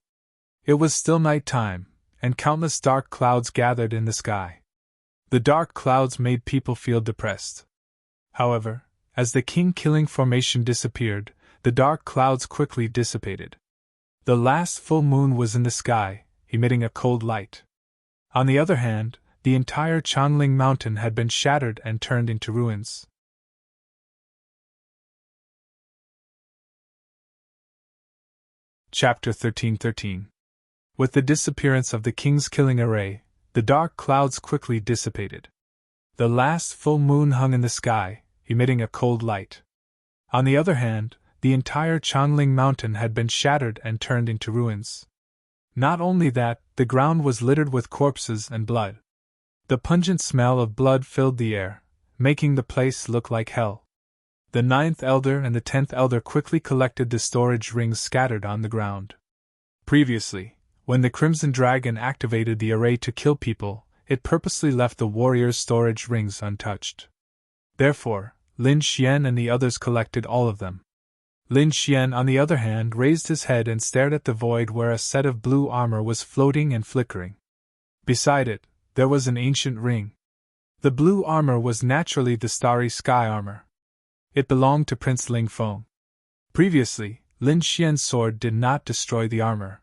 It was still night time, and countless dark clouds gathered in the sky. The dark clouds made people feel depressed. However, as the king-killing formation disappeared, the dark clouds quickly dissipated. The last full moon was in the sky, emitting a cold light. On the other hand, the entire Chanling mountain had been shattered and turned into ruins. Chapter 13:13. With the disappearance of the king's killing array, the dark clouds quickly dissipated. The last full moon hung in the sky, emitting a cold light. On the other hand, the entire Chanling mountain had been shattered and turned into ruins. Not only that, the ground was littered with corpses and blood. The pungent smell of blood filled the air, making the place look like hell. The 9th elder and the 10th elder quickly collected the storage rings scattered on the ground. Previously, when the Crimson Dragon activated the array to kill people, it purposely left the warriors' storage rings untouched. Therefore, Lin Xian and the others collected all of them. Lin Xian, on the other hand, raised his head and stared at the void where a set of blue armor was floating and flickering. Beside it, there was an ancient ring. The blue armor was naturally the Starry Sky armor. It belonged to Prince Ling Feng. Previously, Lin Xian's sword did not destroy the armor.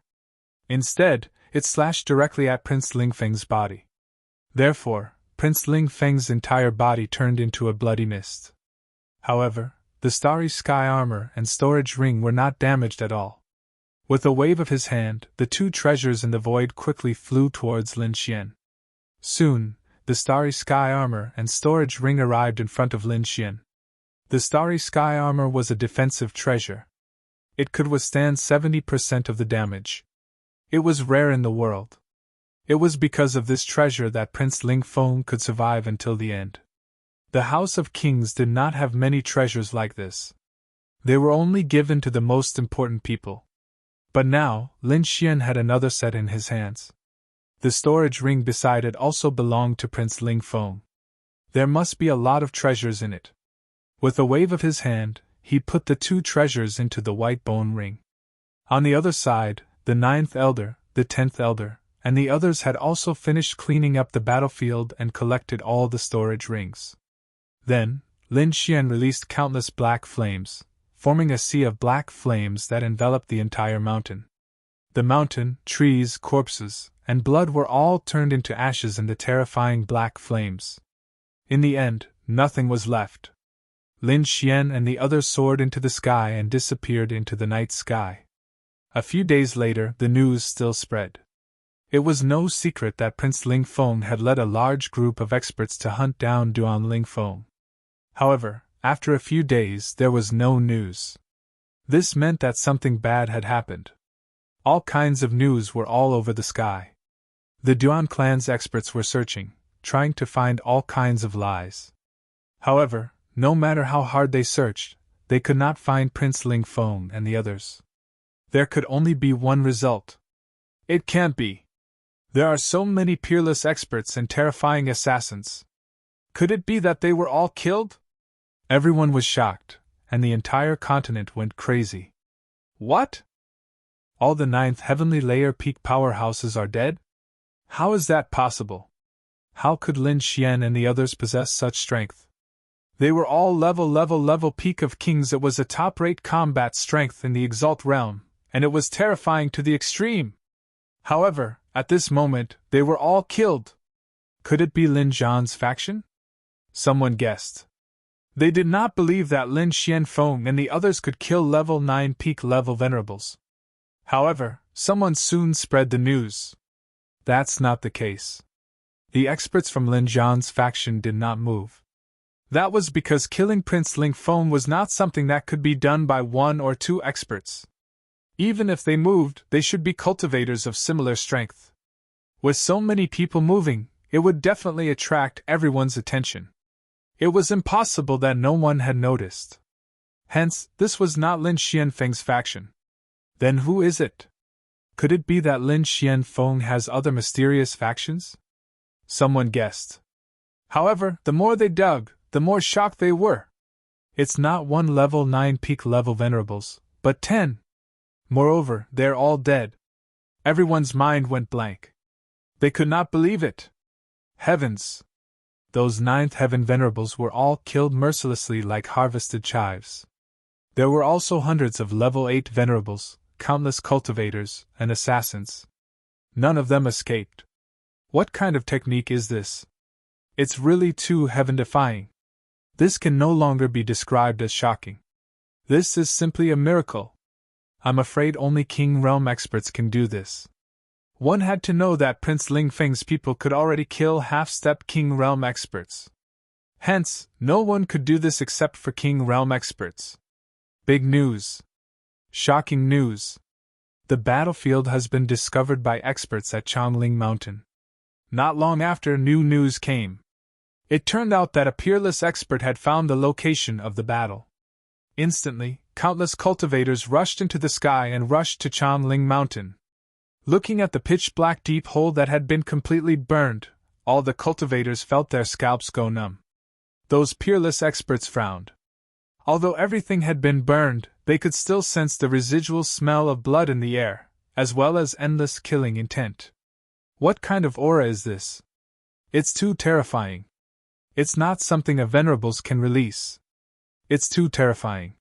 Instead, it slashed directly at Prince Ling Feng's body. Therefore, Prince Ling Feng's entire body turned into a bloody mist. However, the Starry Sky armor and storage ring were not damaged at all. With a wave of his hand, the two treasures in the void quickly flew towards Lin Xian. Soon, the Starry Sky armor and storage ring arrived in front of Lin Xian. The Starry Sky armor was a defensive treasure. It could withstand 70% of the damage. It was rare in the world. It was because of this treasure that Prince Ling Feng could survive until the end. The House of Kings did not have many treasures like this. They were only given to the most important people. But now, Lin Xian had another set in his hands. The storage ring beside it also belonged to Prince Ling Feng. There must be a lot of treasures in it. With a wave of his hand, he put the two treasures into the white bone ring. On the other side, the 9th elder, the 10th elder, and the others had also finished cleaning up the battlefield and collected all the storage rings. Then, Lin Xian released countless black flames, forming a sea of black flames that enveloped the entire mountain. The mountain, trees, corpses, and blood were all turned into ashes in the terrifying black flames. In the end, nothing was left. Lin Xian and the others soared into the sky and disappeared into the night sky. A few days later, the news still spread. It was no secret that Prince Ling Feng had led a large group of experts to hunt down Duan Ling Feng. However, after a few days there was no news. This meant that something bad had happened. All kinds of news were all over the sky. The Duan clan's experts were searching, trying to find all kinds of lies. However, no matter how hard they searched, they could not find Prince Ling Feng and the others. There could only be one result. It can't be. There are so many peerless experts and terrifying assassins. Could it be that they were all killed? Everyone was shocked, and the entire continent went crazy. What? All the 9th heavenly layer peak powerhouses are dead? How is that possible? How could Lin Xian and the others possess such strength? They were all level peak of kings. It was a top-rate combat strength in the Exalt realm, and it was terrifying to the extreme. However, at this moment, they were all killed. Could it be Lin Zhan's faction? Someone guessed. They did not believe that Lin Xianfeng and the others could kill level 9 peak level venerables. However, someone soon spread the news. That's not the case. The experts from Lin Zhan's faction did not move. That was because killing Prince Ling Feng was not something that could be done by 1 or 2 experts. Even if they moved, they should be cultivators of similar strength. With so many people moving, it would definitely attract everyone's attention. It was impossible that no one had noticed. Hence, this was not Lin Xianfeng's faction. Then who is it? Could it be that Lin Xianfeng has other mysterious factions? Someone guessed. However, the more they dug, the more shocked they were. It's not 1 level 9 peak level venerables, but 10. Moreover, they're all dead. Everyone's mind went blank. They could not believe it. Heavens! Those 9th heaven venerables were all killed mercilessly like harvested chives. There were also hundreds of level 8 venerables, countless cultivators, and assassins. None of them escaped. What kind of technique is this? It's really too heaven-defying. This can no longer be described as shocking. This is simply a miracle. I'm afraid only King Realm experts can do this. One had to know that Prince Ling Feng's people could already kill half-step King Realm experts. Hence, no one could do this except for King Realm experts. Big news. Shocking news. The battlefield has been discovered by experts at Chongling Mountain. Not long after, new news came. It turned out that a peerless expert had found the location of the battle. Instantly, countless cultivators rushed into the sky and rushed to Chongling Mountain. Looking at the pitch-black deep hole that had been completely burned, all the cultivators felt their scalps go numb. Those peerless experts frowned. Although everything had been burned, they could still sense the residual smell of blood in the air, as well as endless killing intent. What kind of aura is this? It's too terrifying. It's not something a venerables can release. It's too terrifying.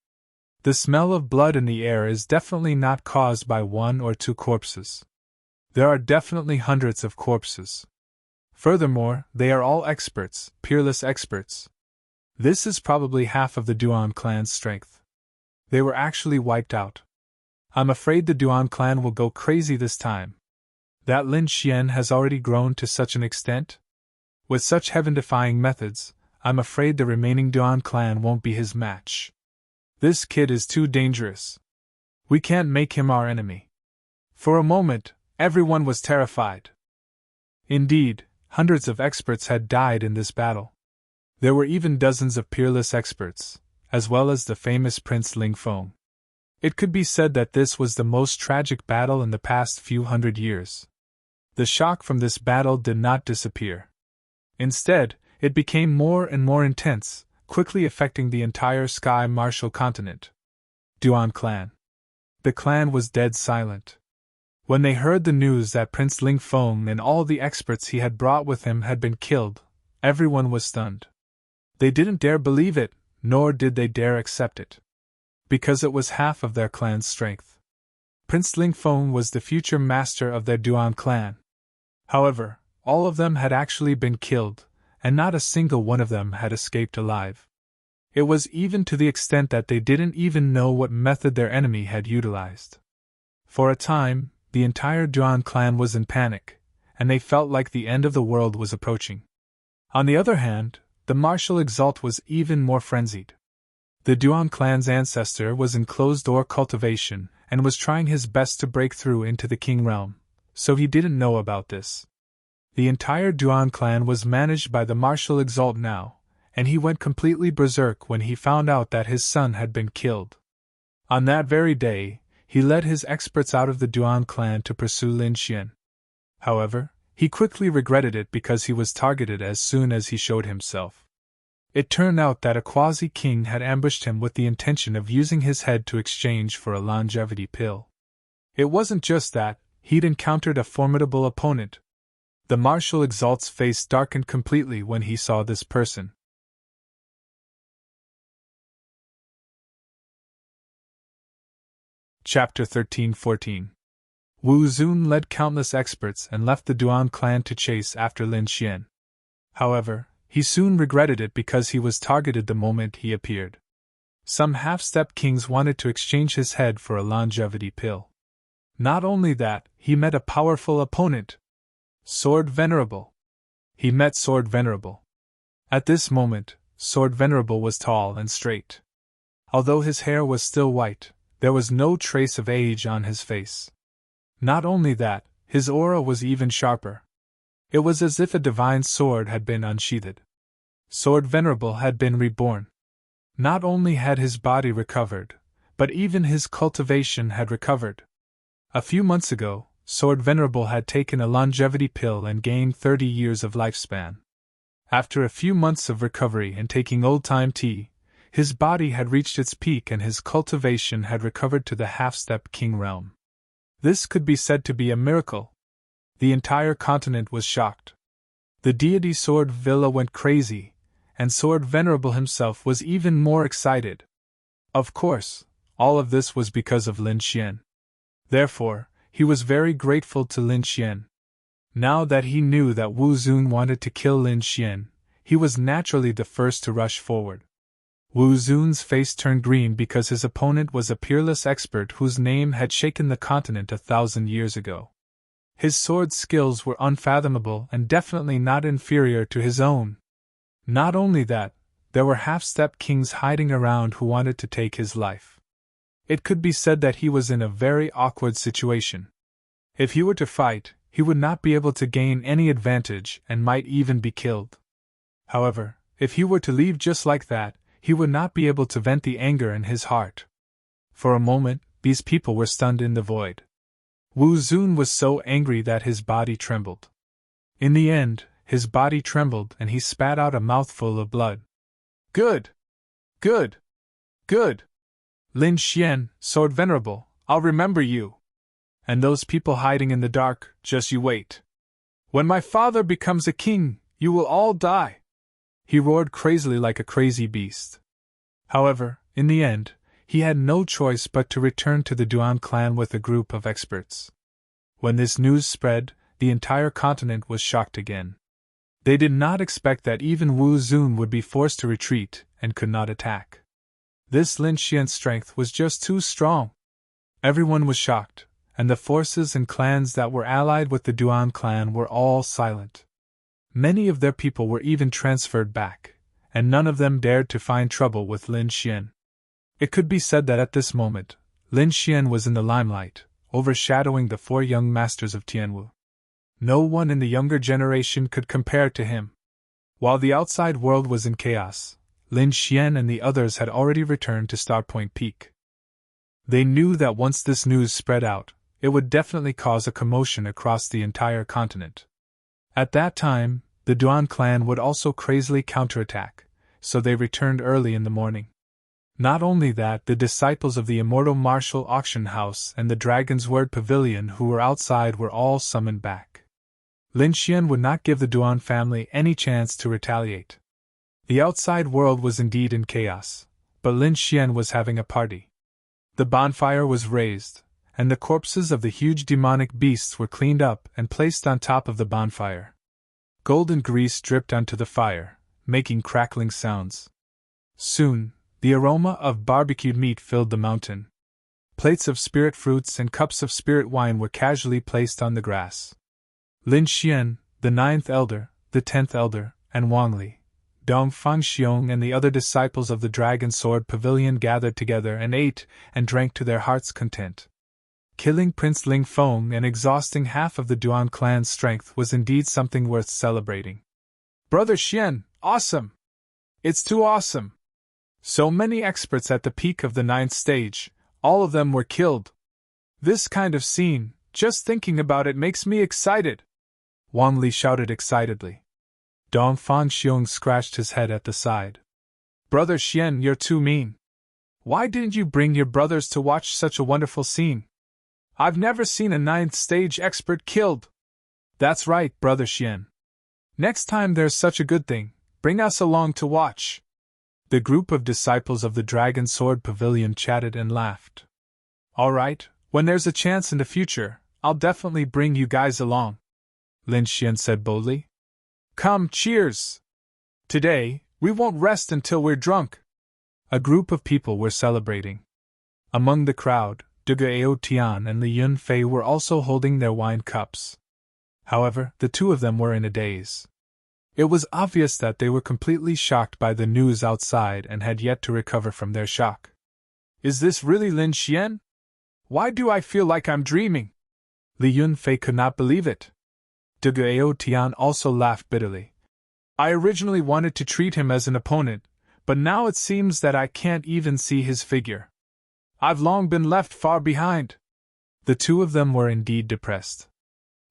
The smell of blood in the air is definitely not caused by 1 or 2 corpses. There are definitely hundreds of corpses. Furthermore, they are all experts, peerless experts. This is probably half of the Duan clan's strength. They were actually wiped out. I'm afraid the Duan clan will go crazy this time. That Lin Xian has already grown to such an extent? With such heaven-defying methods, I'm afraid the remaining Duan clan won't be his match. This kid is too dangerous. We can't make him our enemy. For a moment, everyone was terrified. Indeed, hundreds of experts had died in this battle. There were even dozens of peerless experts, as well as the famous Prince Ling Feng. It could be said that this was the most tragic battle in the past few hundred years. The shock from this battle did not disappear. Instead, it became more and more intense, quickly affecting the entire Sky Martial continent. Duan clan. The clan was dead silent. When they heard the news that Prince Ling Feng and all the experts he had brought with him had been killed, everyone was stunned. They didn't dare believe it, nor did they dare accept it. Because it was half of their clan's strength. Prince Ling Feng was the future master of their Duan clan. However, all of them had actually been killed, and not a single one of them had escaped alive. It was even to the extent that they didn't even know what method their enemy had utilized. For a time, the entire Duan clan was in panic, and they felt like the end of the world was approaching. On the other hand, the Martial Exalt was even more frenzied. The Duan clan's ancestor was in closed-door cultivation and was trying his best to break through into the King realm, so he didn't know about this. The entire Duan clan was managed by the Martial Exalt now, and he went completely berserk when he found out that his son had been killed. On that very day, he led his experts out of the Duan clan to pursue Lin Xian. However, he quickly regretted it because he was targeted as soon as he showed himself. It turned out that a quasi-king had ambushed him with the intention of using his head to exchange for a longevity pill. It wasn't just that, he'd encountered a formidable opponent. The Martial Exalt's face darkened completely when he saw this person. Chapter 13-14. Wu Zun led countless experts and left the Duan clan to chase after Lin Xian. However, he soon regretted it because he was targeted the moment he appeared. Some half-step kings wanted to exchange his head for a longevity pill. Not only that, he met a powerful opponent. Sword Venerable. He met Sword Venerable. At this moment, Sword Venerable was tall and straight. Although his hair was still white, there was no trace of age on his face. Not only that, his aura was even sharper. It was as if a divine sword had been unsheathed. Sword Venerable had been reborn. Not only had his body recovered, but even his cultivation had recovered. A few months ago, Sword Venerable had taken a longevity pill and gained 30 years of lifespan. After a few months of recovery and taking old-time tea, his body had reached its peak and his cultivation had recovered to the half-step king realm. This could be said to be a miracle. The entire continent was shocked. The deity Sword Villa went crazy, and Sword Venerable himself was even more excited. Of course, all of this was because of Lin Xian. Therefore, he was very grateful to Lin Xian. Now that he knew that Wu Zun wanted to kill Lin Xian, he was naturally the first to rush forward. Wu Zun's face turned green because his opponent was a peerless expert whose name had shaken the continent 1,000 years ago. His sword skills were unfathomable and definitely not inferior to his own. Not only that, there were half-step kings hiding around who wanted to take his life. It could be said that he was in a very awkward situation. If he were to fight, he would not be able to gain any advantage and might even be killed. However, if he were to leave just like that, he would not be able to vent the anger in his heart. For a moment, these people were stunned in the void. Wu Zun was so angry that his body trembled. In the end, his body trembled and he spat out a mouthful of blood. Good! Good! Good! Lin Xian, Sword Venerable, I'll remember you. And those people hiding in the dark, just you wait. When my father becomes a king, you will all die. He roared crazily like a crazy beast. However, in the end, he had no choice but to return to the Duan clan with a group of experts. When this news spread, the entire continent was shocked again. They did not expect that even Wu Zun would be forced to retreat and could not attack. This Lin Xian's strength was just too strong. Everyone was shocked, and the forces and clans that were allied with the Duan clan were all silent. Many of their people were even transferred back, and none of them dared to find trouble with Lin Xian. It could be said that at this moment, Lin Xian was in the limelight, overshadowing the 4 young masters of Tianwu. No one in the younger generation could compare to him. While the outside world was in chaos, Lin Xian and the others had already returned to Starpoint Peak. They knew that once this news spread out, it would definitely cause a commotion across the entire continent. At that time, the Duan clan would also crazily counterattack, so they returned early in the morning. Not only that, the disciples of the Immortal Martial Auction House and the Dragon's Word Pavilion who were outside were all summoned back. Lin Xian would not give the Duan family any chance to retaliate. The outside world was indeed in chaos, but Lin Xian was having a party. The bonfire was raised, and the corpses of the huge demonic beasts were cleaned up and placed on top of the bonfire. Golden grease dripped onto the fire, making crackling sounds. Soon, the aroma of barbecued meat filled the mountain. Plates of spirit fruits and cups of spirit wine were casually placed on the grass. Lin Xian, the 9th elder, the 10th elder, and Wang Li, Dong Fangxiong, and the other disciples of the Dragon Sword Pavilion gathered together and ate and drank to their heart's content. Killing Prince Ling Feng and exhausting half of the Duan clan's strength was indeed something worth celebrating. Brother Xian, awesome! It's too awesome! So many experts at the peak of the 9th stage, all of them were killed. This kind of scene, just thinking about it makes me excited! Wang Li shouted excitedly. Dong Fangxiong scratched his head at the side. Brother Xian, you're too mean. Why didn't you bring your brothers to watch such a wonderful scene? I've never seen a 9th stage expert killed. That's right, Brother Xian. Next time there's such a good thing, bring us along to watch. The group of disciples of the Dragon Sword Pavilion chatted and laughed. All right, when there's a chance in the future, I'll definitely bring you guys along, Lin Xian said boldly. Come, cheers! Today, we won't rest until we're drunk. A group of people were celebrating. Among the crowd, Dugao Tian and Li Yunfei were also holding their wine cups. However, the two of them were in a daze. It was obvious that they were completely shocked by the news outside and had yet to recover from their shock. Is this really Lin Xian? Why do I feel like I'm dreaming? Li Yunfei could not believe it. Dugao Tian also laughed bitterly. I originally wanted to treat him as an opponent, but now it seems that I can't even see his figure. I've long been left far behind. The two of them were indeed depressed.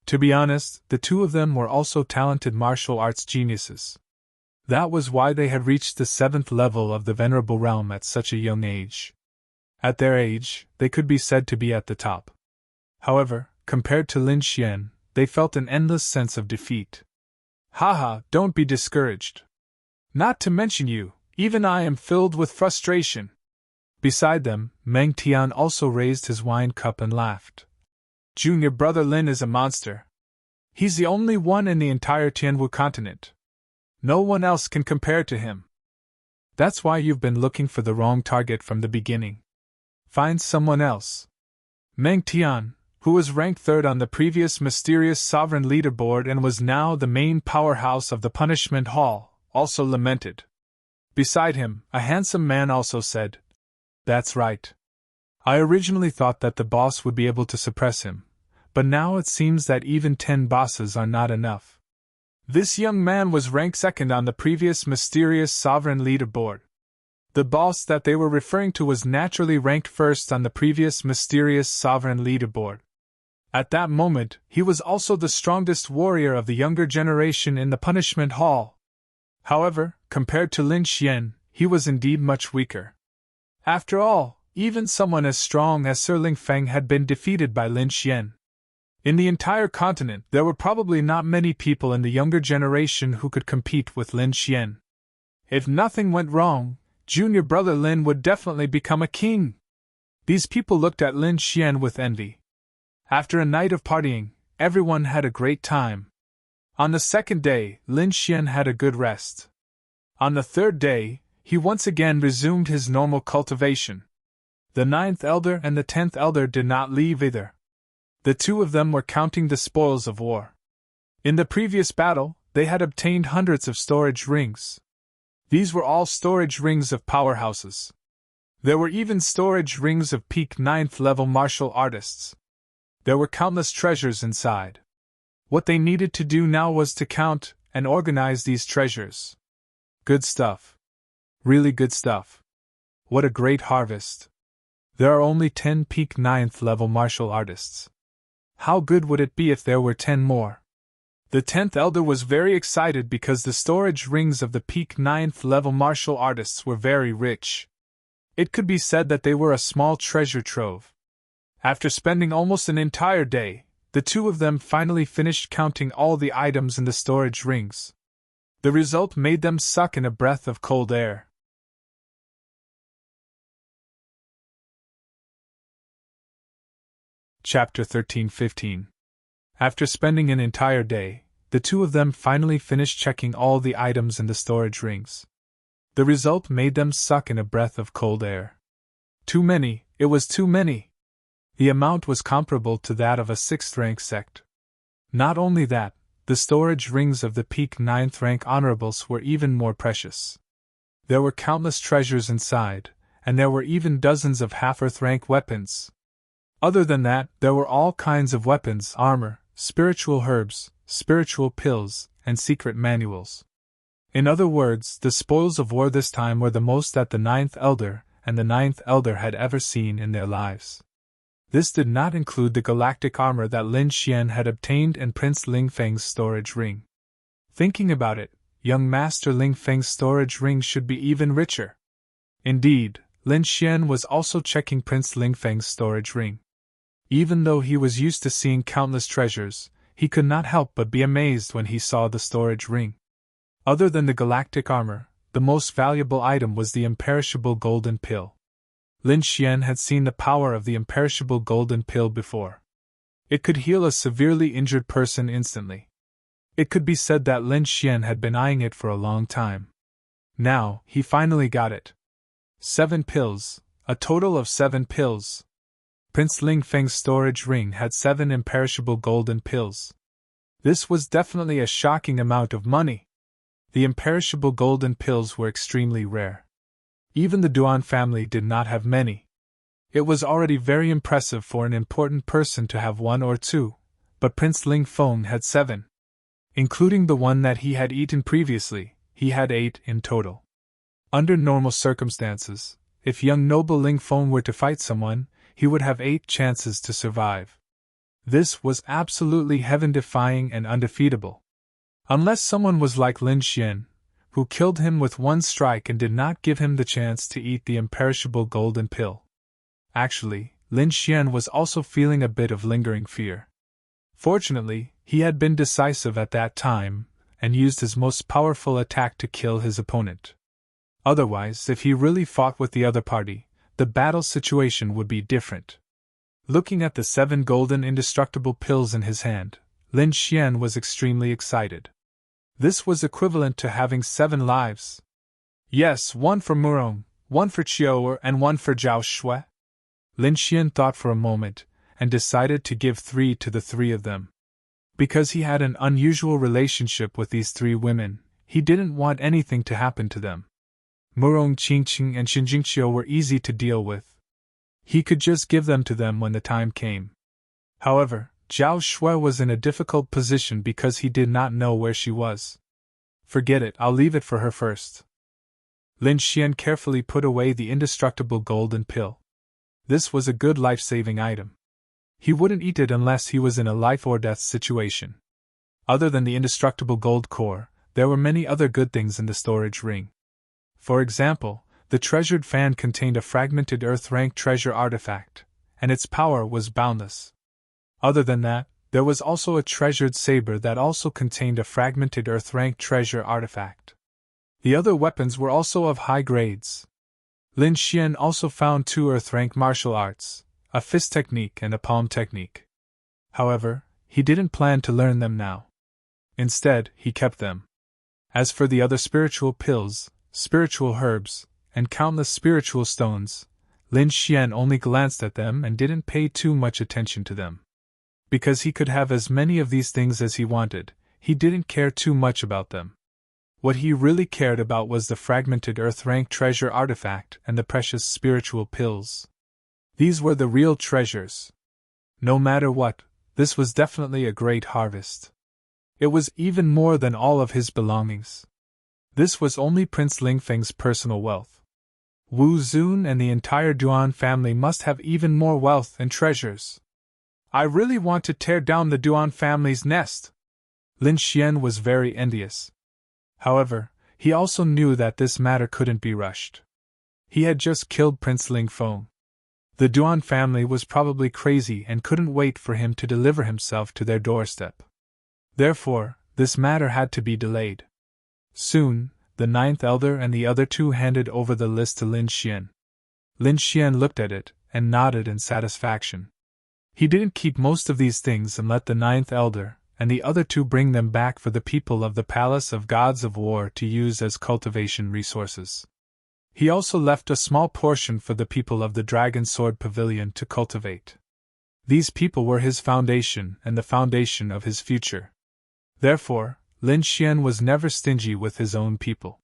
To be honest, the two of them were also talented martial arts geniuses. That was why they had reached the 7th level of the Venerable Realm at such a young age. At their age, they could be said to be at the top. However, compared to Lin Xian, they felt an endless sense of defeat. Haha, don't be discouraged. Not to mention you, even I am filled with frustration. Beside them, Meng Tian also raised his wine cup and laughed. Junior brother Lin is a monster. He's the only one in the entire Tianwu continent. No one else can compare to him. That's why you've been looking for the wrong target from the beginning. Find someone else. Meng Tian, who was ranked 3rd on the previous mysterious sovereign leaderboard and was now the main powerhouse of the punishment hall, also lamented. Beside him, a handsome man also said, That's right. I originally thought that the boss would be able to suppress him, but now it seems that even 10 bosses are not enough. This young man was ranked 2nd on the previous mysterious sovereign leaderboard. The boss that they were referring to was naturally ranked 1st on the previous mysterious sovereign leaderboard. At that moment, he was also the strongest warrior of the younger generation in the punishment hall. However, compared to Lin Xian, he was indeed much weaker. After all, even someone as strong as Sir Ling Feng had been defeated by Lin Xian. In the entire continent, there were probably not many people in the younger generation who could compete with Lin Xian. If nothing went wrong, junior brother Lin would definitely become a king. These people looked at Lin Xian with envy. After a night of partying, everyone had a great time. On the 2nd day, Lin Xian had a good rest. On the 3rd day, he once again resumed his normal cultivation. The 9th elder and the 10th elder did not leave either. The two of them were counting the spoils of war. In the previous battle, they had obtained hundreds of storage rings. These were all storage rings of powerhouses. There were even storage rings of peak 9th level martial artists. There were countless treasures inside. What they needed to do now was to count and organize these treasures. Good stuff. Really good stuff. What a great harvest. There are only 10 peak 9th level martial artists. How good would it be if there were 10 more? The 10th elder was very excited because the storage rings of the peak 9th level martial artists were very rich. It could be said that they were a small treasure trove. After spending almost an entire day, the two of them finally finished counting all the items in the storage rings. The result made them suck in a breath of cold air. Chapter 13-15. After spending an entire day, the two of them finally finished checking all the items in the storage rings. The result made them suck in a breath of cold air. Too many, it was too many. The amount was comparable to that of a 6th-rank sect. Not only that, the storage rings of the peak ninth rank honorables were even more precious. There were countless treasures inside, and there were even dozens of half-earth rank weapons. Other than that, there were all kinds of weapons, armor, spiritual herbs, spiritual pills, and secret manuals. In other words, the spoils of war this time were the most that the ninth elder and the ninth elder had ever seen in their lives. This did not include the galactic armor that Lin Xian had obtained and Prince Ling Feng's storage ring. Thinking about it, young Master Ling Feng's storage ring should be even richer. Indeed, Lin Xian was also checking Prince Ling Feng's storage ring. Even though he was used to seeing countless treasures, he could not help but be amazed when he saw the storage ring. Other than the galactic armor, the most valuable item was the imperishable golden pill. Lin Xian had seen the power of the imperishable golden pill before. It could heal a severely injured person instantly. It could be said that Lin Xian had been eyeing it for a long time. Now, he finally got it. 7 pills, a total of 7 pills. Prince Ling Feng's storage ring had 7 imperishable golden pills. This was definitely a shocking amount of money. The imperishable golden pills were extremely rare. Even the Duan family did not have many. It was already very impressive for an important person to have 1 or 2, but Prince Ling Feng had 7. Including the one that he had eaten previously, he had 8 in total. Under normal circumstances, if young noble Ling Feng were to fight someone, he would have 8 chances to survive. This was absolutely heaven-defying and undefeatable. Unless someone was like Lin Xian, who killed him with 1 strike and did not give him the chance to eat the imperishable golden pill. Actually, Lin Xian was also feeling a bit of lingering fear. Fortunately, he had been decisive at that time, and used his most powerful attack to kill his opponent. Otherwise, if he really fought with the other party, the battle situation would be different. Looking at the 7 golden indestructible pills in his hand, Lin Xian was extremely excited. This was equivalent to having 7 lives. Yes, 1 for Murong, 1 for Qiu'er, and 1 for Zhao Shui. Lin Xian thought for a moment, and decided to give 3 to the 3 of them. Because he had an unusual relationship with these 3 women, he didn't want anything to happen to them. Murong Qingqing and Xinjingqiu were easy to deal with. He could just give them to them when the time came. However, Zhao Shui was in a difficult position because he did not know where she was. Forget it, I'll leave it for her first. Lin Xian carefully put away the indestructible golden pill. This was a good life-saving item. He wouldn't eat it unless he was in a life-or-death situation. Other than the indestructible gold core, there were many other good things in the storage ring. For example, the treasured fan contained a fragmented Earth-rank treasure artifact, and its power was boundless. Other than that, there was also a treasured saber that also contained a fragmented Earth-rank treasure artifact. The other weapons were also of high grades. Lin Xian also found 2 Earth-rank martial arts, a fist technique and a palm technique. However, he didn't plan to learn them now. Instead, he kept them. As for the other spiritual pills, spiritual herbs, and countless spiritual stones, Lin Xian only glanced at them and didn't pay too much attention to them. Because he could have as many of these things as he wanted, he didn't care too much about them. What he really cared about was the fragmented Earth-rank treasure artifact and the precious spiritual pills. These were the real treasures. No matter what, this was definitely a great harvest. It was even more than all of his belongings. This was only Prince Ling Feng's personal wealth. Wu Zun and the entire Duan family must have even more wealth and treasures. I really want to tear down the Duan family's nest. Lin Xian was very envious. However, he also knew that this matter couldn't be rushed. He had just killed Prince Ling Feng. The Duan family was probably crazy and couldn't wait for him to deliver himself to their doorstep. Therefore, this matter had to be delayed. Soon, the 9th elder and the other 2 handed over the list to Lin Xian. Lin Xian looked at it and nodded in satisfaction. He didn't keep most of these things and let the 9th elder and the other 2 bring them back for the people of the Palace of Gods of War to use as cultivation resources. He also left a small portion for the people of the Dragon Sword Pavilion to cultivate. These people were his foundation and the foundation of his future. Therefore, Lin Xian was never stingy with his own people.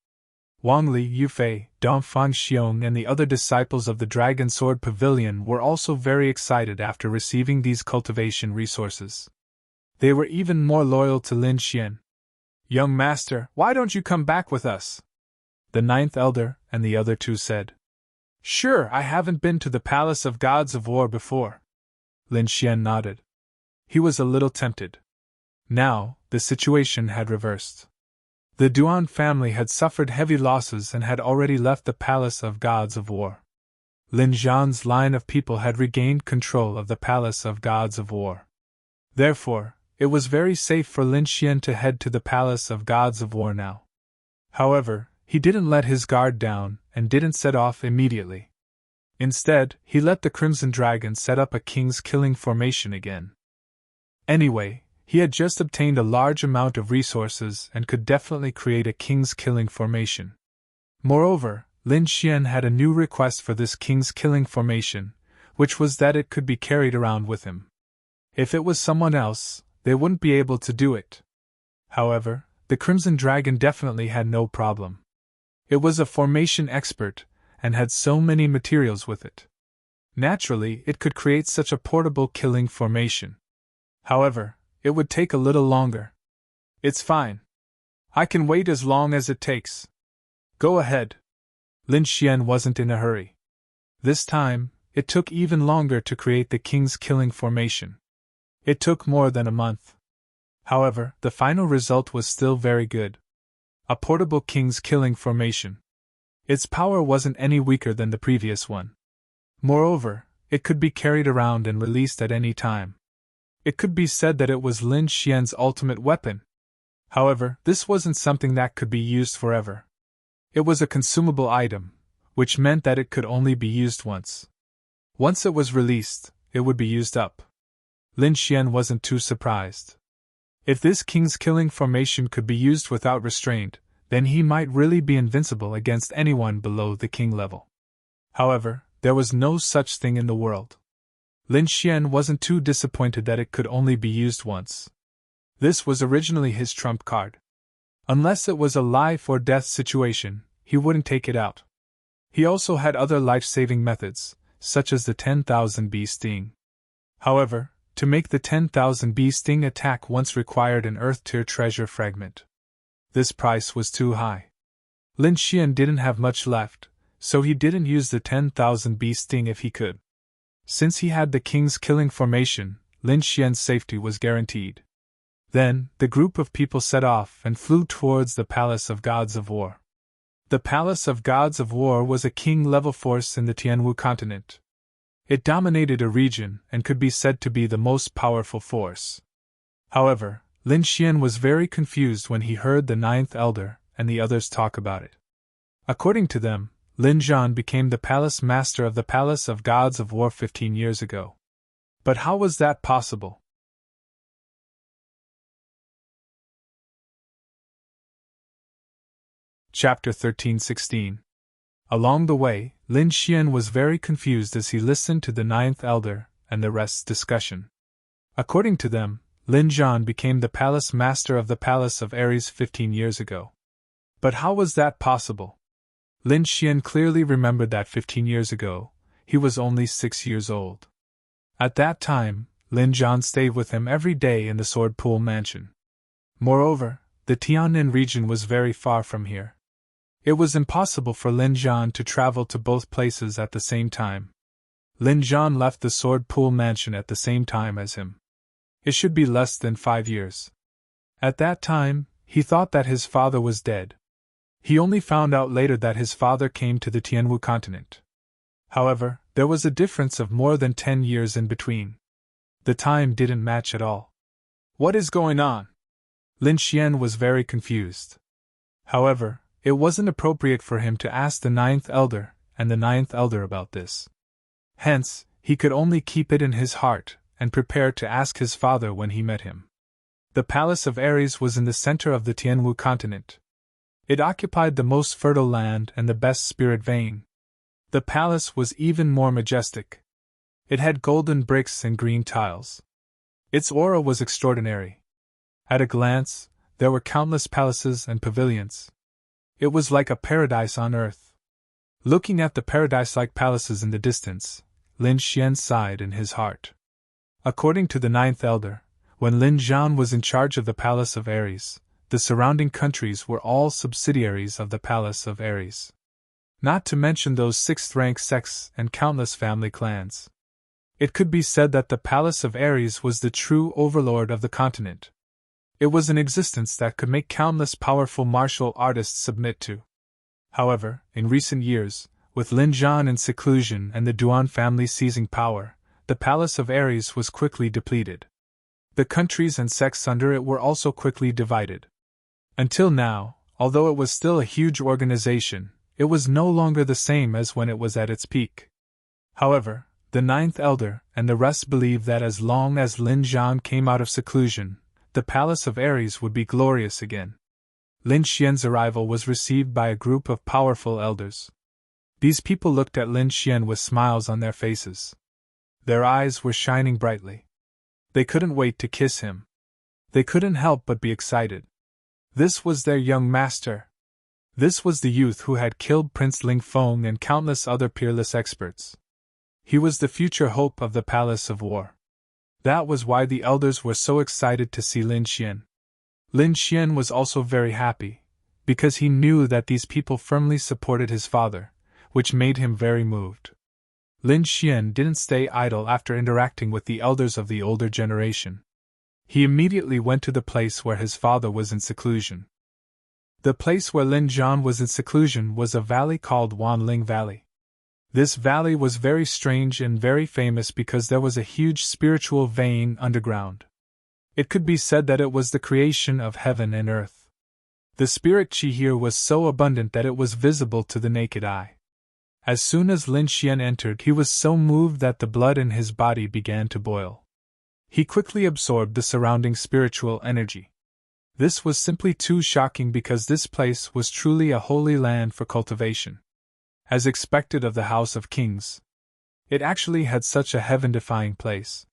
Wang Li, Yufei, Dongfang Xiong, and the other disciples of the Dragon Sword Pavilion were also very excited after receiving these cultivation resources. They were even more loyal to Lin Xian. "Young master, why don't you come back with us?" the ninth elder and the other two said. "Sure, I haven't been to the Palace of Gods of War before." Lin Xian nodded. He was a little tempted. Now, the situation had reversed. The Duan family had suffered heavy losses and had already left the Palace of Gods of War. Lin Zhan's line of people had regained control of the Palace of Gods of War. Therefore, it was very safe for Lin Xian to head to the Palace of Gods of War now. However, he didn't let his guard down and didn't set off immediately. Instead, he let the Crimson Dragon set up a king's killing formation again. Anyway, he had just obtained a large amount of resources and could definitely create a king's killing formation. Moreover, Lin Xian had a new request for this king's killing formation, which was that it could be carried around with him. If it was someone else, they wouldn't be able to do it. However, the Crimson Dragon definitely had no problem. It was a formation expert, and had so many materials with it. Naturally, it could create such a portable killing formation. However, it would take a little longer. "It's fine. I can wait as long as it takes. Go ahead." Lin Xian wasn't in a hurry. This time, it took even longer to create the king's killing formation. It took more than a month. However, the final result was still very good. A portable king's killing formation. Its power wasn't any weaker than the previous one. Moreover, it could be carried around and released at any time. It could be said that it was Lin Xian's ultimate weapon. However, this wasn't something that could be used forever. It was a consumable item, which meant that it could only be used once. Once it was released, it would be used up. Lin Xian wasn't too surprised. If this king's killing formation could be used without restraint, then he might really be invincible against anyone below the king level. However, there was no such thing in the world. Lin Xian wasn't too disappointed that it could only be used once. This was originally his trump card. Unless it was a life or death situation, he wouldn't take it out. He also had other life-saving methods, such as the 10,000 bee sting. However, to make the 10,000 bee sting attack once required an Earth-tier treasure fragment. This price was too high. Lin Xian didn't have much left, so he didn't use the 10,000 bee sting if he could. Since he had the king's killing formation, Lin Xian's safety was guaranteed. Then, the group of people set off and flew towards the Palace of Gods of War. The Palace of Gods of War was a king-level force in the Tianwu continent. It dominated a region and could be said to be the most powerful force. However, Lin Xian was very confused when he heard the ninth elder and the others talk about it. According to them, Lin Zhan became the palace master of the Palace of Gods of War 15 years ago. But how was that possible? Chapter 13-16. Along the way, Lin Xian was very confused as he listened to the ninth elder and the rest's discussion. According to them, Lin Zhan became the palace master of the Palace of Ares 15 years ago. But how was that possible? Lin Xian clearly remembered that 15 years ago, he was only 6 years old. At that time, Lin Zhan stayed with him every day in the Sword Pool Mansion. Moreover, the Tiannan region was very far from here. It was impossible for Lin Zhan to travel to both places at the same time. Lin Zhan left the Sword Pool Mansion at the same time as him. It should be less than 5 years. At that time, he thought that his father was dead. He only found out later that his father came to the Tianwu continent. However, there was a difference of more than 10 years in between. The time didn't match at all. What is going on? Lin Xian was very confused. However, it wasn't appropriate for him to ask the ninth elder and the ninth elder about this. Hence, he could only keep it in his heart and prepare to ask his father when he met him. The Palace of Ares was in the center of the Tianwu continent. It occupied the most fertile land and the best spirit vein. The palace was even more majestic. It had golden bricks and green tiles. Its aura was extraordinary. At a glance, there were countless palaces and pavilions. It was like a paradise on earth. Looking at the paradise-like palaces in the distance, Lin Xian sighed in his heart. According to the ninth elder, when Lin Zhan was in charge of the Palace of Ares, the surrounding countries were all subsidiaries of the Palace of Ares. Not to mention those sixth-rank sects and countless family clans. It could be said that the Palace of Ares was the true overlord of the continent. It was an existence that could make countless powerful martial artists submit to. However, in recent years, with Lin Zhan in seclusion and the Duan family seizing power, the Palace of Ares was quickly depleted. The countries and sects under it were also quickly divided. Until now, although it was still a huge organization, it was no longer the same as when it was at its peak. However, the ninth elder and the rest believed that as long as Lin Zhan came out of seclusion, the Palace of Ares would be glorious again. Lin Xian's arrival was received by a group of powerful elders. These people looked at Lin Xian with smiles on their faces. Their eyes were shining brightly. They couldn't wait to kiss him. They couldn't help but be excited. This was their young master. This was the youth who had killed Prince Ling Feng and countless other peerless experts. He was the future hope of the Palace of War. That was why the elders were so excited to see Lin Xian. Lin Xian was also very happy, because he knew that these people firmly supported his father, which made him very moved. Lin Xian didn't stay idle after interacting with the elders of the older generation. He immediately went to the place where his father was in seclusion. The place where Lin Zhan was in seclusion was a valley called Wanling Valley. This valley was very strange and very famous because there was a huge spiritual vein underground. It could be said that it was the creation of heaven and earth. The spirit chi here was so abundant that it was visible to the naked eye. As soon as Lin Xian entered, he was so moved that the blood in his body began to boil. He quickly absorbed the surrounding spiritual energy. This was simply too shocking because this place was truly a holy land for cultivation. As expected of the House of Kings, it actually had such a heaven-defying place.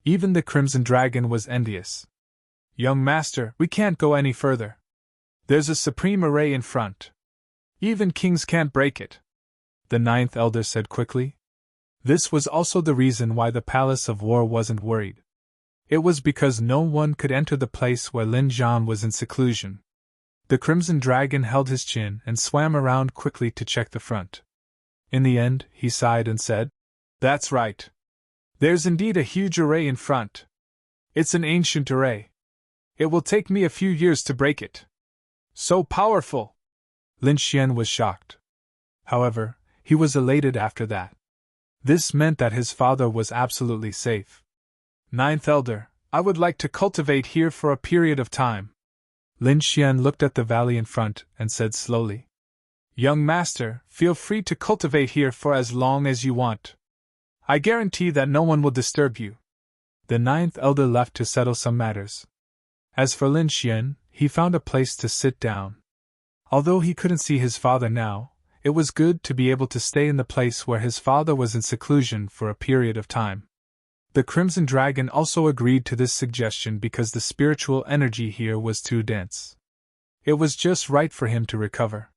Even the Crimson Dragon was envious. "Young master, we can't go any further. There's a supreme array in front. Even kings can't break it," the ninth elder said quickly. This was also the reason why the Palace of War wasn't worried. It was because no one could enter the place where Lin Zhan was in seclusion. The Crimson Dragon held his chin and swam around quickly to check the front. In the end, he sighed and said, "That's right. There's indeed a huge array in front. It's an ancient array. It will take me a few years to break it. So powerful!" Lin Xian was shocked. However, he was elated after that. This meant that his father was absolutely safe. "Ninth Elder, I would like to cultivate here for a period of time." Lin Xian looked at the valley in front and said slowly, "Young master, feel free to cultivate here for as long as you want. I guarantee that no one will disturb you." The ninth elder left to settle some matters. As for Lin Xian, he found a place to sit down. Although he couldn't see his father now, it was good to be able to stay in the place where his father was in seclusion for a period of time. The Crimson Dragon also agreed to this suggestion because the spiritual energy here was too dense. It was just right for him to recover.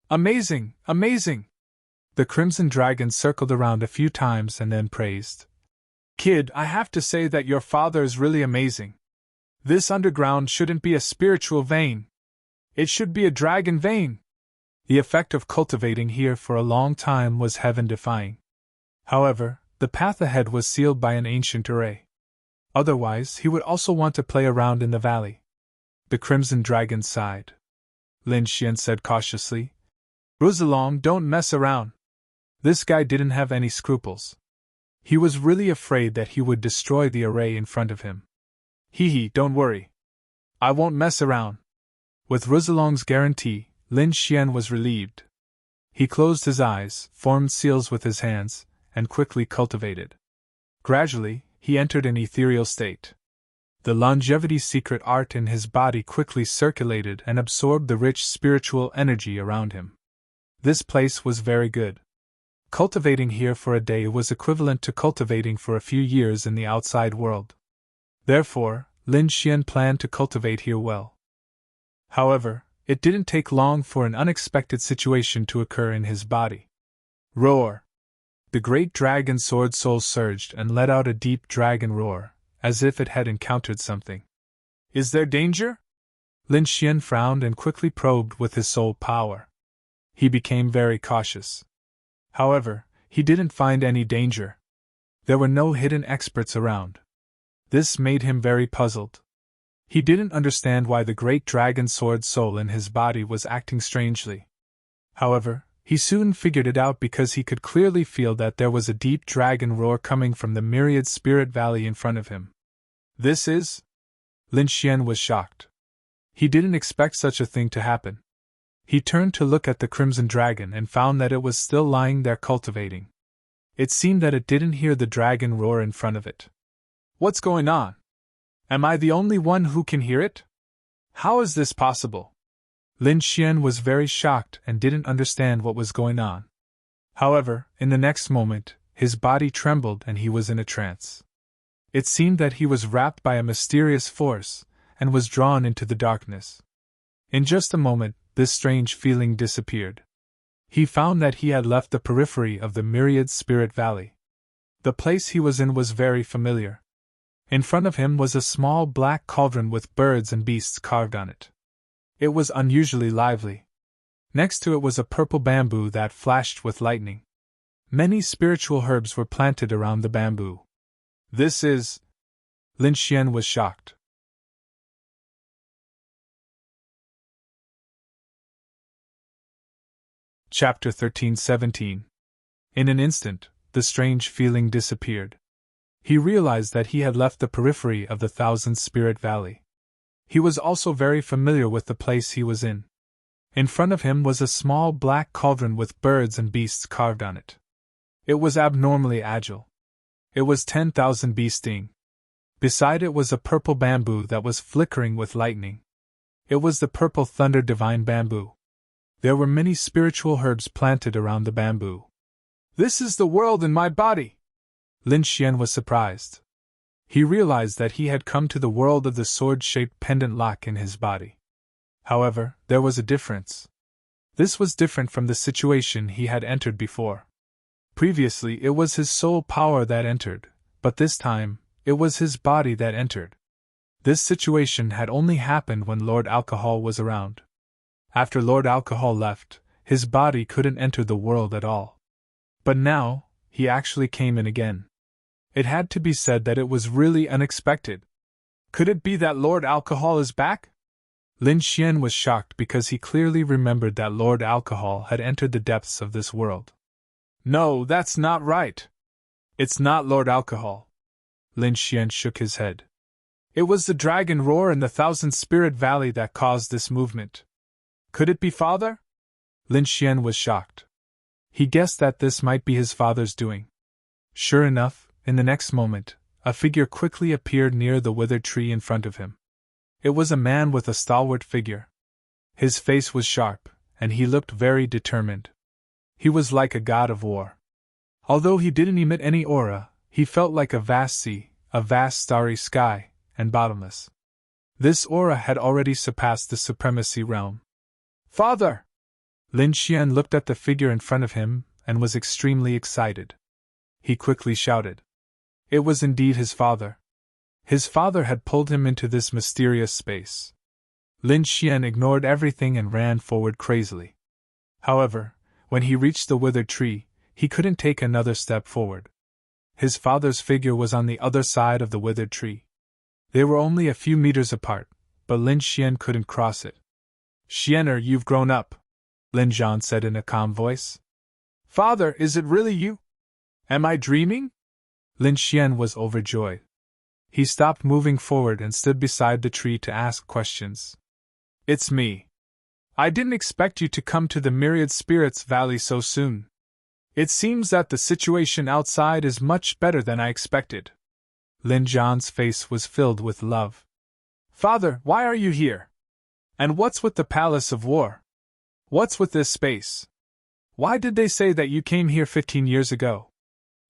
"Amazing! Amazing!" The Crimson Dragon circled around a few times and then praised. "Kid, I have to say that your father is really amazing. This underground shouldn't be a spiritual vein. It should be a dragon vein." The effect of cultivating here for a long time was heaven-defying. However, the path ahead was sealed by an ancient array. Otherwise, he would also want to play around in the valley. The Crimson Dragon sighed. Lin Xian said cautiously, "Rouxalong, don't mess around." This guy didn't have any scruples. He was really afraid that he would destroy the array in front of him. Hee, don't worry. I won't mess around." With Rouxalong's guarantee, Lin Xian was relieved. He closed his eyes, formed seals with his hands, and quickly cultivated. Gradually, he entered an ethereal state. The longevity secret art in his body quickly circulated and absorbed the rich spiritual energy around him. This place was very good. Cultivating here for a day was equivalent to cultivating for a few years in the outside world. Therefore, Lin Xian planned to cultivate here well. However, it didn't take long for an unexpected situation to occur in his body. Roar! The great dragon sword soul surged and let out a deep dragon roar, as if it had encountered something. Is there danger? Lin Xian frowned and quickly probed with his soul power. He became very cautious. However, he didn't find any danger. There were no hidden experts around. This made him very puzzled. He didn't understand why the great dragon sword soul in his body was acting strangely. However, he soon figured it out because he could clearly feel that there was a deep dragon roar coming from the myriad spirit valley in front of him. This is? Lin Xian was shocked. He didn't expect such a thing to happen. He turned to look at the crimson dragon and found that it was still lying there cultivating. It seemed that it didn't hear the dragon roar in front of it. What's going on? Am I the only one who can hear it? How is this possible? Lin Xian was very shocked and didn't understand what was going on. However, in the next moment, his body trembled and he was in a trance. It seemed that he was wrapped by a mysterious force and was drawn into the darkness. In just a moment, this strange feeling disappeared. He found that he had left the periphery of the myriad spirit valley. The place he was in was very familiar. In front of him was a small black cauldron with birds and beasts carved on it. It was unusually lively. Next to it was a purple bamboo that flashed with lightning. Many spiritual herbs were planted around the bamboo. This is... Lin Xian was shocked. Chapter 13-17. In an instant, the strange feeling disappeared. He realized that he had left the periphery of the Thousand Spirit Valley. He was also very familiar with the place he was in. In front of him was a small black cauldron with birds and beasts carved on it. It was abnormally agile. It was 10,000 beasting. Beside it was a purple bamboo that was flickering with lightning. It was the purple thunder divine bamboo. There were many spiritual herbs planted around the bamboo. This is the world in my body! Lin Xian was surprised. He realized that he had come to the world of the sword-shaped pendant lock in his body. However, there was a difference. This was different from the situation he had entered before. Previously, it was his soul power that entered, but this time, it was his body that entered. This situation had only happened when Lord Alcohol was around. After Lord Alcohol left, his body couldn't enter the world at all. But now, he actually came in again. It had to be said that it was really unexpected. Could it be that Lord Alcohol is back? Lin Xian was shocked because he clearly remembered that Lord Alcohol had entered the depths of this world. No, that's not right. It's not Lord Alcohol. Lin Xian shook his head. It was the dragon roar in the Thousand Spirit Valley that caused this movement. Could it be father? Lin Xian was shocked. He guessed that this might be his father's doing. Sure enough, in the next moment, a figure quickly appeared near the withered tree in front of him. It was a man with a stalwart figure. His face was sharp, and he looked very determined. He was like a god of war. Although he didn't emit any aura, he felt like a vast sea, a vast starry sky, and bottomless. This aura had already surpassed the supremacy realm. Father! Lin Xian looked at the figure in front of him and was extremely excited. He quickly shouted. It was indeed his father. His father had pulled him into this mysterious space. Lin Xian ignored everything and ran forward crazily. However, when he reached the withered tree, he couldn't take another step forward. His father's figure was on the other side of the withered tree. They were only a few meters apart, but Lin Xian couldn't cross it. Xianer, you've grown up, Lin Zhan said in a calm voice. Father, is it really you? Am I dreaming? Lin Xian was overjoyed. He stopped moving forward and stood beside the tree to ask questions. It's me. I didn't expect you to come to the Myriad Spirits Valley so soon. It seems that the situation outside is much better than I expected. Lin Zhan's face was filled with love. Father, why are you here? And what's with the Palace of War? What's with this space? Why did they say that you came here 15 years ago?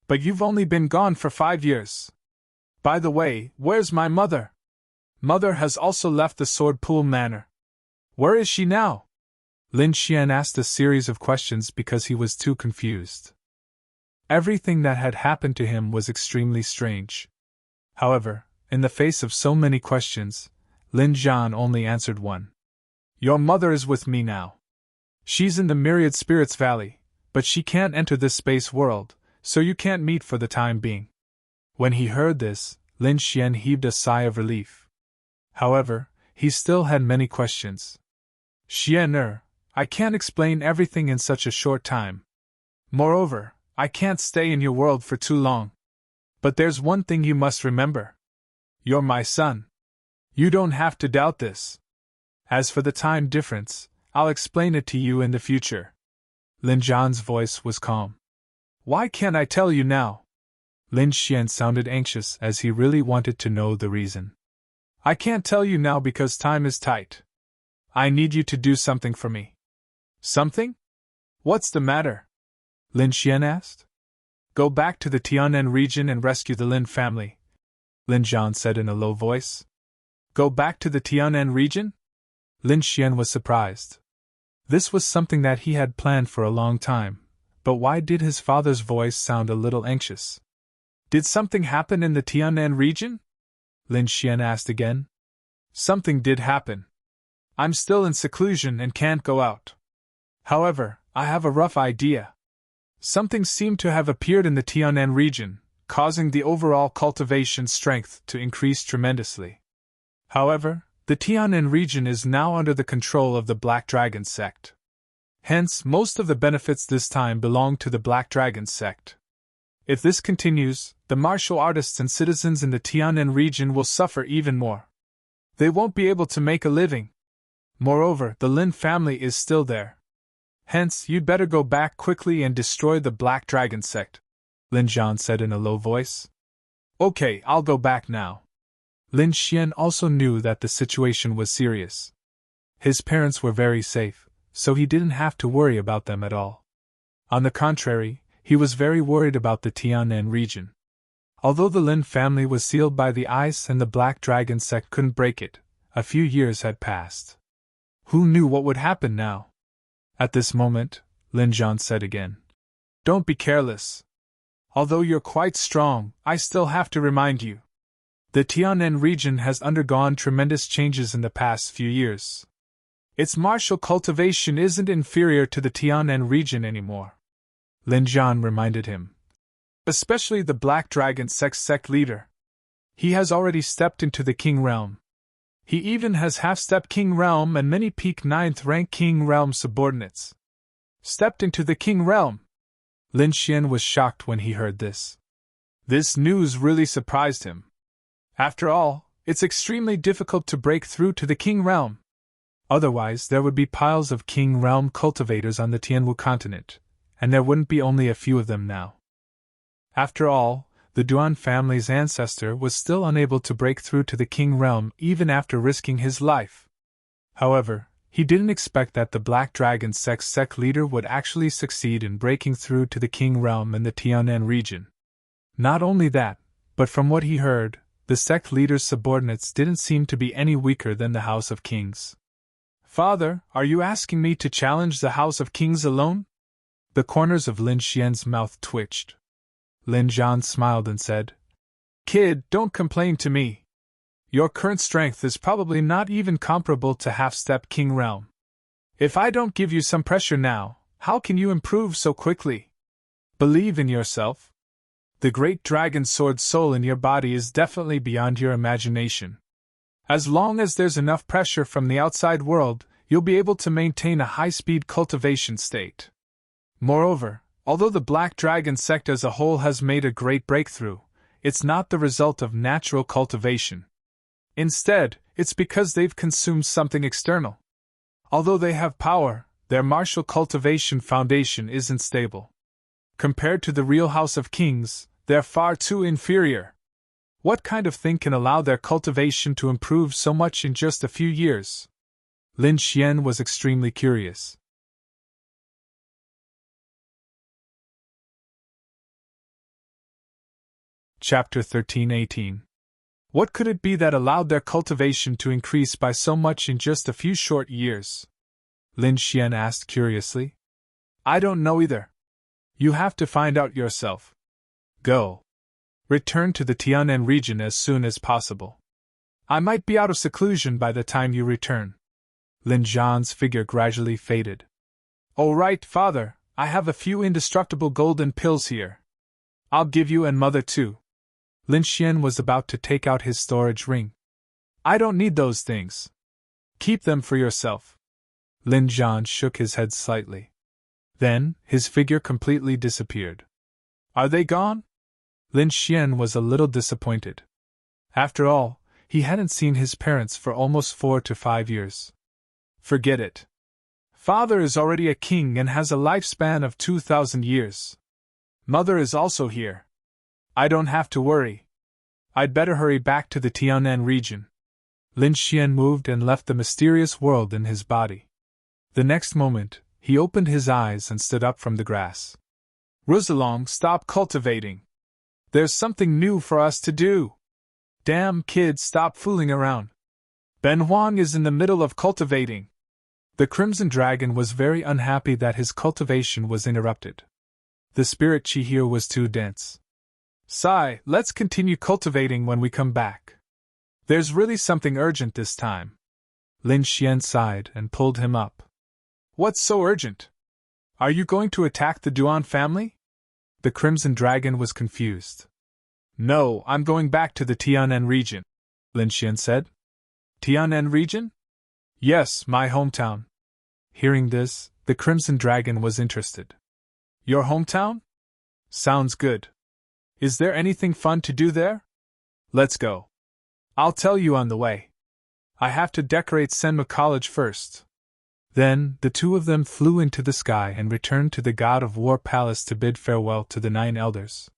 But you've only been gone for 5 years. By the way, where's my mother? Mother has also left the Sword Pool Manor. Where is she now? Lin Xian asked a series of questions because he was too confused. Everything that had happened to him was extremely strange. However, in the face of so many questions, Lin Jian only answered one. Your mother is with me now. She's in the Myriad Spirits Valley, but she can't enter this space world, so you can't meet for the time being. When he heard this, Lin Xian heaved a sigh of relief. However, he still had many questions. Xian I can't explain everything in such a short time. Moreover, I can't stay in your world for too long. But there's one thing you must remember. You're my son. You don't have to doubt this. As for the time difference, I'll explain it to you in the future. Lin Jian's voice was calm. Why can't I tell you now? Lin Xian sounded anxious as he really wanted to know the reason. I can't tell you now because time is tight. I need you to do something for me. Something? What's the matter? Lin Xian asked. Go back to the Tianan region and rescue the Lin family, Lin Jian said in a low voice. Go back to the Tianan region? Lin Xian was surprised. This was something that he had planned for a long time, but why did his father's voice sound a little anxious? Did something happen in the Tianan region? Lin Xian asked again. Something did happen. I'm still in seclusion and can't go out. However, I have a rough idea. Something seemed to have appeared in the Tianan region, causing the overall cultivation strength to increase tremendously. However, the Tianan region is now under the control of the Black Dragon sect. Hence, most of the benefits this time belong to the Black Dragon sect. If this continues, the martial artists and citizens in the Tianan region will suffer even more. They won't be able to make a living. Moreover, the Lin family is still there. Hence, you'd better go back quickly and destroy the Black Dragon sect, Lin Jian said in a low voice. Okay, I'll go back now. Lin Xian also knew that the situation was serious. His parents were very safe, so he didn't have to worry about them at all. On the contrary, he was very worried about the Tianan region. Although the Lin family was sealed by the ice and the Black Dragon sect couldn't break it, a few years had passed. Who knew what would happen now? At this moment, Lin Jian said again. Don't be careless. Although you're quite strong, I still have to remind you. The Tianan region has undergone tremendous changes in the past few years. Its martial cultivation isn't inferior to the Tianan region anymore. Lin Jian reminded him. Especially the Black Dragon sect leader. He has already stepped into the King Realm. He even has half-step King Realm and many peak 9th rank King Realm subordinates. Stepped into the King Realm. Lin Xian was shocked when he heard this. This news really surprised him. After all, it's extremely difficult to break through to the King Realm. Otherwise, there would be piles of King Realm cultivators on the Tianwu continent, and there wouldn't be only a few of them now. After all, the Duan family's ancestor was still unable to break through to the King Realm even after risking his life. However, he didn't expect that the Black Dragon sect leader would actually succeed in breaking through to the King Realm in the Tianan region. Not only that, but from what he heard, the sect leader's subordinates didn't seem to be any weaker than the House of Kings. Father, are you asking me to challenge the House of Kings alone? The corners of Lin Xian's mouth twitched. Lin Jian smiled and said, Kid, don't complain to me. Your current strength is probably not even comparable to half-step King Realm. If I don't give you some pressure now, how can you improve so quickly? Believe in yourself. The great dragon sword soul in your body is definitely beyond your imagination. As long as there's enough pressure from the outside world, you'll be able to maintain a high-speed cultivation state. Moreover, although the Black Dragon sect as a whole has made a great breakthrough, it's not the result of natural cultivation. Instead, it's because they've consumed something external. Although they have power, their martial cultivation foundation isn't stable. Compared to the real House of Kings, they're far too inferior. What kind of thing can allow their cultivation to improve so much in just a few years? Lin Xian was extremely curious. Chapter 13-18. What could it be that allowed their cultivation to increase by so much in just a few short years? Lin Xian asked curiously. I don't know either. You have to find out yourself. Go. Return to the Tianan region as soon as possible. I might be out of seclusion by the time you return. Lin Zhan's figure gradually faded. All right, father, I have a few indestructible golden pills here. I'll give you and mother too. Lin Xian was about to take out his storage ring. I don't need those things. Keep them for yourself. Lin Zhan shook his head slightly. Then, his figure completely disappeared. Are they gone? Lin Xian was a little disappointed. After all, he hadn't seen his parents for almost 4 to 5 years. Forget it. Father is already a king and has a lifespan of 2,000 years. Mother is also here. I don't have to worry. I'd better hurry back to the Tianan region. Lin Xian moved and left the mysterious world in his body. The next moment, he opened his eyes and stood up from the grass. Rosalong, stop cultivating. There's something new for us to do. Damn kids, stop fooling around. Ben Huang is in the middle of cultivating. The Crimson Dragon was very unhappy that his cultivation was interrupted. The spirit chi here was too dense. Sai, let's continue cultivating when we come back. There's really something urgent this time. Lin Xian sighed and pulled him up. What's so urgent? Are you going to attack the Duan family? The Crimson Dragon was confused. No, I'm going back to the Tianan region, Lin Xian said. Tianan region? Yes, my hometown. Hearing this, the Crimson Dragon was interested. Your hometown? Sounds good. Is there anything fun to do there? Let's go. I'll tell you on the way. I have to decorate Senma College first. Then, the two of them flew into the sky and returned to the God of War Palace to bid farewell to the 9 elders.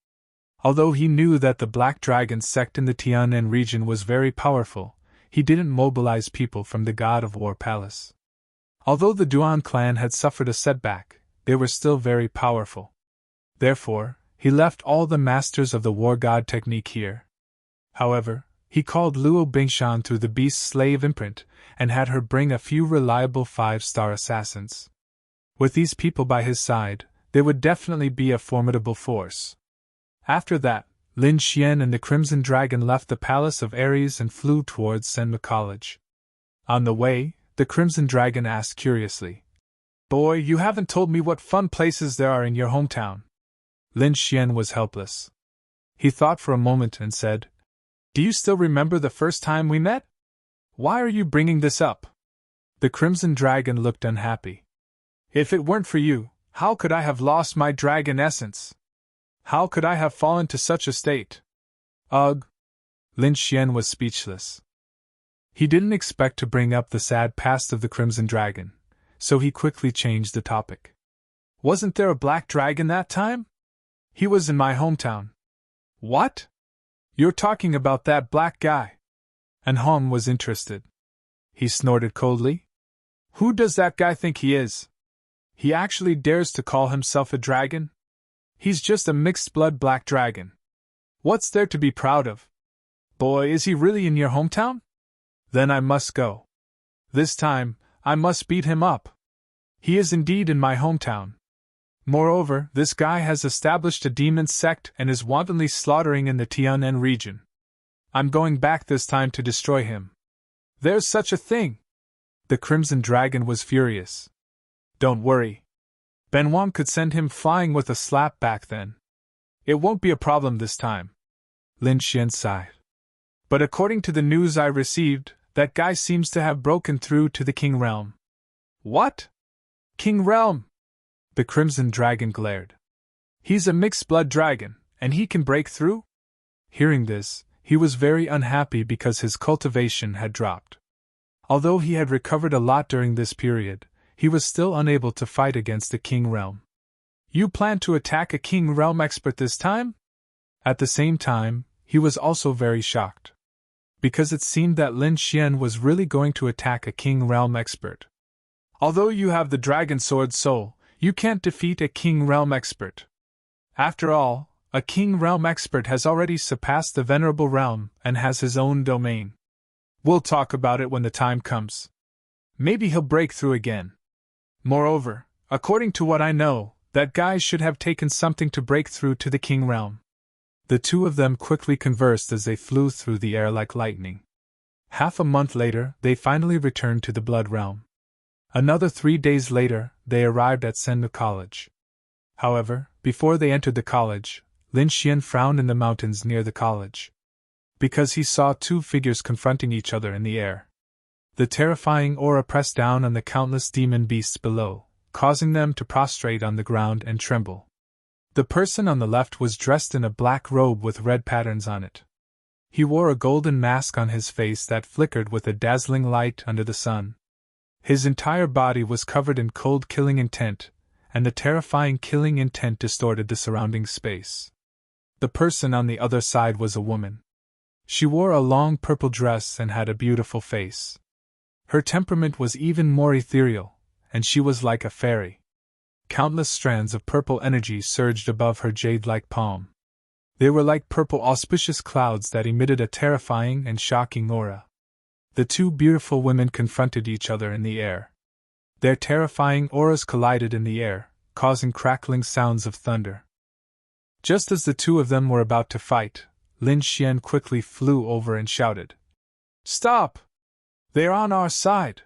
Although he knew that the Black Dragon sect in the Tianan region was very powerful, he didn't mobilize people from the God of War Palace. Although the Duan clan had suffered a setback, they were still very powerful. Therefore, he left all the masters of the war god technique here. However, he called Luo Bingshan through the Beast Slave imprint and had her bring a few reliable 5-star assassins. With these people by his side, they would definitely be a formidable force. After that, Lin Xian and the Crimson Dragon left the Palace of Ares and flew towards Senma College. On the way, the Crimson Dragon asked curiously, Boy, you haven't told me what fun places there are in your hometown. Lin Xian was helpless. He thought for a moment and said, Do you still remember the first time we met? Why are you bringing this up? The Crimson Dragon looked unhappy. If it weren't for you, how could I have lost my dragon essence? How could I have fallen to such a state? Ugh! Lin Xian was speechless. He didn't expect to bring up the sad past of the Crimson Dragon, so he quickly changed the topic. Wasn't there a black dragon that time? He was in my hometown. What? You're talking about that black guy? And Hong was interested. He snorted coldly. Who does that guy think he is? He actually dares to call himself a dragon? He's just a mixed-blood black dragon. What's there to be proud of? Boy, is he really in your hometown? Then I must go. This time, I must beat him up. He is indeed in my hometown. Moreover, this guy has established a demon sect and is wantonly slaughtering in the Tianan region. I'm going back this time to destroy him. There's such a thing! The Crimson Dragon was furious. Don't worry. Ben Wang could send him flying with a slap back then. It won't be a problem this time. Lin Xian sighed. But according to the news I received, that guy seems to have broken through to the King Realm. What? King Realm? The Crimson Dragon glared. He's a mixed-blood dragon, and he can break through? Hearing this, he was very unhappy because his cultivation had dropped. Although he had recovered a lot during this period, he was still unable to fight against the King Realm. You plan to attack a King Realm expert this time? At the same time, he was also very shocked. Because it seemed that Lin Xian was really going to attack a King Realm expert. Although you have the Dragon Sword Soul, you can't defeat a King Realm expert. After all, A king realm expert has already surpassed the venerable realm and has his own domain. We'll talk about it when the time comes. Maybe he'll break through again. Moreover, according to what I know, that guy should have taken something to break through to the king realm. The two of them quickly conversed as they flew through the air like lightning. Half a month later, they finally returned to the Blood Realm. Another 3 days later, they arrived at Sennu College. However, before they entered the college, Lin Xian frowned in the mountains near the college. Because he saw two figures confronting each other in the air. The terrifying aura pressed down on the countless demon beasts below, causing them to prostrate on the ground and tremble. The person on the left was dressed in a black robe with red patterns on it. He wore a golden mask on his face that flickered with a dazzling light under the sun. His entire body was covered in cold killing intent, and the terrifying killing intent distorted the surrounding space. The person on the other side was a woman. She wore a long purple dress and had a beautiful face. Her temperament was even more ethereal, and she was like a fairy. Countless strands of purple energy surged above her jade-like palm. They were like purple auspicious clouds that emitted a terrifying and shocking aura. The two beautiful women confronted each other in the air. Their terrifying auras collided in the air, causing crackling sounds of thunder. Just as the two of them were about to fight, Lin Xian quickly flew over and shouted, "Stop! They're on our side!"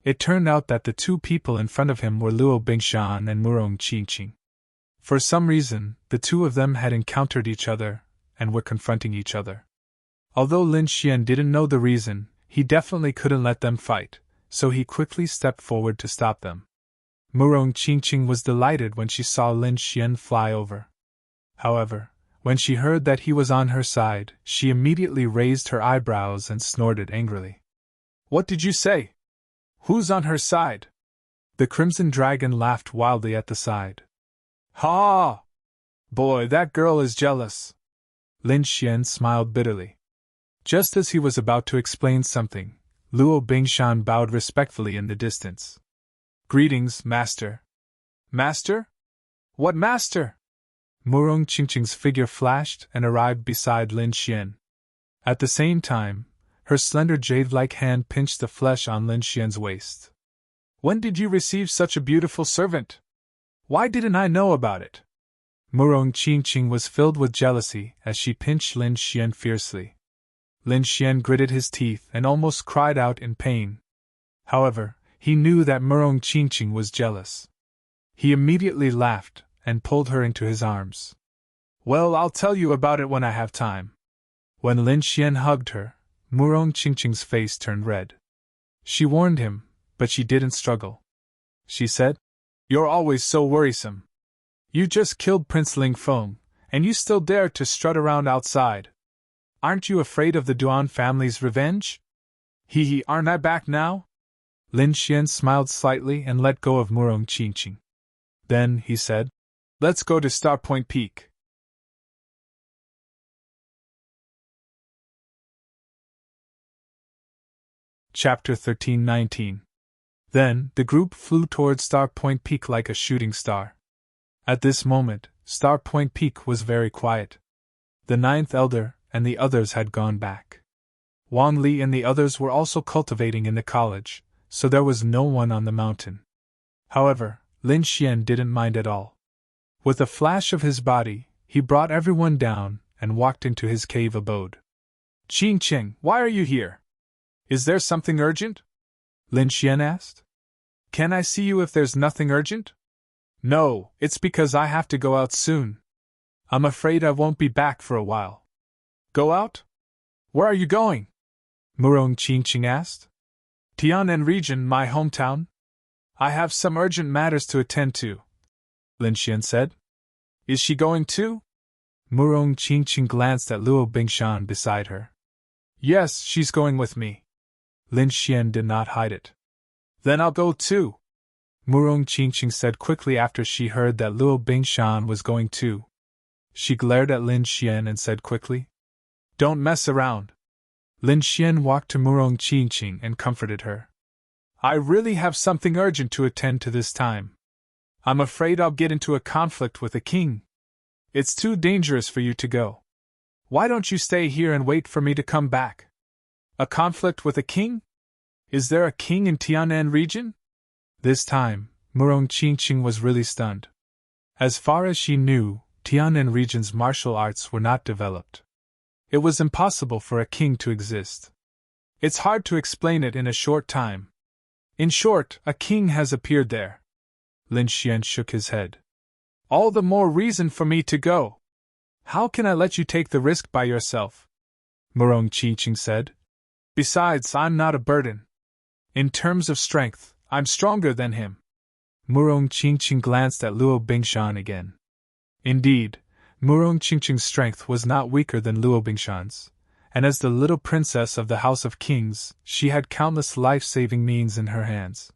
It turned out that the two people in front of him were Luo Bingshan and Murong Qingqing. For some reason, the two of them had encountered each other, and were confronting each other. Although Lin Xian didn't know the reason, he definitely couldn't let them fight, so he quickly stepped forward to stop them. Murong Qingqing was delighted when she saw Lin Xian fly over. However, when she heard that he was on her side, she immediately raised her eyebrows and snorted angrily. "What did you say? Who's on her side?" The Crimson Dragon laughed wildly at the side. "Ha! Boy, that girl is jealous." Lin Xian smiled bitterly. Just as he was about to explain something, Luo Bingshan bowed respectfully in the distance. "Greetings, Master." "Master? What master?" Murong Qingqing's figure flashed and arrived beside Lin Xian. At the same time, her slender jade-like hand pinched the flesh on Lin Xian's waist. "When did you receive such a beautiful servant? Why didn't I know about it?" Murong Qingqing was filled with jealousy as she pinched Lin Xian fiercely. Lin Xian gritted his teeth and almost cried out in pain. However, he knew that Murong Qingqing was jealous. He immediately laughed and pulled her into his arms. "Well, I'll tell you about it when I have time." When Lin Xian hugged her, Murong Qingqing's face turned red. She warned him, but she didn't struggle. She said, "You're always so worrisome. You just killed Prince Ling Feng, and you still dare to strut around outside. Aren't you afraid of the Duan family's revenge?" "Hee, aren't I back now?" Lin Xian smiled slightly and let go of Murong Qingqing. Then he said, "Let's go to Star Point Peak." Chapter 13-19. Then, the group flew towards Star Point Peak like a shooting star. At this moment, Star Point Peak was very quiet. The ninth elder and the others had gone back. Wang Li and the others were also cultivating in the college, so there was no one on the mountain. However, Lin Xian didn't mind at all. With a flash of his body, he brought everyone down and walked into his cave abode. "Qingqing, why are you here? Is there something urgent?" Lin Xian asked. "Can I see you if there's nothing urgent?" "No, it's because I have to go out soon. I'm afraid I won't be back for a while." "Go out? Where are you going?" Murong Qingqing asked. "Tianan region, my hometown. I have some urgent matters to attend to," Lin Xian said. "Is she going too?" Murong Qingqing glanced at Luo Bingshan beside her. "Yes, she's going with me." Lin Xian did not hide it. "Then I'll go too," Murong Qingqing said quickly after she heard that Luo Bingshan was going too. She glared at Lin Xian and said quickly, "Don't mess around." Lin Xian walked to Murong Qingqing and comforted her. "I really have something urgent to attend to this time. I'm afraid I'll get into a conflict with the king." It's too dangerous for you to go. Why don't you stay here and wait for me to come back? A conflict with a king? Is there a king in Tianan region? This time, Murong Qingqing was really stunned. As far as she knew, Tianan region's martial arts were not developed. It was impossible for a king to exist. It's hard to explain it in a short time. In short, a king has appeared there. Lin Xian shook his head. All the more reason for me to go. How can I let you take the risk by yourself? Murong Qingqing said. Besides, I'm not a burden. In terms of strength, I'm stronger than him. Murong Qingqing glanced at Luo Bingshan again. Indeed, Murong Qingqing's strength was not weaker than Luo Bingshan's, and as the little princess of the House of Kings, she had countless life-saving means in her hands.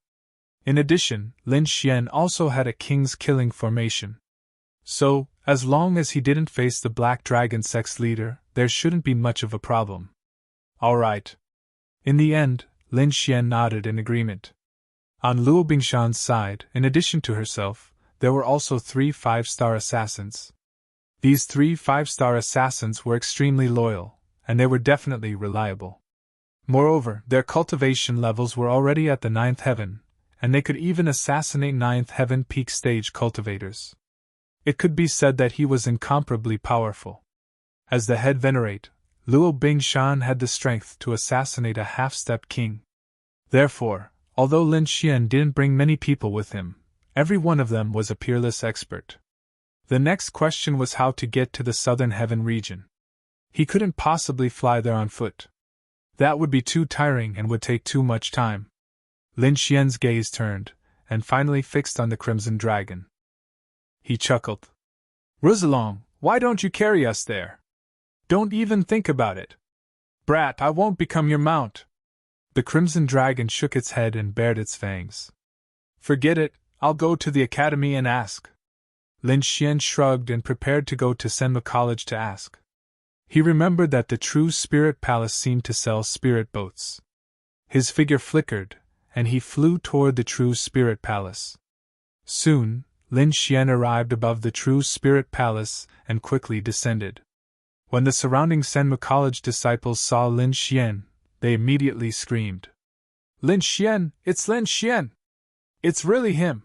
In addition, Lin Xian also had a king's killing formation. So, as long as he didn't face the Black Dragon sex leader, there shouldn't be much of a problem. All right. In the end, Lin Xian nodded in agreement. On Luo Bingshan's side, in addition to herself, there were also 3 5-star assassins. These 3 5-star assassins were extremely loyal, and they were definitely reliable. Moreover, their cultivation levels were already at the 9th heaven, and they could even assassinate 9th heaven peak stage cultivators. It could be said that he was incomparably powerful. As the head venerate, Luo Bingshan had the strength to assassinate a half-step king. Therefore, although Lin Xian didn't bring many people with him, every one of them was a peerless expert. The next question was how to get to the southern heaven region. He couldn't possibly fly there on foot. That would be too tiring and would take too much time. Lin Xian's gaze turned, and finally fixed on the Crimson Dragon. He chuckled. Rosalong, why don't you carry us there? Don't even think about it. Brat, I won't become your mount. The Crimson Dragon shook its head and bared its fangs. Forget it, I'll go to the academy and ask. Lin Xian shrugged and prepared to go to Senma College to ask. He remembered that the True Spirit Palace seemed to sell spirit boats. His figure flickered, and he flew toward the True Spirit Palace. Soon, Lin Xian arrived above the True Spirit Palace and quickly descended. When the surrounding Senma College disciples saw Lin Xian, they immediately screamed. Lin Xian, it's Lin Xian! It's really him!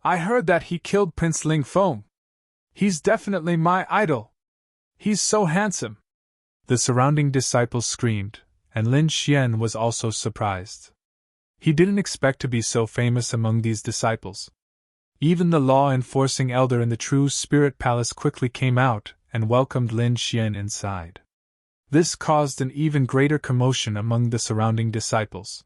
I heard that he killed Prince Ling Feng. He's definitely my idol! He's so handsome! The surrounding disciples screamed, and Lin Xian was also surprised. He didn't expect to be so famous among these disciples. Even the law-enforcing elder in the True Spirit Palace quickly came out and welcomed Lin Xian inside. This caused an even greater commotion among the surrounding disciples.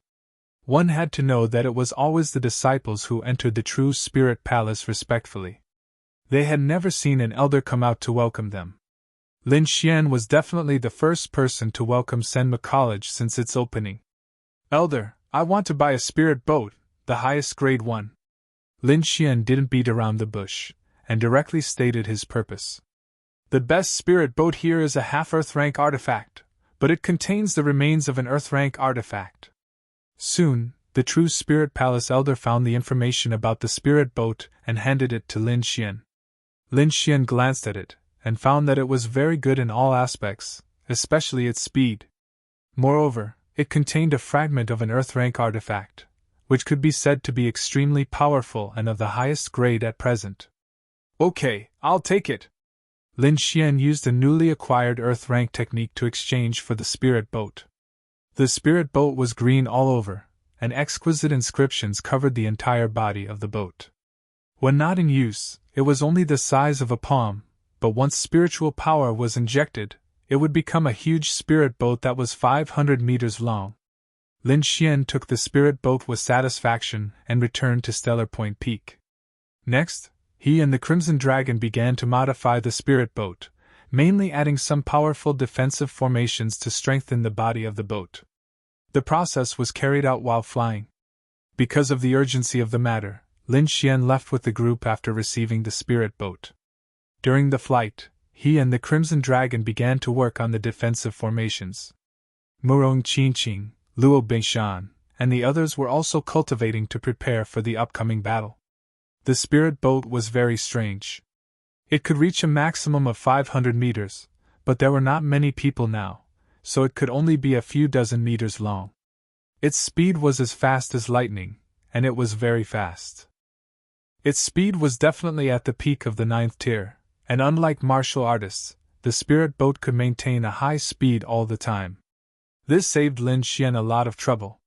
One had to know that it was always the disciples who entered the True Spirit Palace respectfully. They had never seen an elder come out to welcome them. Lin Xian was definitely the first person to welcome Senma College since its opening. Elder, I want to buy a spirit boat, the highest grade one. Lin Xian didn't beat around the bush, and directly stated his purpose. The best spirit boat here is a half-Earth rank artifact, but it contains the remains of an Earth rank artifact. Soon, the True Spirit Palace elder found the information about the spirit boat and handed it to Lin Xian. Lin Xian glanced at it, and found that it was very good in all aspects, especially its speed. Moreover, it contained a fragment of an Earth rank artifact, which could be said to be extremely powerful and of the highest grade at present. Okay, I'll take it. Lin Xian used a newly acquired Earth rank technique to exchange for the spirit boat. The spirit boat was green all over, and exquisite inscriptions covered the entire body of the boat. When not in use, it was only the size of a palm, but once spiritual power was injected, it would become a huge spirit boat that was 500 meters long. Lin Xian took the spirit boat with satisfaction and returned to Stellar Point Peak. Next, he and the Crimson Dragon began to modify the spirit boat, mainly adding some powerful defensive formations to strengthen the body of the boat. The process was carried out while flying. Because of the urgency of the matter, Lin Xian left with the group after receiving the spirit boat. During the flight, he and the Crimson Dragon began to work on the defensive formations. Murong Qingqing, Luo Bingshan, and the others were also cultivating to prepare for the upcoming battle. The spirit boat was very strange. It could reach a maximum of 500 meters, but there were not many people now, so it could only be a few dozen meters long. Its speed was as fast as lightning, and it was very fast. Its speed was definitely at the peak of the 9th tier, and unlike martial artists, the spirit boat could maintain a high speed all the time. This saved Lin Xian a lot of trouble.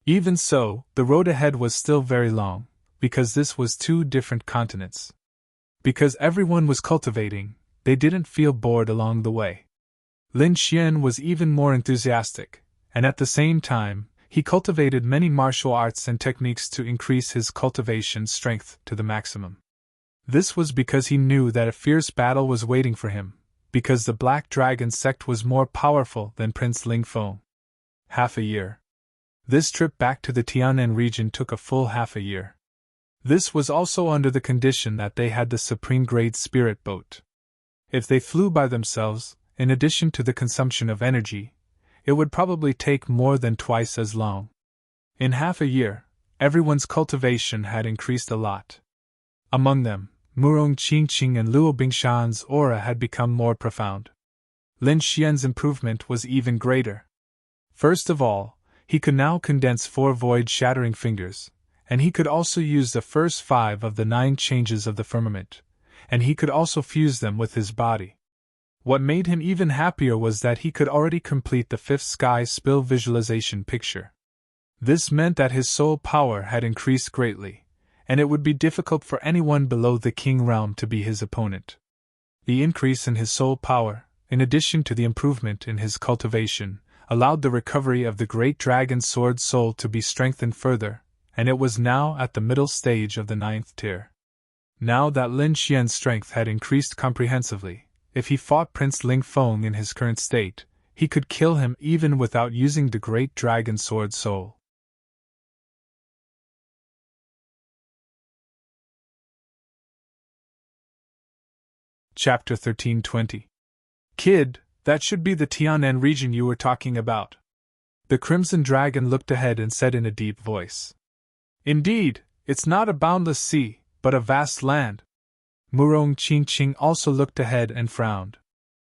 Even so, the road ahead was still very long, because this was 2 different continents. Because everyone was cultivating, they didn't feel bored along the way. Lin Xian was even more enthusiastic, and at the same time, he cultivated many martial arts and techniques to increase his cultivation strength to the maximum. This was because he knew that a fierce battle was waiting for him, because the Black Dragon sect was more powerful than Prince Ling Feng. Half a year. This trip back to the Tianan region took a full half a year. This was also under the condition that they had the supreme grade spirit boat. If they flew by themselves, in addition to the consumption of energy, it would probably take more than twice as long. In half a year, everyone's cultivation had increased a lot. Among them, Murong Qingqing and Luo Bingshan's aura had become more profound. Lin Xian's improvement was even greater. First of all, he could now condense 4 void-shattering fingers, and he could also use the first 5 of the 9 changes of the firmament, and he could also fuse them with his body. What made him even happier was that he could already complete the 5th sky spill visualization picture. This meant that his soul power had increased greatly, and it would be difficult for anyone below the king realm to be his opponent. The increase in his soul power, in addition to the improvement in his cultivation, allowed the recovery of the great dragon sword soul to be strengthened further, and it was now at the middle stage of the 9th tier. Now that Lin Xian's strength had increased comprehensively, if he fought Prince Ling Feng in his current state, he could kill him even without using the great dragon sword soul. Chapter 1320. Kid, that should be the Tianan region you were talking about. The Crimson Dragon looked ahead and said in a deep voice. Indeed, it's not a boundless sea, but a vast land. Murong Qingqing also looked ahead and frowned.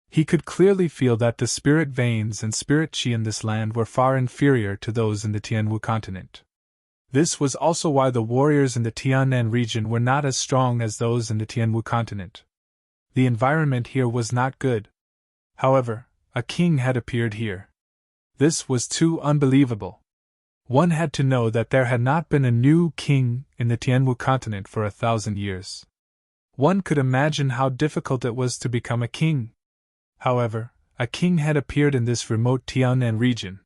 He could clearly feel that the spirit veins and spirit qi in this land were far inferior to those in the Tianwu continent. This was also why the warriors in the Tianan region were not as strong as those in the Tianwu continent. The environment here was not good. However, a king had appeared here. This was too unbelievable. One had to know that there had not been a new king in the Tianwu continent for 1,000 years. One could imagine how difficult it was to become a king. However, a king had appeared in this remote Tianan region.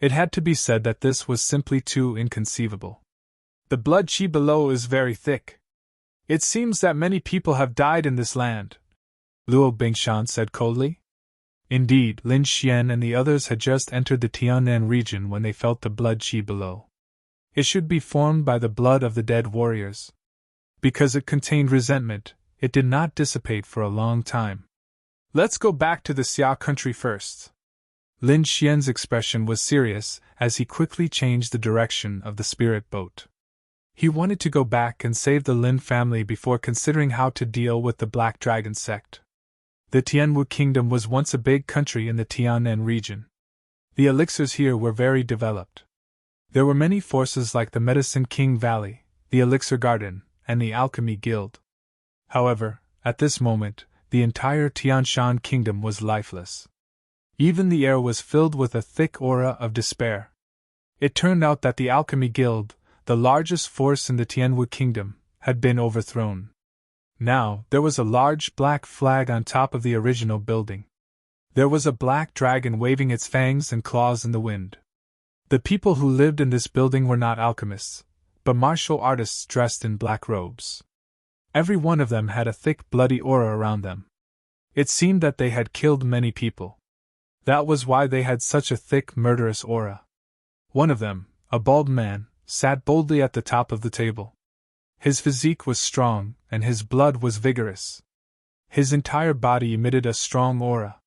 It had to be said that this was simply too inconceivable. The blood qi below is very thick. It seems that many people have died in this land, Luo Bingshan said coldly. Indeed, Lin Xian and the others had just entered the Tianan region when they felt the blood qi below. It should be formed by the blood of the dead warriors. Because it contained resentment, it did not dissipate for a long time. Let's go back to the Xia country first. Lin Xian's expression was serious as he quickly changed the direction of the spirit boat. He wanted to go back and save the Lin family before considering how to deal with the Black Dragon sect. The Tianwu kingdom was once a big country in the Tianan region. The elixirs here were very developed. There were many forces like the Medicine King Valley, the Elixir Garden, and the Alchemy Guild. However, at this moment, the entire Tianshan kingdom was lifeless. Even the air was filled with a thick aura of despair. It turned out that the Alchemy Guild, the largest force in the Tianwu kingdom, had been overthrown. Now, there was a large black flag on top of the original building. There was a black dragon waving its fangs and claws in the wind. The people who lived in this building were not alchemists, but martial artists dressed in black robes. Every one of them had a thick bloody aura around them. It seemed that they had killed many people. That was why they had such a thick, murderous aura. One of them, a bald man, sat boldly at the top of the table. His physique was strong, and his blood was vigorous. His entire body emitted a strong aura.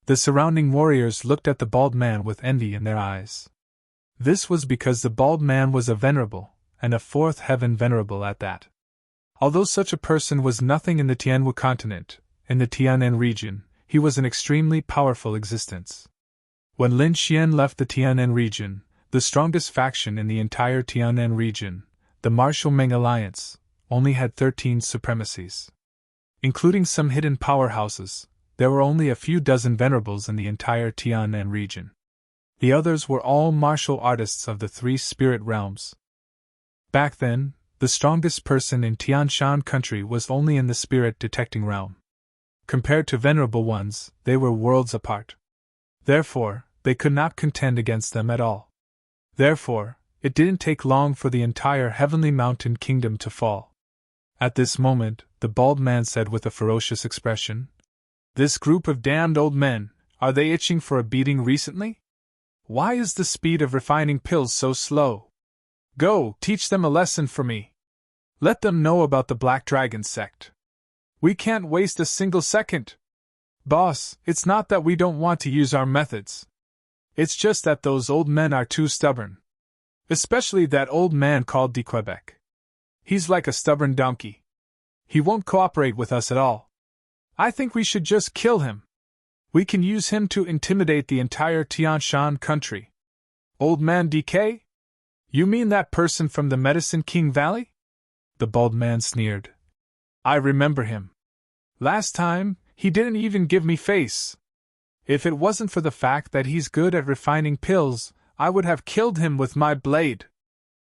The surrounding warriors looked at the bald man with envy in their eyes. This was because the bald man was a venerable, and a fourth heaven venerable at that. Although such a person was nothing in the Tianwu continent, in the Tianan region, he was an extremely powerful existence. When Lin Xian left the Tianan region, the strongest faction in the entire Tianan region, the Martial Meng Alliance, only had 13 supremacies. Including some hidden powerhouses, there were only a few dozen venerables in the entire Tianan region. The others were all martial artists of the 3 spirit realms. Back then, the strongest person in Tianshan country was only in the spirit detecting realm. Compared to venerable ones, they were worlds apart. Therefore, they could not contend against them at all. Therefore, it didn't take long for the entire heavenly mountain kingdom to fall. At this moment, the bald man said with a ferocious expression, "This group of damned old men, are they itching for a beating recently? Why is the speed of refining pills so slow? Go, teach them a lesson for me. Let them know about the Black Dragon sect. We can't waste a single second. Boss, it's not that we don't want to use our methods. It's just that those old men are too stubborn. Especially that old man called de Quebec. He's like a stubborn donkey. He won't cooperate with us at all. I think we should just kill him. We can use him to intimidate the entire Tianshan country." "Old man DK? You mean that person from the Medicine King Valley?" The bald man sneered. "I remember him. Last time, he didn't even give me face. If it wasn't for the fact that he's good at refining pills, I would have killed him with my blade.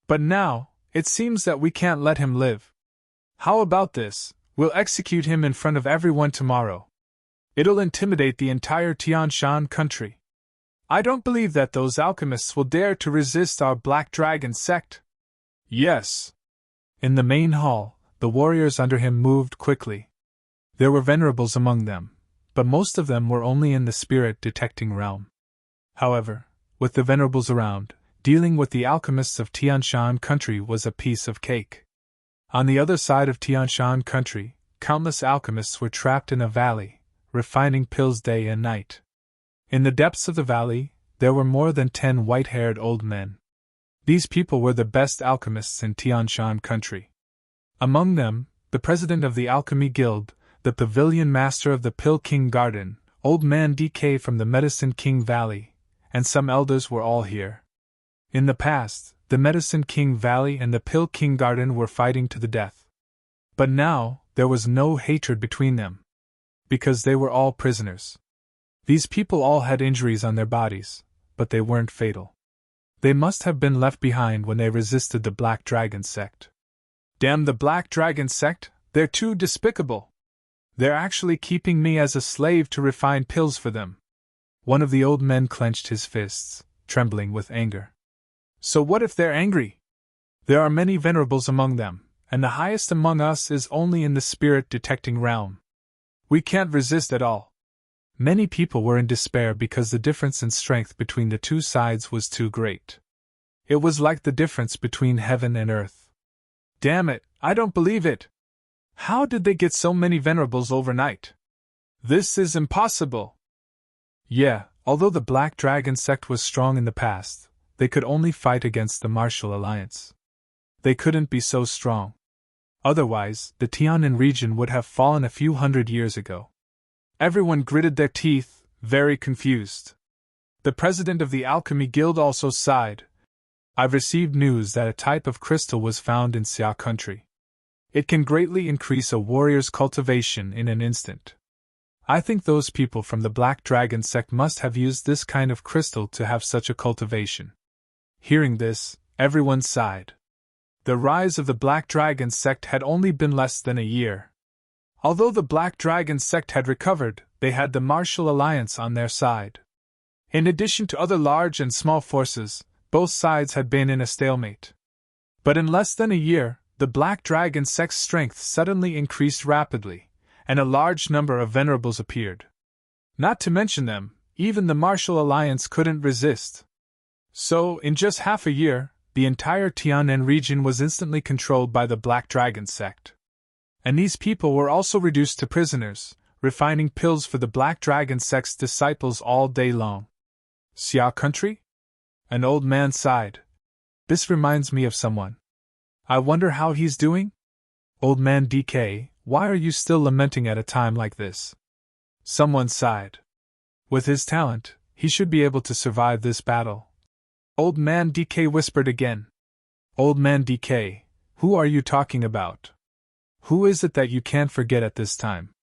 But now, it seems that we can't let him live. How about this? We'll execute him in front of everyone tomorrow. It'll intimidate the entire Tianshan country. I don't believe that those alchemists will dare to resist our Black Dragon sect." "Yes." In the main hall, the warriors under him moved quickly. There were venerables among them, but most of them were only in the spirit detecting realm. However, with the venerables around, dealing with the alchemists of Tianshan country was a piece of cake. On the other side of Tianshan country, countless alchemists were trapped in a valley, refining pills day and night. In the depths of the valley, there were more than 10 white-haired old men. These people were the best alchemists in Tianshan country. Among them, the president of the Alchemy Guild, the pavilion master of the Pill King Garden, old man DK from the Medicine King Valley, and some elders were all here. In the past, the Medicine King Valley and the Pill King Garden were fighting to the death. But now, there was no hatred between them. Because they were all prisoners. These people all had injuries on their bodies, but they weren't fatal. They must have been left behind when they resisted the Black Dragon sect. "Damn the Black Dragon sect, they're too despicable. They're actually keeping me as a slave to refine pills for them." One of the old men clenched his fists, trembling with anger. "So what if they're angry? There are many venerables among them, and the highest among us is only in the spirit detecting realm. We can't resist at all." Many people were in despair because the difference in strength between the two sides was too great. It was like the difference between heaven and earth. "Damn it, I don't believe it! How did they get so many venerables overnight? This is impossible!" Yeah, although the Black Dragon sect was strong in the past, they could only fight against the Martial Alliance. They couldn't be so strong. Otherwise, the Tianan region would have fallen a few hundred years ago. Everyone gritted their teeth, very confused. The president of the Alchemy Guild also sighed. "I've received news that a type of crystal was found in Xia country. It can greatly increase a warrior's cultivation in an instant. I think those people from the Black Dragon sect must have used this kind of crystal to have such a cultivation." Hearing this, everyone sighed. The rise of the Black Dragon sect had only been less than a year. Although the Black Dragon sect had recovered, they had the Martial Alliance on their side. In addition to other large and small forces, both sides had been in a stalemate. But in less than a year, the Black Dragon sect's strength suddenly increased rapidly, and a large number of venerables appeared. Not to mention them, even the Martial Alliance couldn't resist. So, in just half a year, the entire Tianan region was instantly controlled by the Black Dragon sect. And these people were also reduced to prisoners, refining pills for the Black Dragon sect's disciples all day long. "Xia country?" An old man sighed. "This reminds me of someone. I wonder how he's doing?" Old man DK, why are you still lamenting at a time like this? Someone sighed. With his talent, he should be able to survive this battle. Old man DK whispered again. Old man DK, who are you talking about? Who is it that you can't forget at this time?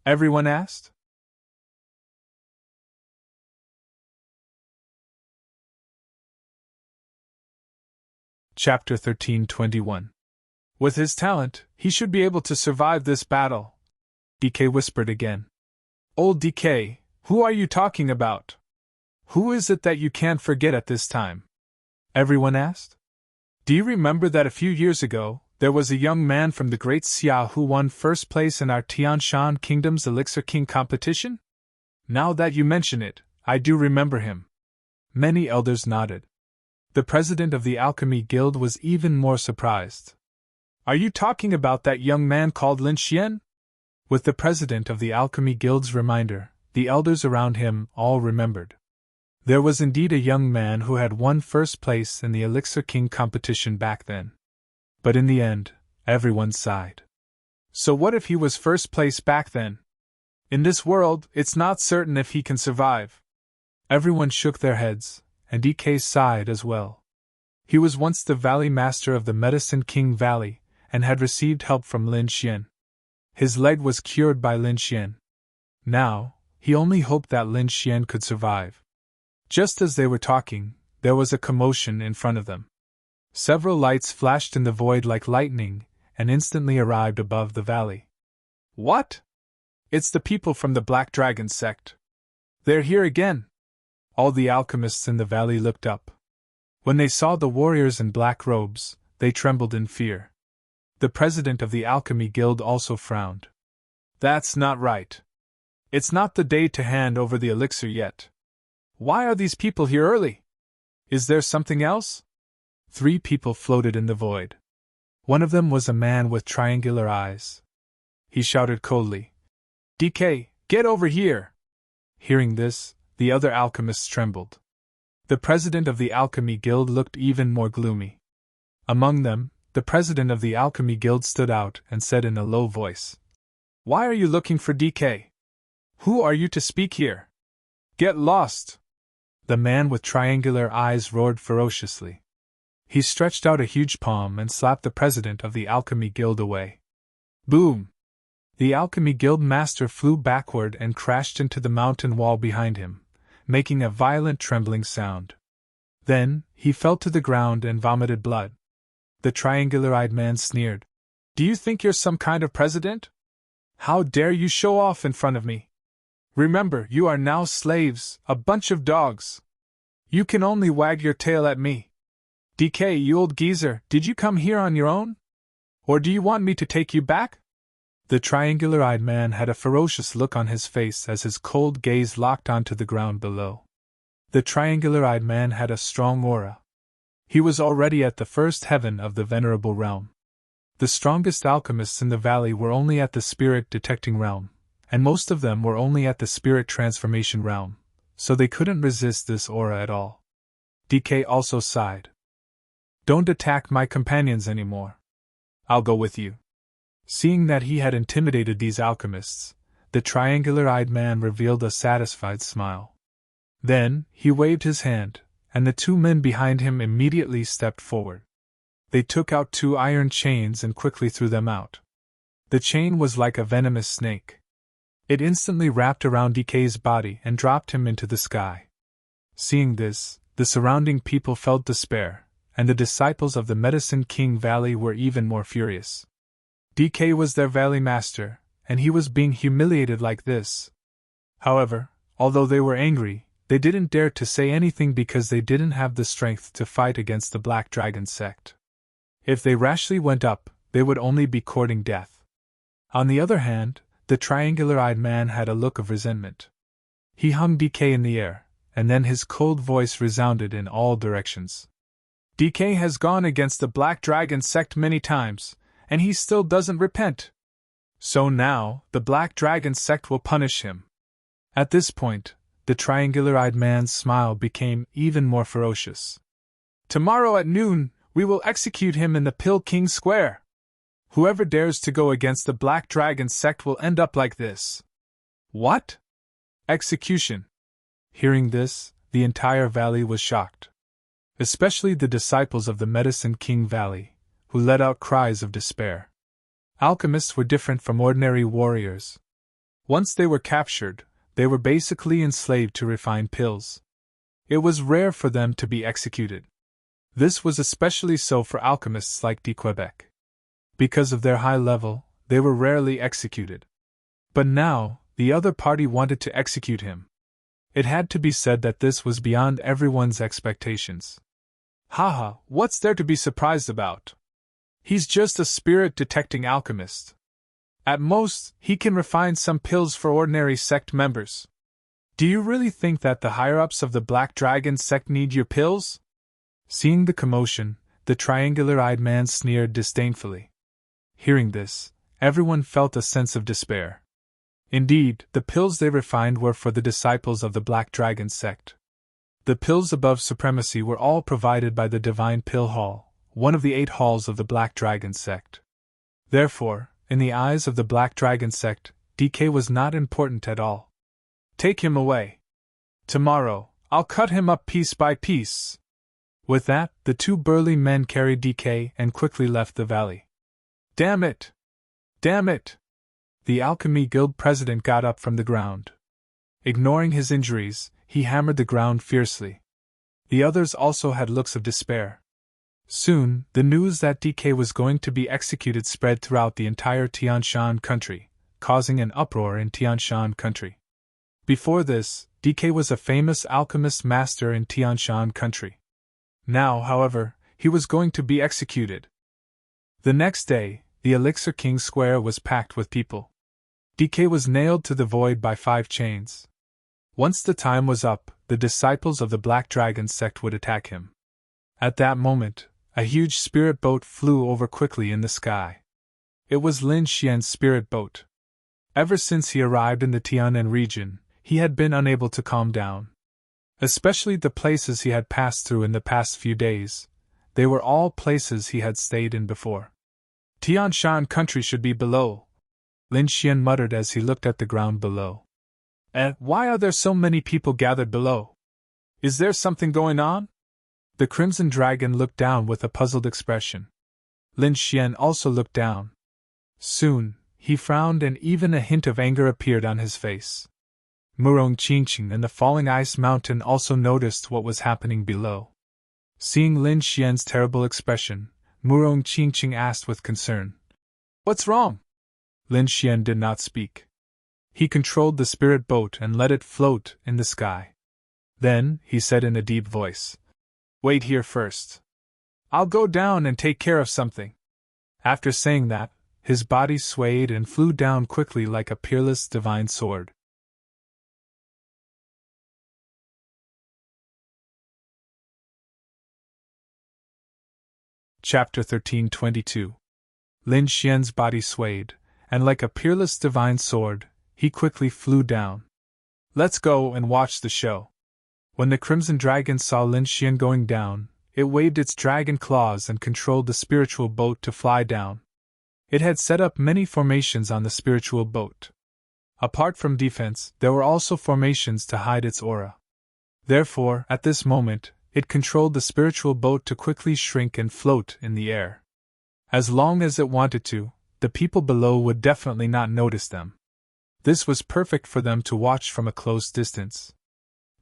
Everyone asked. Chapter 13:21. With his talent, he should be able to survive this battle. DK whispered again. Old DK, who are you talking about? Who is it that you can't forget at this time? Everyone asked. Do you remember that a few years ago, there was a young man from the Great Xia who won first place in our Tianshan Kingdom's Elixir King competition? Now that you mention it, I do remember him. Many elders nodded. The president of the Alchemy Guild was even more surprised. Are you talking about that young man called Lin Xian? With the president of the Alchemy Guild's reminder, the elders around him all remembered. There was indeed a young man who had won first place in the Elixir King competition back then. But in the end, everyone sighed. So what if he was first place back then? In this world, it's not certain if he can survive. Everyone shook their heads, and DK sighed as well. He was once the Valley Master of the Medicine King Valley, and had received help from Lin Xian. His leg was cured by Lin Xian. Now, he only hoped that Lin Xian could survive. Just as they were talking, there was a commotion in front of them. Several lights flashed in the void like lightning, and instantly arrived above the valley. What? It's the people from the Black Dragon sect. They're here again. All the alchemists in the valley looked up. When they saw the warriors in black robes, they trembled in fear. The president of the Alchemy Guild also frowned. That's not right. It's not the day to hand over the elixir yet. Why are these people here early? Is there something else? 3 people floated in the void. One of them was a man with triangular eyes. He shouted coldly, DK, get over here! Hearing this, the other alchemists trembled. The president of the Alchemy Guild looked even more gloomy. Among them, the president of the Alchemy Guild stood out and said in a low voice, Why are you looking for DK? Who are you to speak here? Get lost! The man with triangular eyes roared ferociously. He stretched out a huge palm and slapped the president of the Alchemy Guild away. Boom! The Alchemy Guild master flew backward and crashed into the mountain wall behind him, making a violent trembling sound. Then, he fell to the ground and vomited blood. The triangular-eyed man sneered. Do you think you're some kind of president? How dare you show off in front of me? Remember, you are now slaves, a bunch of dogs. You can only wag your tail at me. DK, you old geezer, did you come here on your own? Or do you want me to take you back? The triangular-eyed man had a ferocious look on his face as his cold gaze locked onto the ground below. The triangular-eyed man had a strong aura. He was already at the first heaven of the venerable realm. The strongest alchemists in the valley were only at the spirit detecting realm, and most of them were only at the spirit transformation realm, so they couldn't resist this aura at all. DK also sighed. Don't attack my companions anymore. I'll go with you. Seeing that he had intimidated these alchemists, the triangular-eyed man revealed a satisfied smile. Then, he waved his hand, and the 2 men behind him immediately stepped forward. They took out 2 iron chains and quickly threw them out. The chain was like a venomous snake. It instantly wrapped around DK's body and dropped him into the sky. Seeing this, the surrounding people felt despair, and the disciples of the Medicine King Valley were even more furious. DK was their valley master, and he was being humiliated like this. However, although they were angry, they didn't dare to say anything because they didn't have the strength to fight against the Black Dragon sect. If they rashly went up, they would only be courting death. On the other hand, the triangular-eyed man had a look of resentment. He hung DK in the air, and then his cold voice resounded in all directions. DK has gone against the Black Dragon sect many times, and he still doesn't repent. So now, the Black Dragon sect will punish him. At this point, the triangular-eyed man's smile became even more ferocious. Tomorrow at noon, we will execute him in the Pill King Square. Whoever dares to go against the Black Dragon sect will end up like this. What? Execution. Hearing this, the entire valley was shocked. Especially the disciples of the Medicine King Valley, who let out cries of despair. Alchemists were different from ordinary warriors. Once they were captured, they were basically enslaved to refined pills. It was rare for them to be executed. This was especially so for alchemists like de Quebec. Because of their high level, they were rarely executed. But now, the other party wanted to execute him. It had to be said that this was beyond everyone's expectations. Haha, what's there to be surprised about? He's just a spirit-detecting alchemist. At most, he can refine some pills for ordinary sect members. Do you really think that the higher-ups of the Black Dragon sect need your pills? Seeing the commotion, the triangular-eyed man sneered disdainfully. Hearing this, everyone felt a sense of despair. Indeed, the pills they refined were for the disciples of the Black Dragon sect. The pills above supremacy were all provided by the Divine Pill Hall, one of the 8 halls of the Black Dragon sect. Therefore, in the eyes of the Black Dragon sect, DK was not important at all. Take him away. Tomorrow, I'll cut him up piece by piece. With that, the 2 burly men carried DK and quickly left the valley. Damn it! Damn it! The Alchemy Guild president got up from the ground. Ignoring his injuries, he hammered the ground fiercely. The others also had looks of despair. Soon, the news that DK was going to be executed spread throughout the entire Tianshan country, causing an uproar in Tianshan country. Before this, DK was a famous alchemist master in Tianshan country. Now, however, he was going to be executed. The next day, the Elixir King Square was packed with people. DK was nailed to the void by 5 chains. Once the time was up, the disciples of the Black Dragon sect would attack him. At that moment, a huge spirit boat flew over quickly in the sky. It was Lin Xian's spirit boat. Ever since he arrived in the Tianan region, he had been unable to calm down. Especially the places he had passed through in the past few days. They were all places he had stayed in before. Tianshan country should be below, Lin Xian muttered as he looked at the ground below. Why are there so many people gathered below? Is there something going on? The Crimson Dragon looked down with a puzzled expression. Lin Xian also looked down. Soon, he frowned and even a hint of anger appeared on his face. Murong Qingqing and the falling ice mountain also noticed what was happening below. Seeing Lin Xian's terrible expression, Murong Qingqing asked with concern. What's wrong? Lin Xian did not speak. He controlled the spirit boat and let it float in the sky. Then, he said in a deep voice, Wait here first. I'll go down and take care of something. After saying that, his body swayed and flew down quickly like a peerless divine sword. Chapter 13:22. Lin Xian's body swayed, and like a peerless divine sword, he quickly flew down. Let's go and watch the show. When the Crimson Dragon saw Lin Xian going down, it waved its dragon claws and controlled the spiritual boat to fly down. It had set up many formations on the spiritual boat. Apart from defense, there were also formations to hide its aura. Therefore, at this moment, it controlled the spiritual boat to quickly shrink and float in the air. As long as it wanted to, the people below would definitely not notice them. This was perfect for them to watch from a close distance.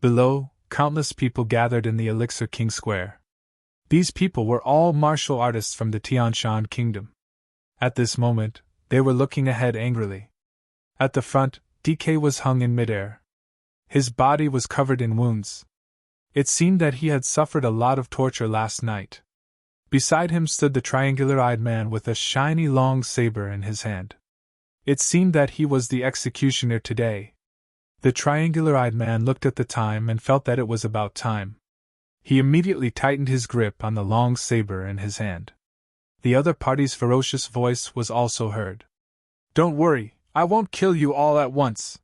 Below, countless people gathered in the Elixir King Square. These people were all martial artists from the Tianshan kingdom. At this moment, they were looking ahead angrily. At the front, DK was hung in midair. His body was covered in wounds. It seemed that he had suffered a lot of torture last night. Beside him stood the triangular-eyed man with a shiny long saber in his hand. It seemed that he was the executioner today. The triangular-eyed man looked at the time and felt that it was about time. He immediately tightened his grip on the long saber in his hand. The other party's ferocious voice was also heard. Don't worry, I won't kill you all at once.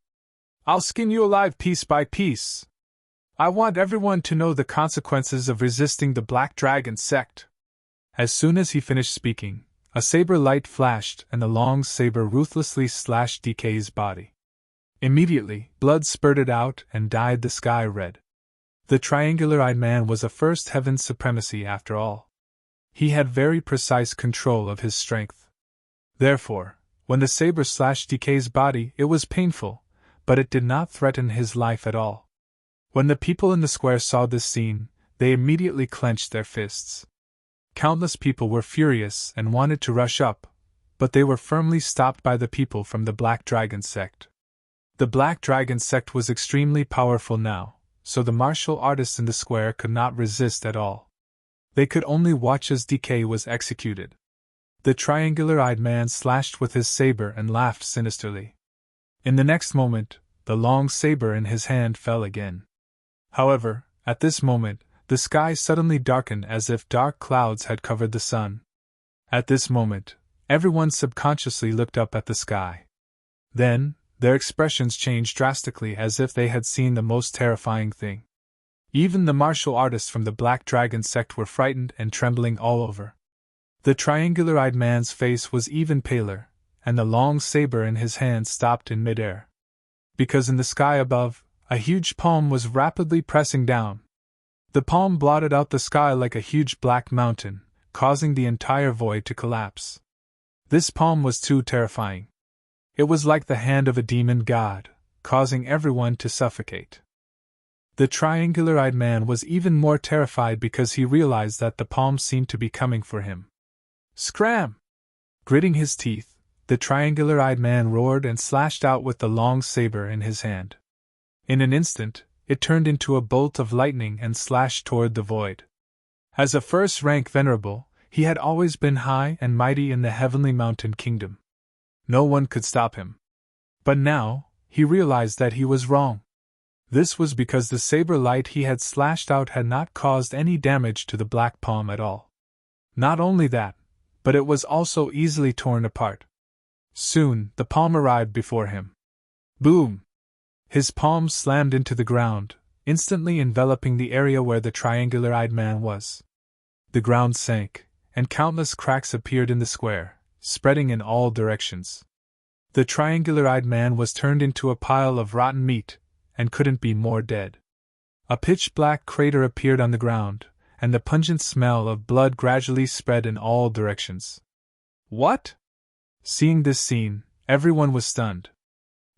I'll skin you alive piece by piece. I want everyone to know the consequences of resisting the Black Dragon sect. As soon as he finished speaking, A saber light flashed and the long saber ruthlessly slashed DK's body. Immediately, blood spurted out and dyed the sky red. The triangular-eyed man was a first heaven's supremacy after all. He had very precise control of his strength. Therefore, when the saber slashed DK's body, it was painful, but it did not threaten his life at all. When the people in the square saw this scene, they immediately clenched their fists. Countless people were furious and wanted to rush up, but they were firmly stopped by the people from the Black Dragon sect. The Black Dragon sect was extremely powerful now, so the martial artists in the square could not resist at all. They could only watch as DK was executed. The triangular-eyed man slashed with his saber and laughed sinisterly. In the next moment, the long saber in his hand fell again. However, at this moment, the sky suddenly darkened as if dark clouds had covered the sun. At this moment, everyone subconsciously looked up at the sky. Then, their expressions changed drastically as if they had seen the most terrifying thing. Even the martial artists from the Black Dragon sect were frightened and trembling all over. The triangular-eyed man's face was even paler, and the long saber in his hand stopped in midair. Because in the sky above, a huge palm was rapidly pressing down. The palm blotted out the sky like a huge black mountain, causing the entire void to collapse. This palm was too terrifying. It was like the hand of a demon god, causing everyone to suffocate. The triangular-eyed man was even more terrified because he realized that the palm seemed to be coming for him. Scram! Gritting his teeth, the triangular-eyed man roared and slashed out with the long saber in his hand. In an instant, it turned into a bolt of lightning and slashed toward the void. As a first-rank venerable, he had always been high and mighty in the heavenly mountain kingdom. No one could stop him. But now, he realized that he was wrong. This was because the saber light he had slashed out had not caused any damage to the black palm at all. Not only that, but it was also easily torn apart. Soon, the palm arrived before him. Boom! His palm slammed into the ground, instantly enveloping the area where the triangular-eyed man was. The ground sank, and countless cracks appeared in the square, spreading in all directions. The triangular-eyed man was turned into a pile of rotten meat, and couldn't be more dead. A pitch-black crater appeared on the ground, and the pungent smell of blood gradually spread in all directions. What? Seeing this scene, everyone was stunned.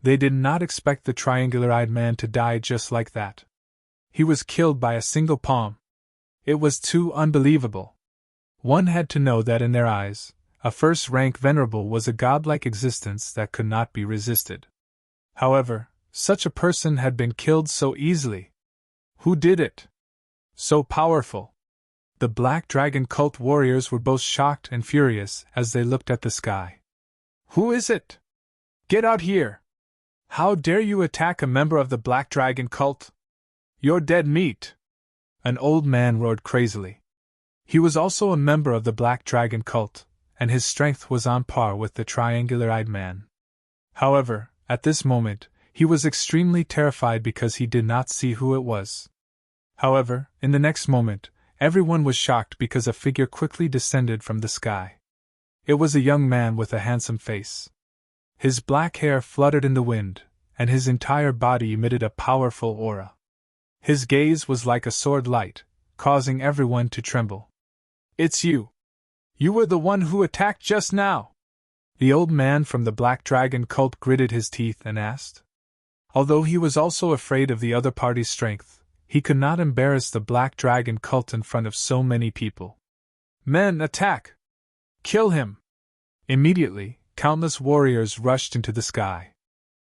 They did not expect the triangular-eyed man to die just like that. He was killed by a single palm. It was too unbelievable. One had to know that in their eyes, a first-rank venerable was a godlike existence that could not be resisted. However, such a person had been killed so easily. Who did it? So powerful. The Black Dragon cult warriors were both shocked and furious as they looked at the sky. Who is it? Get out here! How dare you attack a member of the Black Dragon cult? You're dead meat! An old man roared crazily. He was also a member of the Black Dragon cult, and his strength was on par with the triangular-eyed man. However, at this moment, he was extremely terrified because he did not see who it was. However, in the next moment, everyone was shocked because a figure quickly descended from the sky. It was a young man with a handsome face. His black hair fluttered in the wind, and his entire body emitted a powerful aura. His gaze was like a sword light, causing everyone to tremble. It's you! You were the one who attacked just now! The old man from the Black Dragon cult gritted his teeth and asked. Although he was also afraid of the other party's strength, he could not embarrass the Black Dragon cult in front of so many people. Men, attack! Kill him! Immediately, countless warriors rushed into the sky.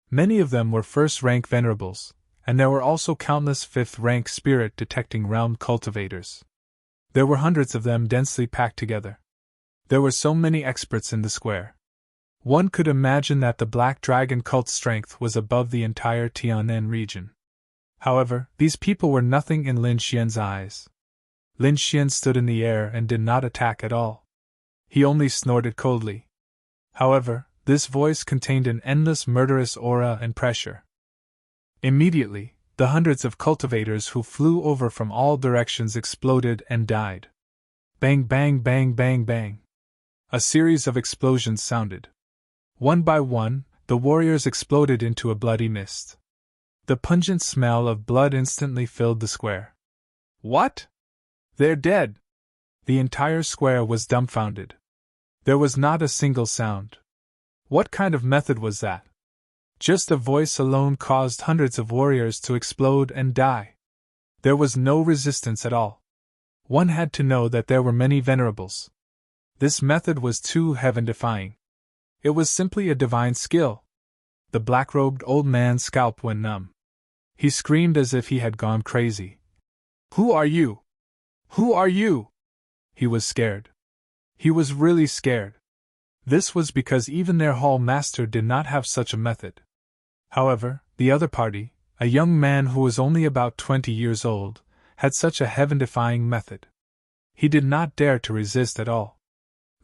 Many of them were first-rank venerables, and there were also countless fifth-rank spirit-detecting realm cultivators. There were hundreds of them densely packed together. There were so many experts in the square. One could imagine that the Black Dragon cult's strength was above the entire Tianen region. However, these people were nothing in Lin Xian's eyes. Lin Xian stood in the air and did not attack at all. He only snorted coldly. However, this voice contained an endless murderous aura and pressure. Immediately, the hundreds of cultivators who flew over from all directions exploded and died. Bang bang bang bang bang. A series of explosions sounded. One by one, the warriors exploded into a bloody mist. The pungent smell of blood instantly filled the square. What? They're dead! The entire square was dumbfounded. There was not a single sound. What kind of method was that? Just a voice alone caused hundreds of warriors to explode and die. There was no resistance at all. One had to know that there were many venerables. This method was too heaven-defying. It was simply a divine skill. The black-robed old man's scalp went numb. He screamed as if he had gone crazy. Who are you? Who are you? He was scared. He was really scared. This was because even their hall master did not have such a method. However, the other party, a young man who was only about 20 years old, had such a heaven-defying method. He did not dare to resist at all.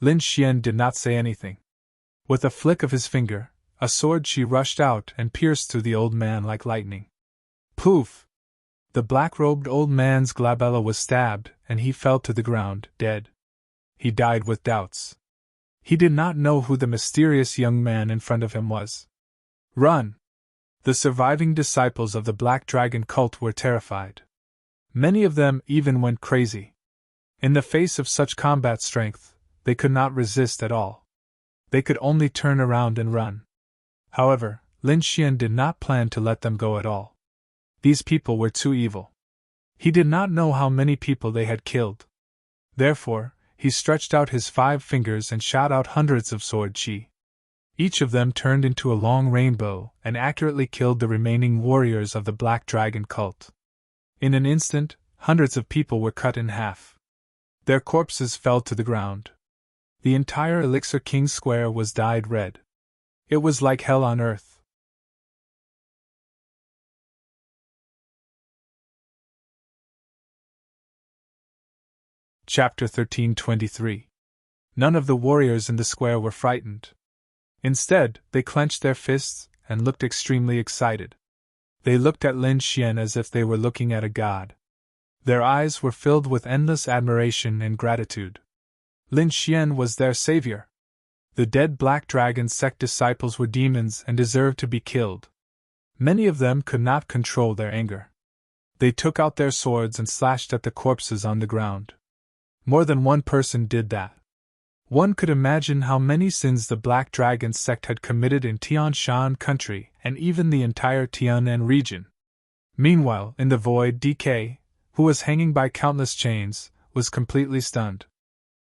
Lin Xian did not say anything. With a flick of his finger, a sword she rushed out and pierced through the old man like lightning. Poof! The black-robed old man's glabella was stabbed, and he fell to the ground, dead. He died with doubts. He did not know who the mysterious young man in front of him was. Run! The surviving disciples of the Black Dragon cult were terrified. Many of them even went crazy. In the face of such combat strength, they could not resist at all. They could only turn around and run. However, Lin Xian did not plan to let them go at all. These people were too evil. He did not know how many people they had killed. Therefore, he stretched out his 5 fingers and shot out hundreds of sword chi. Each of them turned into a long rainbow and accurately killed the remaining warriors of the Black Dragon cult. In an instant, hundreds of people were cut in half. Their corpses fell to the ground. The entire Elixir King Square was dyed red. It was like hell on earth. Chapter 1323. None of the warriors in the square were frightened. Instead, they clenched their fists and looked extremely excited. They looked at Lin Xian as if they were looking at a god. Their eyes were filled with endless admiration and gratitude. Lin Xian was their savior. The dead Black Dragon sect disciples were demons and deserved to be killed. Many of them could not control their anger. They took out their swords and slashed at the corpses on the ground. More than one person did that. One could imagine how many sins the Black Dragon sect had committed in Tianshan country and even the entire Tianan region. Meanwhile, in the void, DK, who was hanging by countless chains, was completely stunned.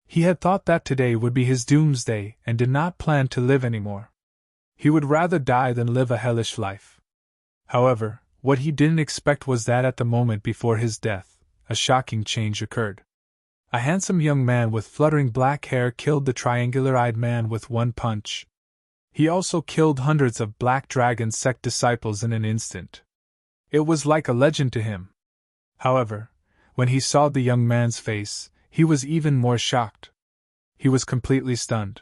He had thought that today would be his doomsday and did not plan to live anymore. He would rather die than live a hellish life. However, what he didn't expect was that at the moment before his death, a shocking change occurred. A handsome young man with fluttering black hair killed the triangular-eyed man with one punch. He also killed hundreds of Black Dragon sect disciples in an instant. It was like a legend to him. However, when he saw the young man's face, he was even more shocked. He was completely stunned.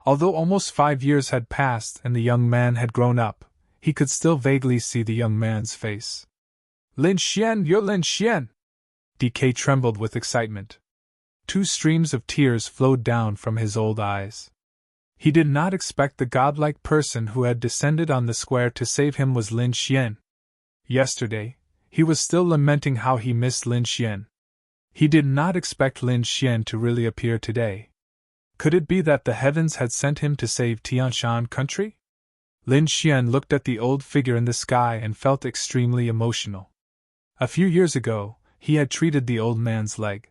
Although almost 5 years had passed and the young man had grown up, he could still vaguely see the young man's face. Lin Xian, you're Lin Xian! DK trembled with excitement. 2 streams of tears flowed down from his old eyes. He did not expect the godlike person who had descended on the square to save him was Lin Xian. Yesterday, he was still lamenting how he missed Lin Xian. He did not expect Lin Xian to really appear today. Could it be that the heavens had sent him to save Tianshan country? Lin Xian looked at the old figure in the sky and felt extremely emotional. A few years ago, he had treated the old man's leg.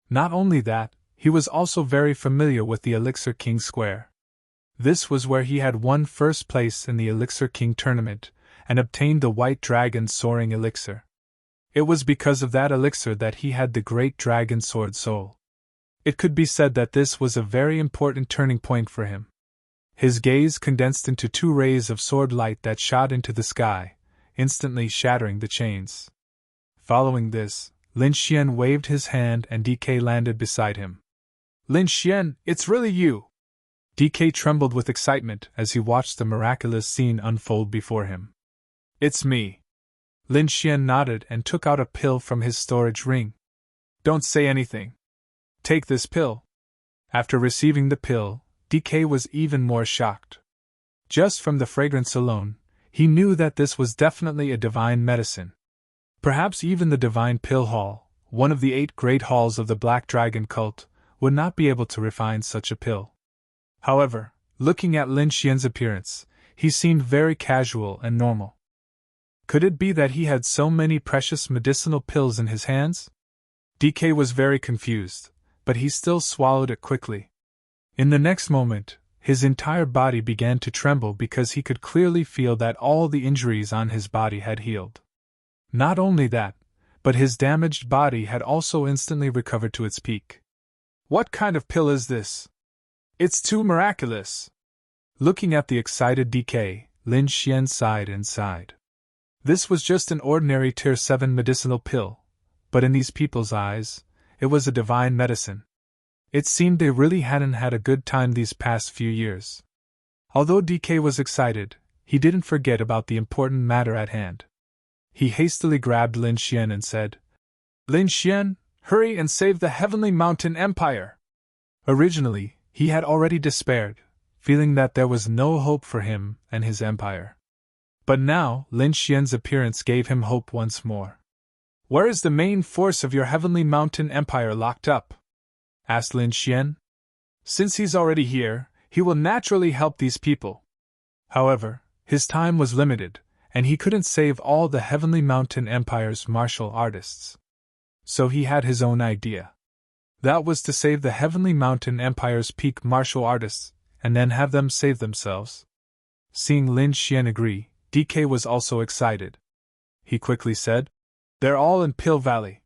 Not only that, he was also very familiar with the Elixir King Square. This was where he had won first place in the Elixir King tournament, and obtained the White Dragon's soaring elixir. It was because of that elixir that he had the Great Dragon Sword Soul. It could be said that this was a very important turning point for him. His gaze condensed into 2 rays of sword light that shot into the sky, instantly shattering the chains. Following this, Lin Xian waved his hand and DK landed beside him. Lin Xian, it's really you! DK trembled with excitement as he watched the miraculous scene unfold before him. It's me. Lin Xian nodded and took out a pill from his storage ring. Don't say anything. Take this pill. After receiving the pill, DK was even more shocked. Just from the fragrance alone, he knew that this was definitely a divine medicine. Perhaps even the divine pill hall, one of the 8 great halls of the Black Dragon cult, would not be able to refine such a pill. However, looking at Lin Xian's appearance, he seemed very casual and normal. Could it be that he had so many precious medicinal pills in his hands? DK was very confused, but he still swallowed it quickly. In the next moment, his entire body began to tremble because he could clearly feel that all the injuries on his body had healed. Not only that, but his damaged body had also instantly recovered to its peak. What kind of pill is this? It's too miraculous! Looking at the excited DK, Lin Xian sighed and sighed. This was just an ordinary Tier 7 medicinal pill, but in these people's eyes, it was a divine medicine. It seemed they really hadn't had a good time these past few years. Although DK was excited, he didn't forget about the important matter at hand. He hastily grabbed Lin Xian and said, "Lin Xian, hurry and save the Heavenly Mountain Empire!" Originally, he had already despaired, feeling that there was no hope for him and his empire. But now, Lin Xian's appearance gave him hope once more. "Where is the main force of your Heavenly Mountain Empire locked up?" asked Lin Xian. "Since he's already here, he will naturally help these people." However, his time was limited, and he couldn't save all the Heavenly Mountain Empire's martial artists. So he had his own idea. That was to save the Heavenly Mountain Empire's peak martial artists, and then have them save themselves. Seeing Lin Xian agree, DK was also excited. He quickly said, "They're all in Pill Valley."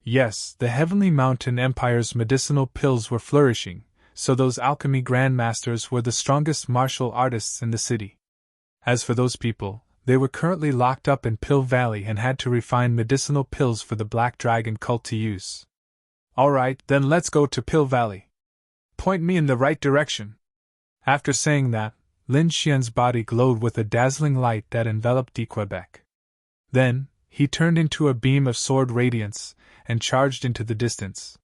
Yes, the Heavenly Mountain Empire's medicinal pills were flourishing, so those alchemy grandmasters were the strongest martial artists in the city. As for those people, they were currently locked up in Pill Valley and had to refine medicinal pills for the Black Dragon cult to use. "Alright, then let's go to Pill Valley. Point me in the right direction." After saying that, Lin Xian's body glowed with a dazzling light that enveloped Quebec. Then, he turned into a beam of sword radiance and charged into the distance.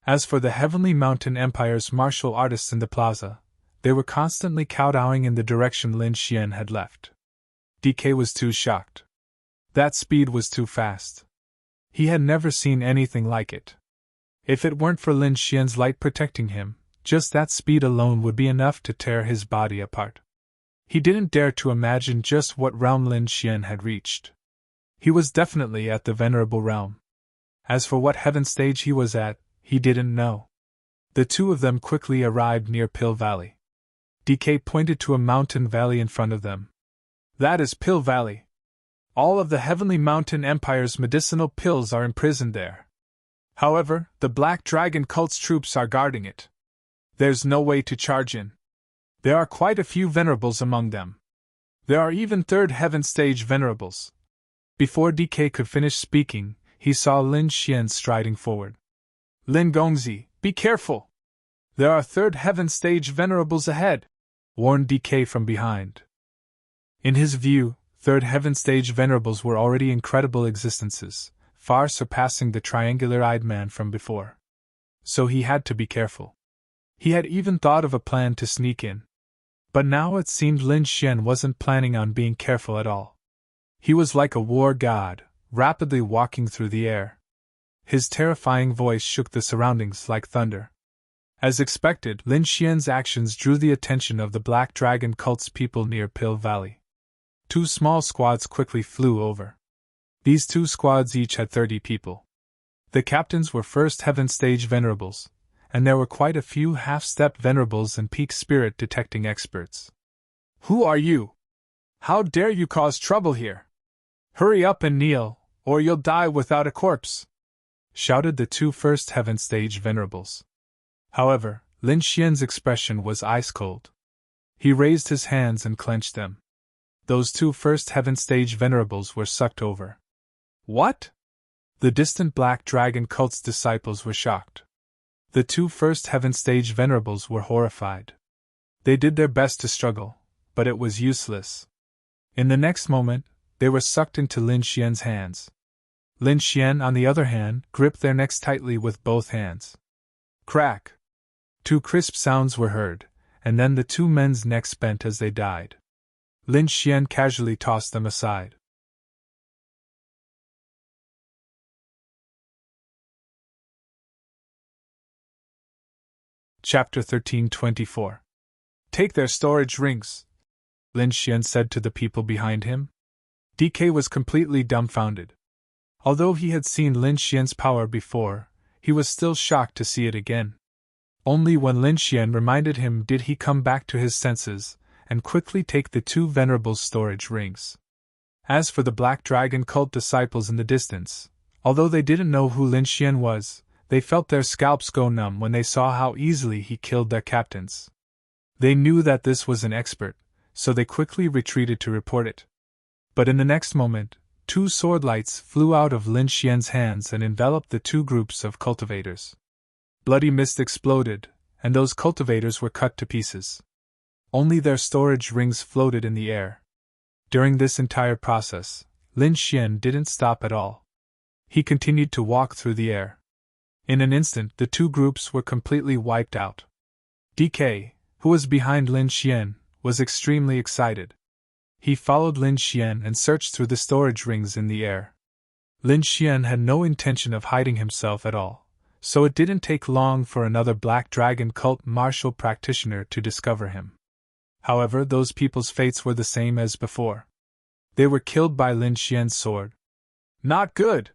As for the Heavenly Mountain Empire's martial artists in the plaza, they were constantly kowtowing in the direction Lin Xian had left. DK was too shocked. That speed was too fast. He had never seen anything like it. If it weren't for Lin Xian's light protecting him, just that speed alone would be enough to tear his body apart. He didn't dare to imagine just what realm Lin Xian had reached. He was definitely at the Venerable Realm. As for what heaven stage he was at, he didn't know. The two of them quickly arrived near Pill Valley. DK pointed to a mountain valley in front of them. "That is Pill Valley. All of the Heavenly Mountain Empire's medicinal pills are imprisoned there. However, the Black Dragon cult's troops are guarding it. There's no way to charge in. There are quite a few venerables among them. There are even 3rd heaven stage venerables." Before DK could finish speaking, he saw Lin Xian striding forward. "Lin Gongzi, be careful! There are 3rd heaven stage venerables ahead," warned DK from behind. In his view, 3rd heaven stage venerables were already incredible existences, far surpassing the triangular-eyed man from before. So he had to be careful. He had even thought of a plan to sneak in. But now it seemed Lin Xian wasn't planning on being careful at all. He was like a war god, rapidly walking through the air. His terrifying voice shook the surroundings like thunder. As expected, Lin Xian's actions drew the attention of the Black Dragon cult's people near Pill Valley. 2 small squads quickly flew over. These 2 squads each had 30 people. The captains were 1st heaven stage venerables, and there were quite a few half-step venerables and peak spirit detecting experts. "Who are you? How dare you cause trouble here? Hurry up and kneel, or you'll die without a corpse!" shouted the 2 1st heaven stage venerables. However, Lin Xian's expression was ice-cold. He raised his hands and clenched them. Those 2 1st heaven stage venerables were sucked over. "What?" The distant Black Dragon cult's disciples were shocked. The 2 1st heaven stage venerables were horrified. They did their best to struggle, but it was useless. In the next moment, they were sucked into Lin Xian's hands. Lin Xian, on the other hand, gripped their necks tightly with both hands. Crack! Two crisp sounds were heard, and then the two men's necks bent as they died. Lin Xian casually tossed them aside. Chapter 13:24. Take their storage rings, Lin Xian said to the people behind him. DK was completely dumbfounded. Although he had seen Lin Xian's power before, he was still shocked to see it again. Only when Lin Xian reminded him did he come back to his senses, and quickly take the two venerable storage rings. As for the Black Dragon cult disciples in the distance, although they didn't know who Lin Xian was, they felt their scalps go numb when they saw how easily he killed their captains. They knew that this was an expert, so they quickly retreated to report it. But in the next moment, two sword lights flew out of Lin Xian's hands and enveloped the two groups of cultivators. Bloody mist exploded, and those cultivators were cut to pieces. Only their storage rings floated in the air. During this entire process, Lin Xian didn't stop at all. He continued to walk through the air. In an instant, the two groups were completely wiped out. DK, who was behind Lin Xian, was extremely excited. He followed Lin Xian and searched through the storage rings in the air. Lin Xian had no intention of hiding himself at all, so it didn't take long for another Black Dragon cult martial practitioner to discover him. However, those people's fates were the same as before. They were killed by Lin Xian's sword. Not good!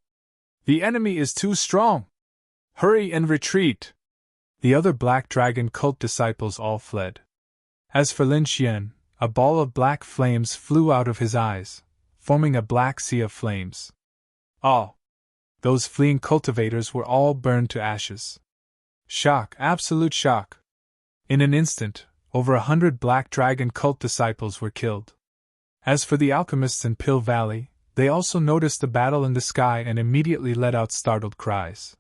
The enemy is too strong! Hurry and retreat! The other Black Dragon cult disciples all fled. As for Lin Xian, a ball of black flames flew out of his eyes, forming a black sea of flames. Oh! Those fleeing cultivators were all burned to ashes. Shock, absolute shock. In an instant, over 100 Black Dragon cult disciples were killed. As for the alchemists in Pill Valley, they also noticed the battle in the sky and immediately let out startled cries.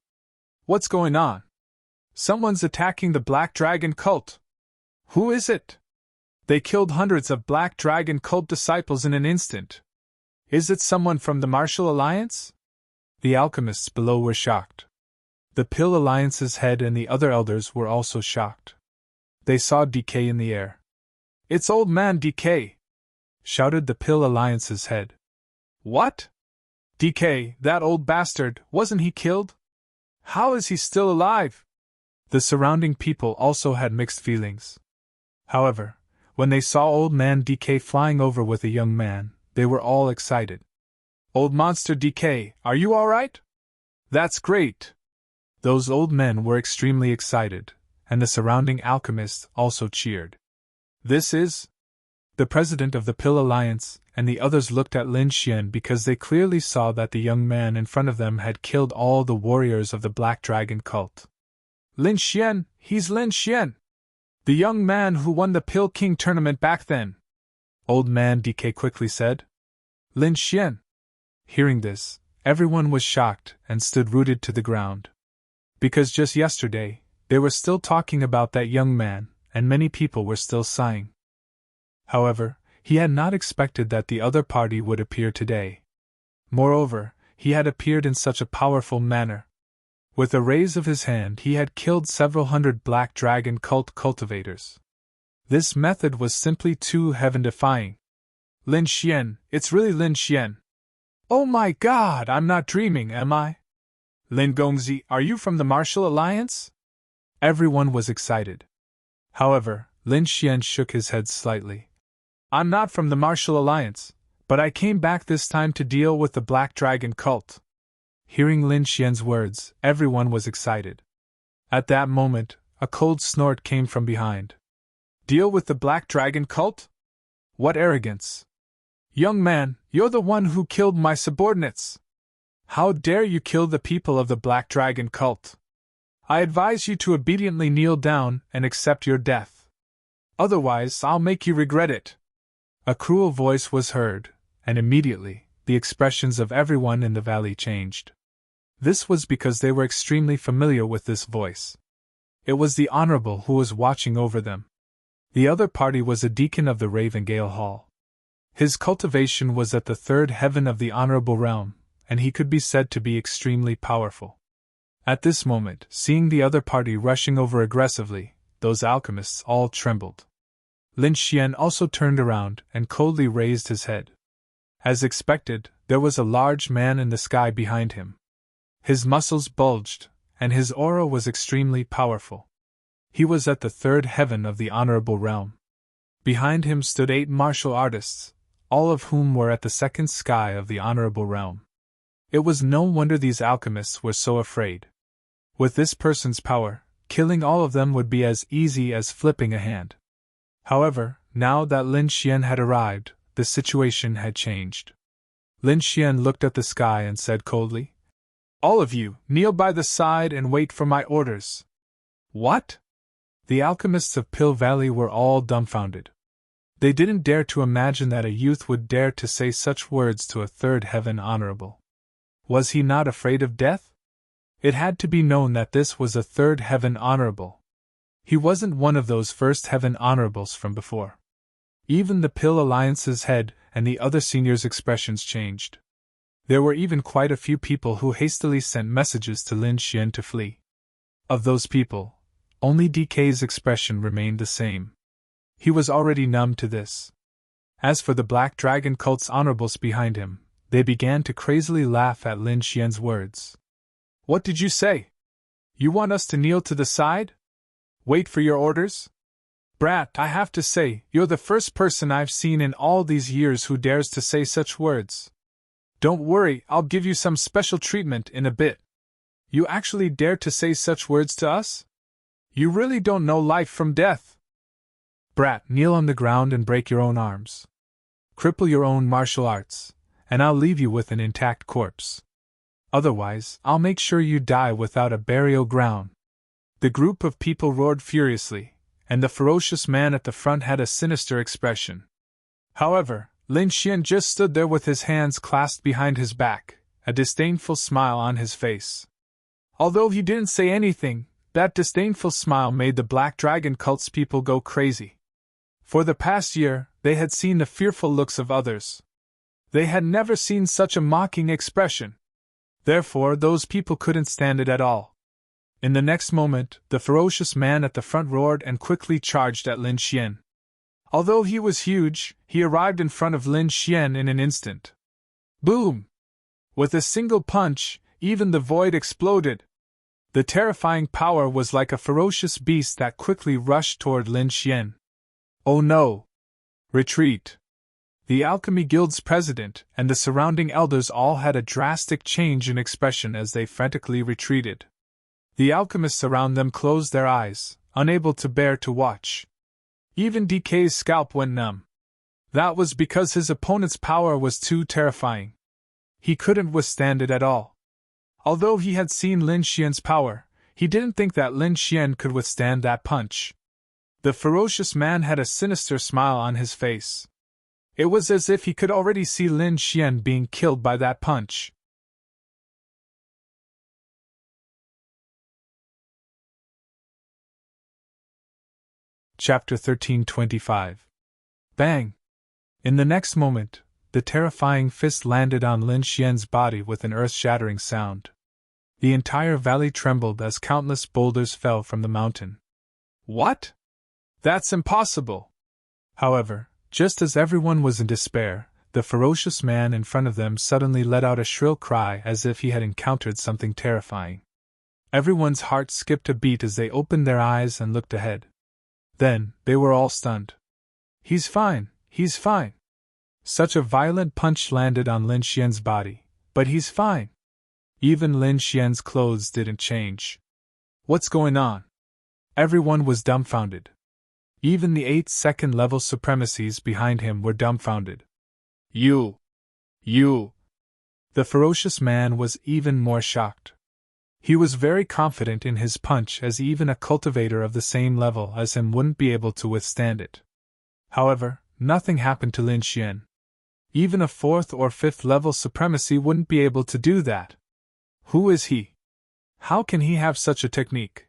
What's going on? Someone's attacking the Black Dragon cult. Who is it? They killed hundreds of Black Dragon cult disciples in an instant. Is it someone from the Martial Alliance? The alchemists below were shocked. The Pill Alliance's head and the other elders were also shocked. They saw DK in the air. It's old man DK! Shouted the Pill Alliance's head. What? DK, that old bastard, wasn't he killed? How is he still alive? The surrounding people also had mixed feelings. However, when they saw old man DK flying over with a young man, they were all excited. Old monster DK, are you alright? That's great! Those old men were extremely excited, and the surrounding alchemists also cheered. This is the president of the Pill Alliance, and the others looked at Lin Xian because they clearly saw that the young man in front of them had killed all the warriors of the Black Dragon cult. Lin Xian, he's Lin Xian! The young man who won the Pill King tournament back then! Old man DK quickly said. Lin Xian! Hearing this, everyone was shocked and stood rooted to the ground. Because just yesterday, they were still talking about that young man, and many people were still sighing. However, he had not expected that the other party would appear today. Moreover, he had appeared in such a powerful manner. With a raise of his hand, he had killed several hundred Black Dragon cult cultivators. This method was simply too heaven-defying. Lin Xian, it's really Lin Xian. Oh my god, I'm not dreaming, am I? Lin Gongzi, are you from the Martial Alliance? Everyone was excited. However, Lin Xian shook his head slightly. I'm not from the Martial Alliance, but I came back this time to deal with the Black Dragon cult. Hearing Lin Xian's words, everyone was excited. At that moment, a cold snort came from behind. Deal with the Black Dragon cult? What arrogance! Young man, you're the one who killed my subordinates! How dare you kill the people of the Black Dragon cult? I advise you to obediently kneel down and accept your death. Otherwise, I'll make you regret it. A cruel voice was heard, and immediately, the expressions of everyone in the valley changed. This was because they were extremely familiar with this voice. It was the Honorable who was watching over them. The other party was a deacon of the Ravengale Hall. His cultivation was at the third heaven of the Honorable Realm, and he could be said to be extremely powerful. At this moment, seeing the other party rushing over aggressively, those alchemists all trembled. Lin Xian also turned around and coldly raised his head. As expected, there was a large man in the sky behind him. His muscles bulged, and his aura was extremely powerful. He was at the third heaven of the honorable realm. Behind him stood 8 martial artists, all of whom were at the second sky of the honorable realm. It was no wonder these alchemists were so afraid. With this person's power, killing all of them would be as easy as flipping a hand. However, now that Lin Xian had arrived, the situation had changed. Lin Xian looked at the sky and said coldly, "All of you, kneel by the side and wait for my orders." "What?" The alchemists of Pill Valley were all dumbfounded. They didn't dare to imagine that a youth would dare to say such words to a third heaven honorable. Was he not afraid of death? It had to be known that this was a third heaven honorable. He wasn't one of those first heaven honorables from before. Even the Pill Alliance's head and the other seniors' expressions changed. There were even quite a few people who hastily sent messages to Lin Xian to flee. Of those people, only DK's expression remained the same. He was already numb to this. As for the Black Dragon cult's honorables behind him, they began to crazily laugh at Lin Xian's words. "What did you say? You want us to kneel to the side? Wait for your orders? Brat, I have to say, you're the first person I've seen in all these years who dares to say such words. Don't worry, I'll give you some special treatment in a bit. You actually dare to say such words to us? You really don't know life from death. Brat, kneel on the ground and break your own arms. Cripple your own martial arts, and I'll leave you with an intact corpse. Otherwise, I'll make sure you die without a burial ground." The group of people roared furiously, and the ferocious man at the front had a sinister expression. However, Lin Xian just stood there with his hands clasped behind his back, a disdainful smile on his face. Although he didn't say anything, that disdainful smile made the Black Dragon cult's people go crazy. For the past year, they had seen the fearful looks of others. They had never seen such a mocking expression. Therefore, those people couldn't stand it at all. In the next moment, the ferocious man at the front roared and quickly charged at Lin Xian. Although he was huge, he arrived in front of Lin Xian in an instant. Boom! With a single punch, even the void exploded. The terrifying power was like a ferocious beast that quickly rushed toward Lin Xian. Oh no! Retreat! The Alchemy Guild's president and the surrounding elders all had a drastic change in expression as they frantically retreated. The alchemists around them closed their eyes, unable to bear to watch. Even DK's scalp went numb. That was because his opponent's power was too terrifying. He couldn't withstand it at all. Although he had seen Lin Xian's power, he didn't think that Lin Xian could withstand that punch. The ferocious man had a sinister smile on his face. It was as if he could already see Lin Xian being killed by that punch. Chapter 1325. Bang! In the next moment, the terrifying fist landed on Lin Xian's body with an earth-shattering sound. The entire valley trembled as countless boulders fell from the mountain. What? That's impossible! However, just as everyone was in despair, the ferocious man in front of them suddenly let out a shrill cry as if he had encountered something terrifying. Everyone's heart skipped a beat as they opened their eyes and looked ahead. Then, they were all stunned. He's fine, he's fine. Such a violent punch landed on Lin Xian's body, but he's fine. Even Lin Xian's clothes didn't change. What's going on? Everyone was dumbfounded. Even the 8 second-level supremacies behind him were dumbfounded. You! The ferocious man was even more shocked. He was very confident in his punch, as even a cultivator of the same level as him wouldn't be able to withstand it. However, nothing happened to Lin Xian. Even a 4th or 5th level supremacy wouldn't be able to do that. Who is he? How can he have such a technique?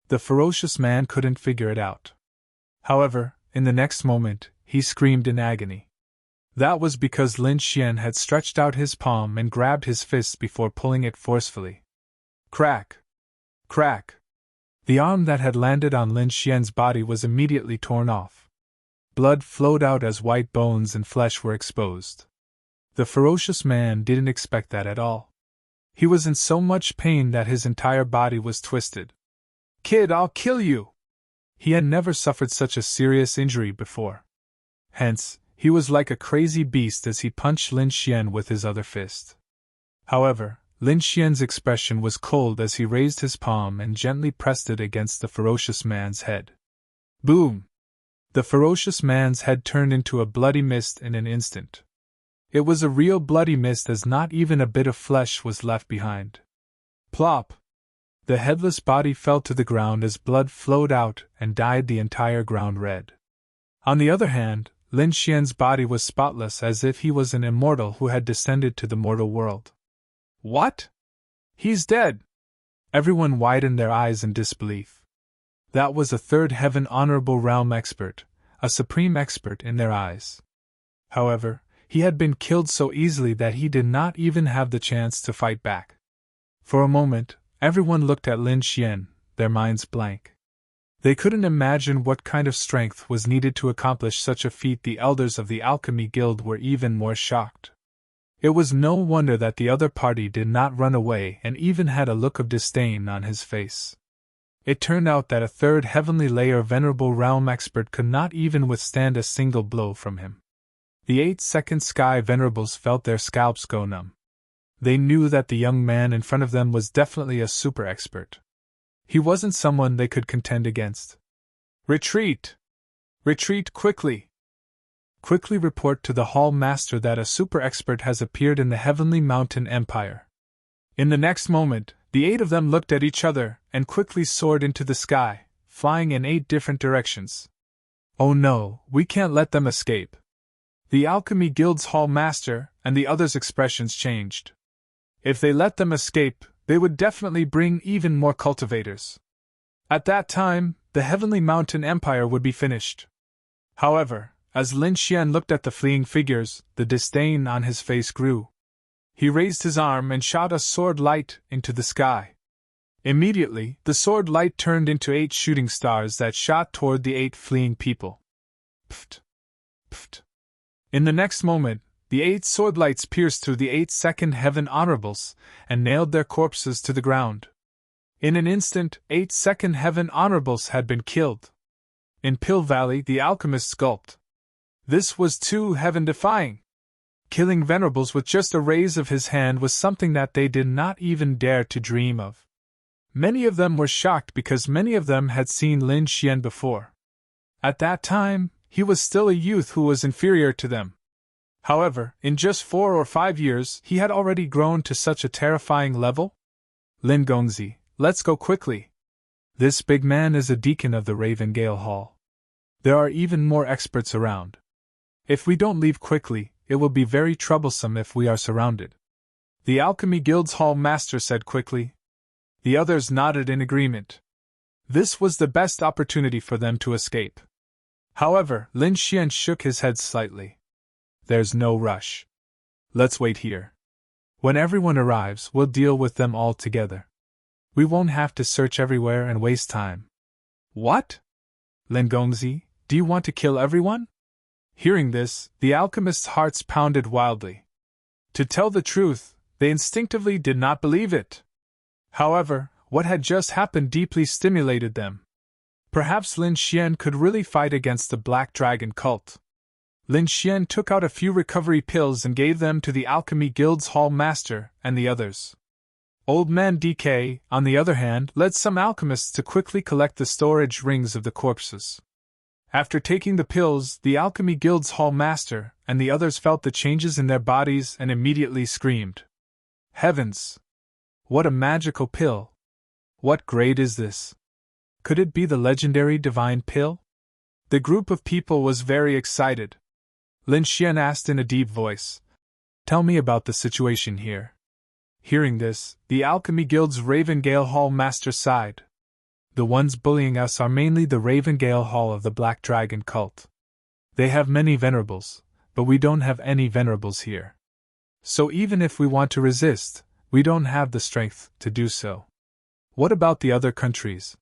The ferocious man couldn't figure it out. However, in the next moment, he screamed in agony. That was because Lin Xian had stretched out his palm and grabbed his fist before pulling it forcefully. Crack! Crack! The arm that had landed on Lin Xian's body was immediately torn off. Blood flowed out as white bones and flesh were exposed. The ferocious man didn't expect that at all. He was in so much pain that his entire body was twisted. "Kid, I'll kill you!" He had never suffered such a serious injury before. Hence, he was like a crazy beast as he punched Lin Xian with his other fist. However, Lin Xian's expression was cold as he raised his palm and gently pressed it against the ferocious man's head. Boom! The ferocious man's head turned into a bloody mist in an instant. It was a real bloody mist as not even a bit of flesh was left behind. Plop! The headless body fell to the ground as blood flowed out and dyed the entire ground red. On the other hand, Lin Xian's body was spotless as if he was an immortal who had descended to the mortal world. What? He's dead! Everyone widened their eyes in disbelief. That was a third heaven honorable realm expert, a supreme expert in their eyes. However, he had been killed so easily that he did not even have the chance to fight back. For a moment, everyone looked at Lin Xian, their minds blank. They couldn't imagine what kind of strength was needed to accomplish such a feat. The elders of the Alchemy Guild were even more shocked. It was no wonder that the other party did not run away and even had a look of disdain on his face. It turned out that a third heavenly layer venerable realm expert could not even withstand a single blow from him. The 8-second sky venerables felt their scalps go numb. They knew that the young man in front of them was definitely a super expert. He wasn't someone they could contend against. Retreat! Retreat quickly! Quickly report to the Hall Master that a super expert has appeared in the Heavenly Mountain Empire. In the next moment, the 8 of them looked at each other and quickly soared into the sky, flying in 8 different directions. Oh no, we can't let them escape. The Alchemy Guild's Hall Master and the others' expressions changed. If they let them escape, they would definitely bring even more cultivators. At that time, the Heavenly Mountain Empire would be finished. However, as Lin Xian looked at the fleeing figures, the disdain on his face grew. He raised his arm and shot a sword light into the sky. Immediately, the sword light turned into 8 shooting stars that shot toward the 8 fleeing people. Pft! Pft! In the next moment, the 8 sword lights pierced through the 8 second heaven honorables and nailed their corpses to the ground. In an instant, 8 second heaven honorables had been killed. In Pill Valley, the alchemists gulped. This was too heaven-defying. Killing venerables with just a raise of his hand was something that they did not even dare to dream of. Many of them were shocked because many of them had seen Lin Xian before. At that time, he was still a youth who was inferior to them. However, in just 4 or 5 years, he had already grown to such a terrifying level. Lin Gongzi, let's go quickly. This big man is a deacon of the Ravengale Hall. There are even more experts around. If we don't leave quickly, it will be very troublesome if we are surrounded. The Alchemy Guild's Hall Master said quickly. The others nodded in agreement. This was the best opportunity for them to escape. However, Lin Xian shook his head slightly. There's no rush. Let's wait here. When everyone arrives, we'll deal with them all together. We won't have to search everywhere and waste time. What? Lin Gongzi, do you want to kill everyone? Hearing this, the alchemists' hearts pounded wildly. To tell the truth, they instinctively did not believe it. However, what had just happened deeply stimulated them. Perhaps Lin Xian could really fight against the Black Dragon cult. Lin Xian took out a few recovery pills and gave them to the Alchemy Guild's Hall Master and the others. Old Man DK, on the other hand, led some alchemists to quickly collect the storage rings of the corpses. After taking the pills, the Alchemy Guild's Hall Master and the others felt the changes in their bodies and immediately screamed. Heavens! What a magical pill! What grade is this? Could it be the legendary divine pill? The group of people was very excited. Lin Xian asked in a deep voice, Tell me about the situation here. Hearing this, the Alchemy Guild's Ravengale Hall Master sighed. The ones bullying us are mainly the Ravengale Hall of the Black Dragon cult. They have many venerables, but we don't have any venerables here. So even if we want to resist, we don't have the strength to do so. What about the other countries?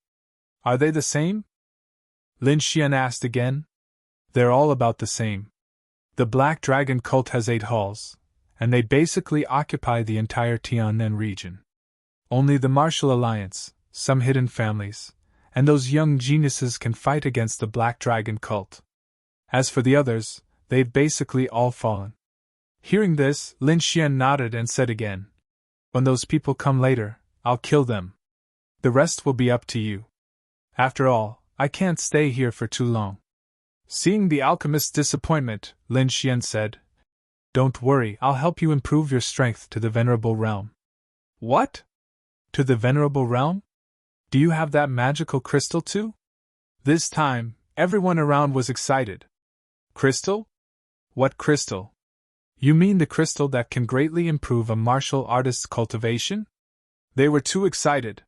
Are they the same? Lin Xian asked again. They're all about the same. The Black Dragon cult has 8 halls, and they basically occupy the entire Tiannan region. Only the Martial Alliance, some hidden families, and those young geniuses can fight against the Black Dragon cult. As for the others, they've basically all fallen. Hearing this, Lin Xian nodded and said again, when those people come later, I'll kill them. The rest will be up to you. After all, I can't stay here for too long. Seeing the alchemist's disappointment, Lin Xian said, Don't worry, I'll help you improve your strength to the Venerable Realm. What? To the Venerable Realm? Do you have that magical crystal too? This time, everyone around was excited. Crystal? What crystal? You mean the crystal that can greatly improve a martial artist's cultivation? They were too excited.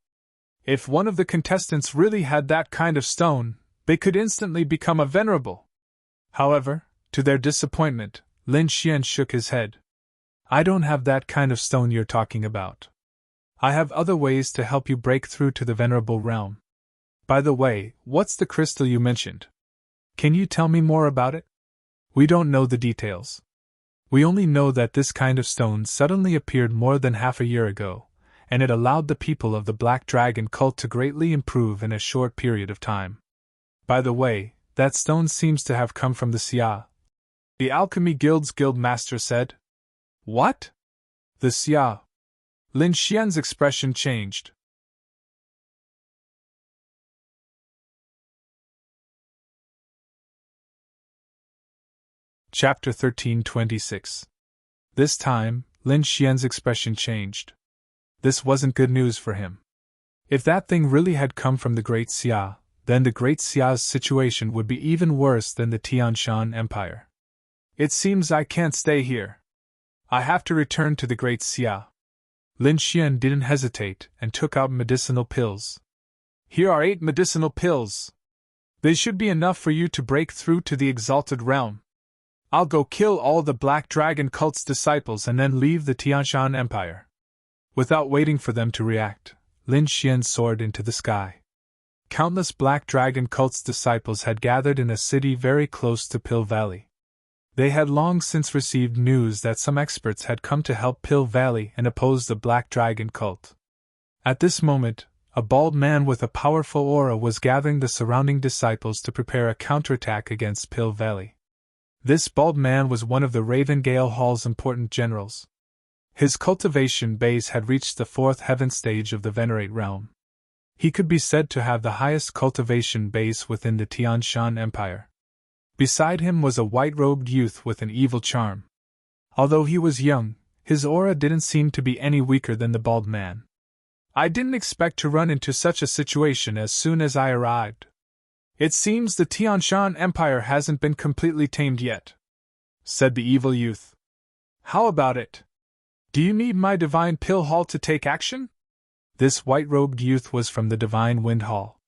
If one of the contestants really had that kind of stone, they could instantly become a venerable. However, to their disappointment, Lin Xian shook his head. I don't have that kind of stone you're talking about. I have other ways to help you break through to the Venerable Realm. By the way, what's the crystal you mentioned? Can you tell me more about it? We don't know the details. We only know that this kind of stone suddenly appeared more than half a year ago, and it allowed the people of the Black Dragon cult to greatly improve in a short period of time. By the way, that stone seems to have come from the Xia. The Alchemy Guild's guild master said. What? The Xia? Lin Xian's expression changed. Chapter 1326. This time, Lin Xian's expression changed. This wasn't good news for him. If that thing really had come from the Great Xia, then the Great Xia's situation would be even worse than the Tianshan Empire. It seems I can't stay here. I have to return to the Great Xia. Lin Xian didn't hesitate and took out medicinal pills. Here are 8 medicinal pills. They should be enough for you to break through to the Exalted Realm. I'll go kill all the Black Dragon cult's disciples and then leave the Tianshan Empire. Without waiting for them to react, Lin Xian soared into the sky. Countless Black Dragon cult's disciples had gathered in a city very close to Pill Valley. They had long since received news that some experts had come to help Pill Valley and oppose the Black Dragon cult. At this moment, a bald man with a powerful aura was gathering the surrounding disciples to prepare a counterattack against Pill Valley. This bald man was one of the Ravengale Hall's important generals. His cultivation base had reached the 4th heaven stage of the Venerate realm. He could be said to have the highest cultivation base within the Tianshan Empire. Beside him was a white-robed youth with an evil charm. Although he was young, his aura didn't seem to be any weaker than the bald man. I didn't expect to run into such a situation as soon as I arrived. It seems the Tianshan Empire hasn't been completely tamed yet, said the evil youth. How about it? Do you need my Divine Pill Hall to take action? This white-robed youth was from the Divine Wind Hall.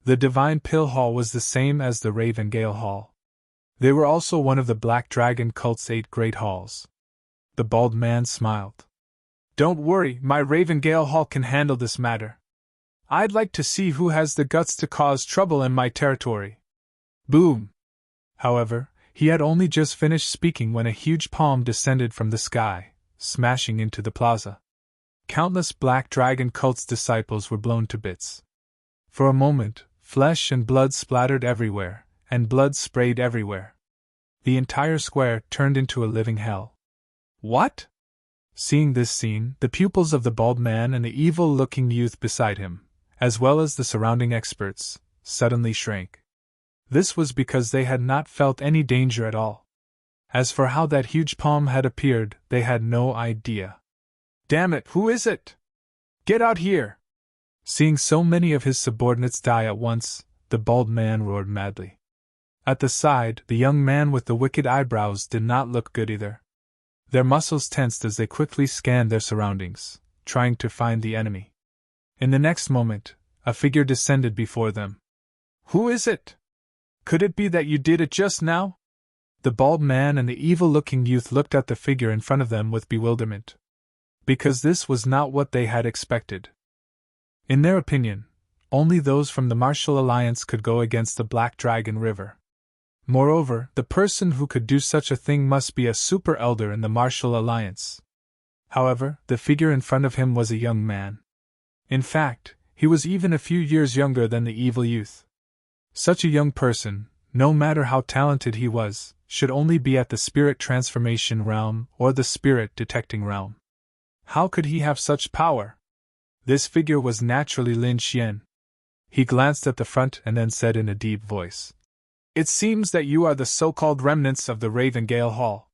The Divine Pill Hall was the same as the Ravengale Hall. They were also one of the Black Dragon cult's 8 great halls. The bald man smiled. Don't worry, my Ravengale Hall can handle this matter. I'd like to see who has the guts to cause trouble in my territory. Boom! However, he had only just finished speaking when a huge palm descended from the sky, smashing into the plaza. Countless Black Dragon cult's disciples were blown to bits. For a moment, flesh and blood splattered everywhere, and blood sprayed everywhere. The entire square turned into a living hell. What? Seeing this scene, the pupils of the bald man and the evil-looking youth beside him, as well as the surrounding experts, suddenly shrank. This was because they had not felt any danger at all. As for how that huge palm had appeared, they had no idea. Damn it, who is it? Get out here! Seeing so many of his subordinates die at once, the bald man roared madly. At the side, the young man with the wicked eyebrows did not look good either. Their muscles tensed as they quickly scanned their surroundings, trying to find the enemy. In the next moment, a figure descended before them. Who is it? Could it be that you did it just now? The bald man and the evil-looking youth looked at the figure in front of them with bewilderment. Because this was not what they had expected. In their opinion, Only those from the Martial Alliance could go against the Black Dragon River. Moreover, the person who could do such a thing must be a super elder in the Martial Alliance. However, the figure in front of him was a young man. In fact, he was even a few years younger than the evil youth. Such a young person, no matter how talented he was, should only be at the spirit transformation realm or the spirit detecting realm. How could he have such power? This figure was naturally Lin Xian. He glanced at the front and then said in a deep voice, "It seems that you are the so-called remnants of the Ravengale Hall."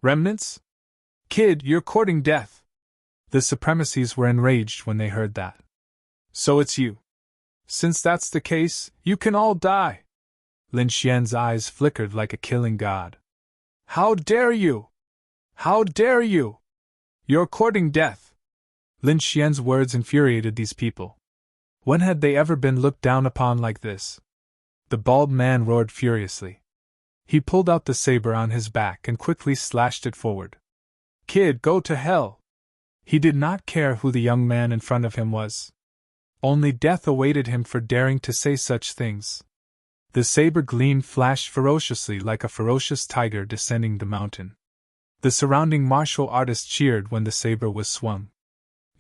"Remnants? Kid, you're courting death." The supremacies were enraged when they heard that. "So it's you. Since that's the case, you can all die." Lin Xian's eyes flickered like a killing god. "How dare you! How dare you! You're courting death!" Lin Xian's words infuriated these people. When had they ever been looked down upon like this? The bald man roared furiously. He pulled out the saber on his back and quickly slashed it forward. "Kid, go to hell!" He did not care who the young man in front of him was. Only death awaited him for daring to say such things. The saber gleam flashed ferociously like a ferocious tiger descending the mountain. The surrounding martial artists cheered when the saber was swung.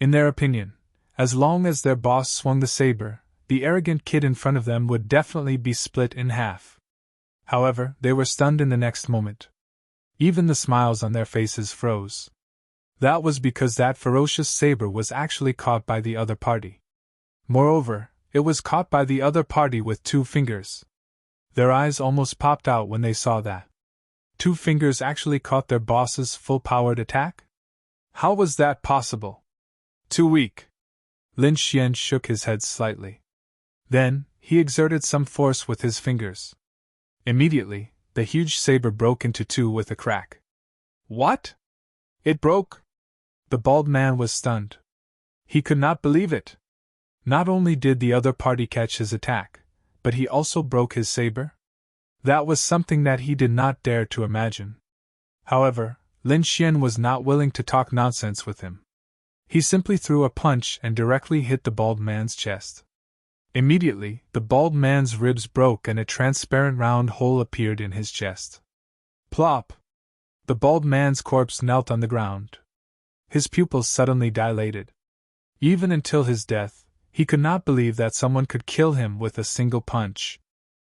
In their opinion, as long as their boss swung the saber, the arrogant kid in front of them would definitely be split in half. However, they were stunned in the next moment. Even the smiles on their faces froze. That was because that ferocious saber was actually caught by the other party. Moreover, it was caught by the other party with 2 fingers. Their eyes almost popped out when they saw that. 2 fingers actually caught their boss's full-powered attack? How was that possible? Too weak. Lin Xian shook his head slightly. Then, he exerted some force with his fingers. Immediately, the huge saber broke into 2 with a crack. What? It broke? The bald man was stunned. He could not believe it. Not only did the other party catch his attack, but he also broke his saber? That was something that he did not dare to imagine. However, Lin Xian was not willing to talk nonsense with him. He simply threw a punch and directly hit the bald man's chest. Immediately, the bald man's ribs broke and a transparent round hole appeared in his chest. Plop! The bald man's corpse knelt on the ground. His pupils suddenly dilated. Even until his death, he could not believe that someone could kill him with a single punch.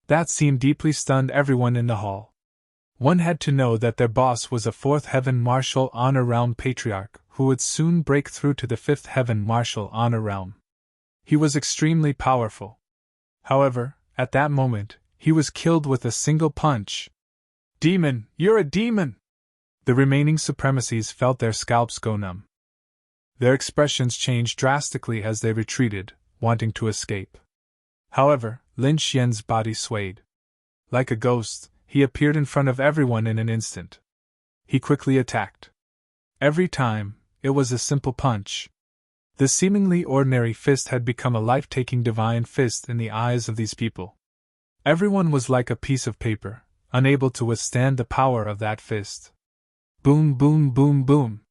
That scene deeply stunned everyone in the hall. One had to know that their boss was a 4th Heaven Martial Honor Realm Patriarch who would soon break through to the 5th Heaven Martial Honor Realm. He was extremely powerful. However, at that moment, he was killed with a single punch. "Demon, you're a demon!" The remaining supremacies felt their scalps go numb. Their expressions changed drastically as they retreated, wanting to escape. However, Lin Xian's body swayed. Like a ghost, he appeared in front of everyone in an instant. He quickly attacked. Every time, it was a simple punch. The seemingly ordinary fist had become a life-taking divine fist in the eyes of these people. Everyone was like a piece of paper, unable to withstand the power of that fist. Boom, boom, boom, boom.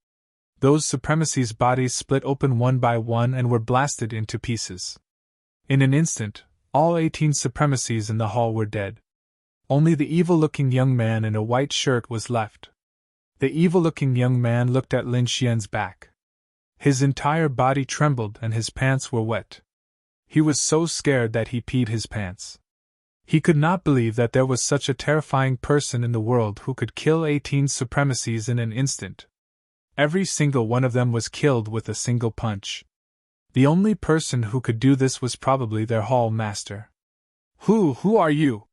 Those supremacies' bodies split open one by one and were blasted into pieces. In an instant, all 18 supremacies in the hall were dead. Only the evil-looking young man in a white shirt was left. The evil-looking young man looked at Lin Xian's back. His entire body trembled and his pants were wet. He was so scared that he peed his pants. He could not believe that there was such a terrifying person in the world who could kill 18 supremacies in an instant. Every single one of them was killed with a single punch. The only person who could do this was probably their hall master. Who are you?"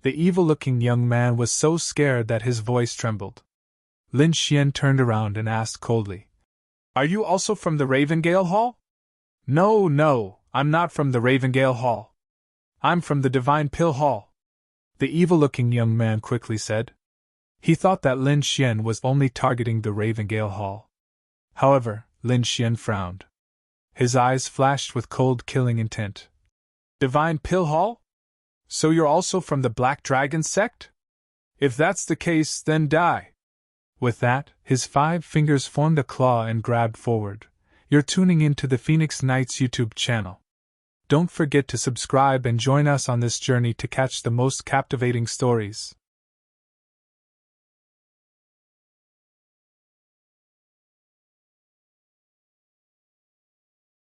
The evil-looking young man was so scared that his voice trembled. Lin Xian turned around and asked coldly, "Are you also from the Ravengale Hall?" No, I'm not from the Ravengale Hall. I'm from the Divine Pill Hall," the evil-looking young man quickly said. He thought that Lin Xian was only targeting the Ravengale Hall. However, Lin Xian frowned. His eyes flashed with cold, killing intent. "Divine Pill Hall? So you're also from the Black Dragon sect? If that's the case, then die." With that, his 5 fingers formed a claw and grabbed forward. "You're tuning in to the Phoenix Knights YouTube channel. Don't forget to subscribe and join us on this journey to catch the most captivating stories.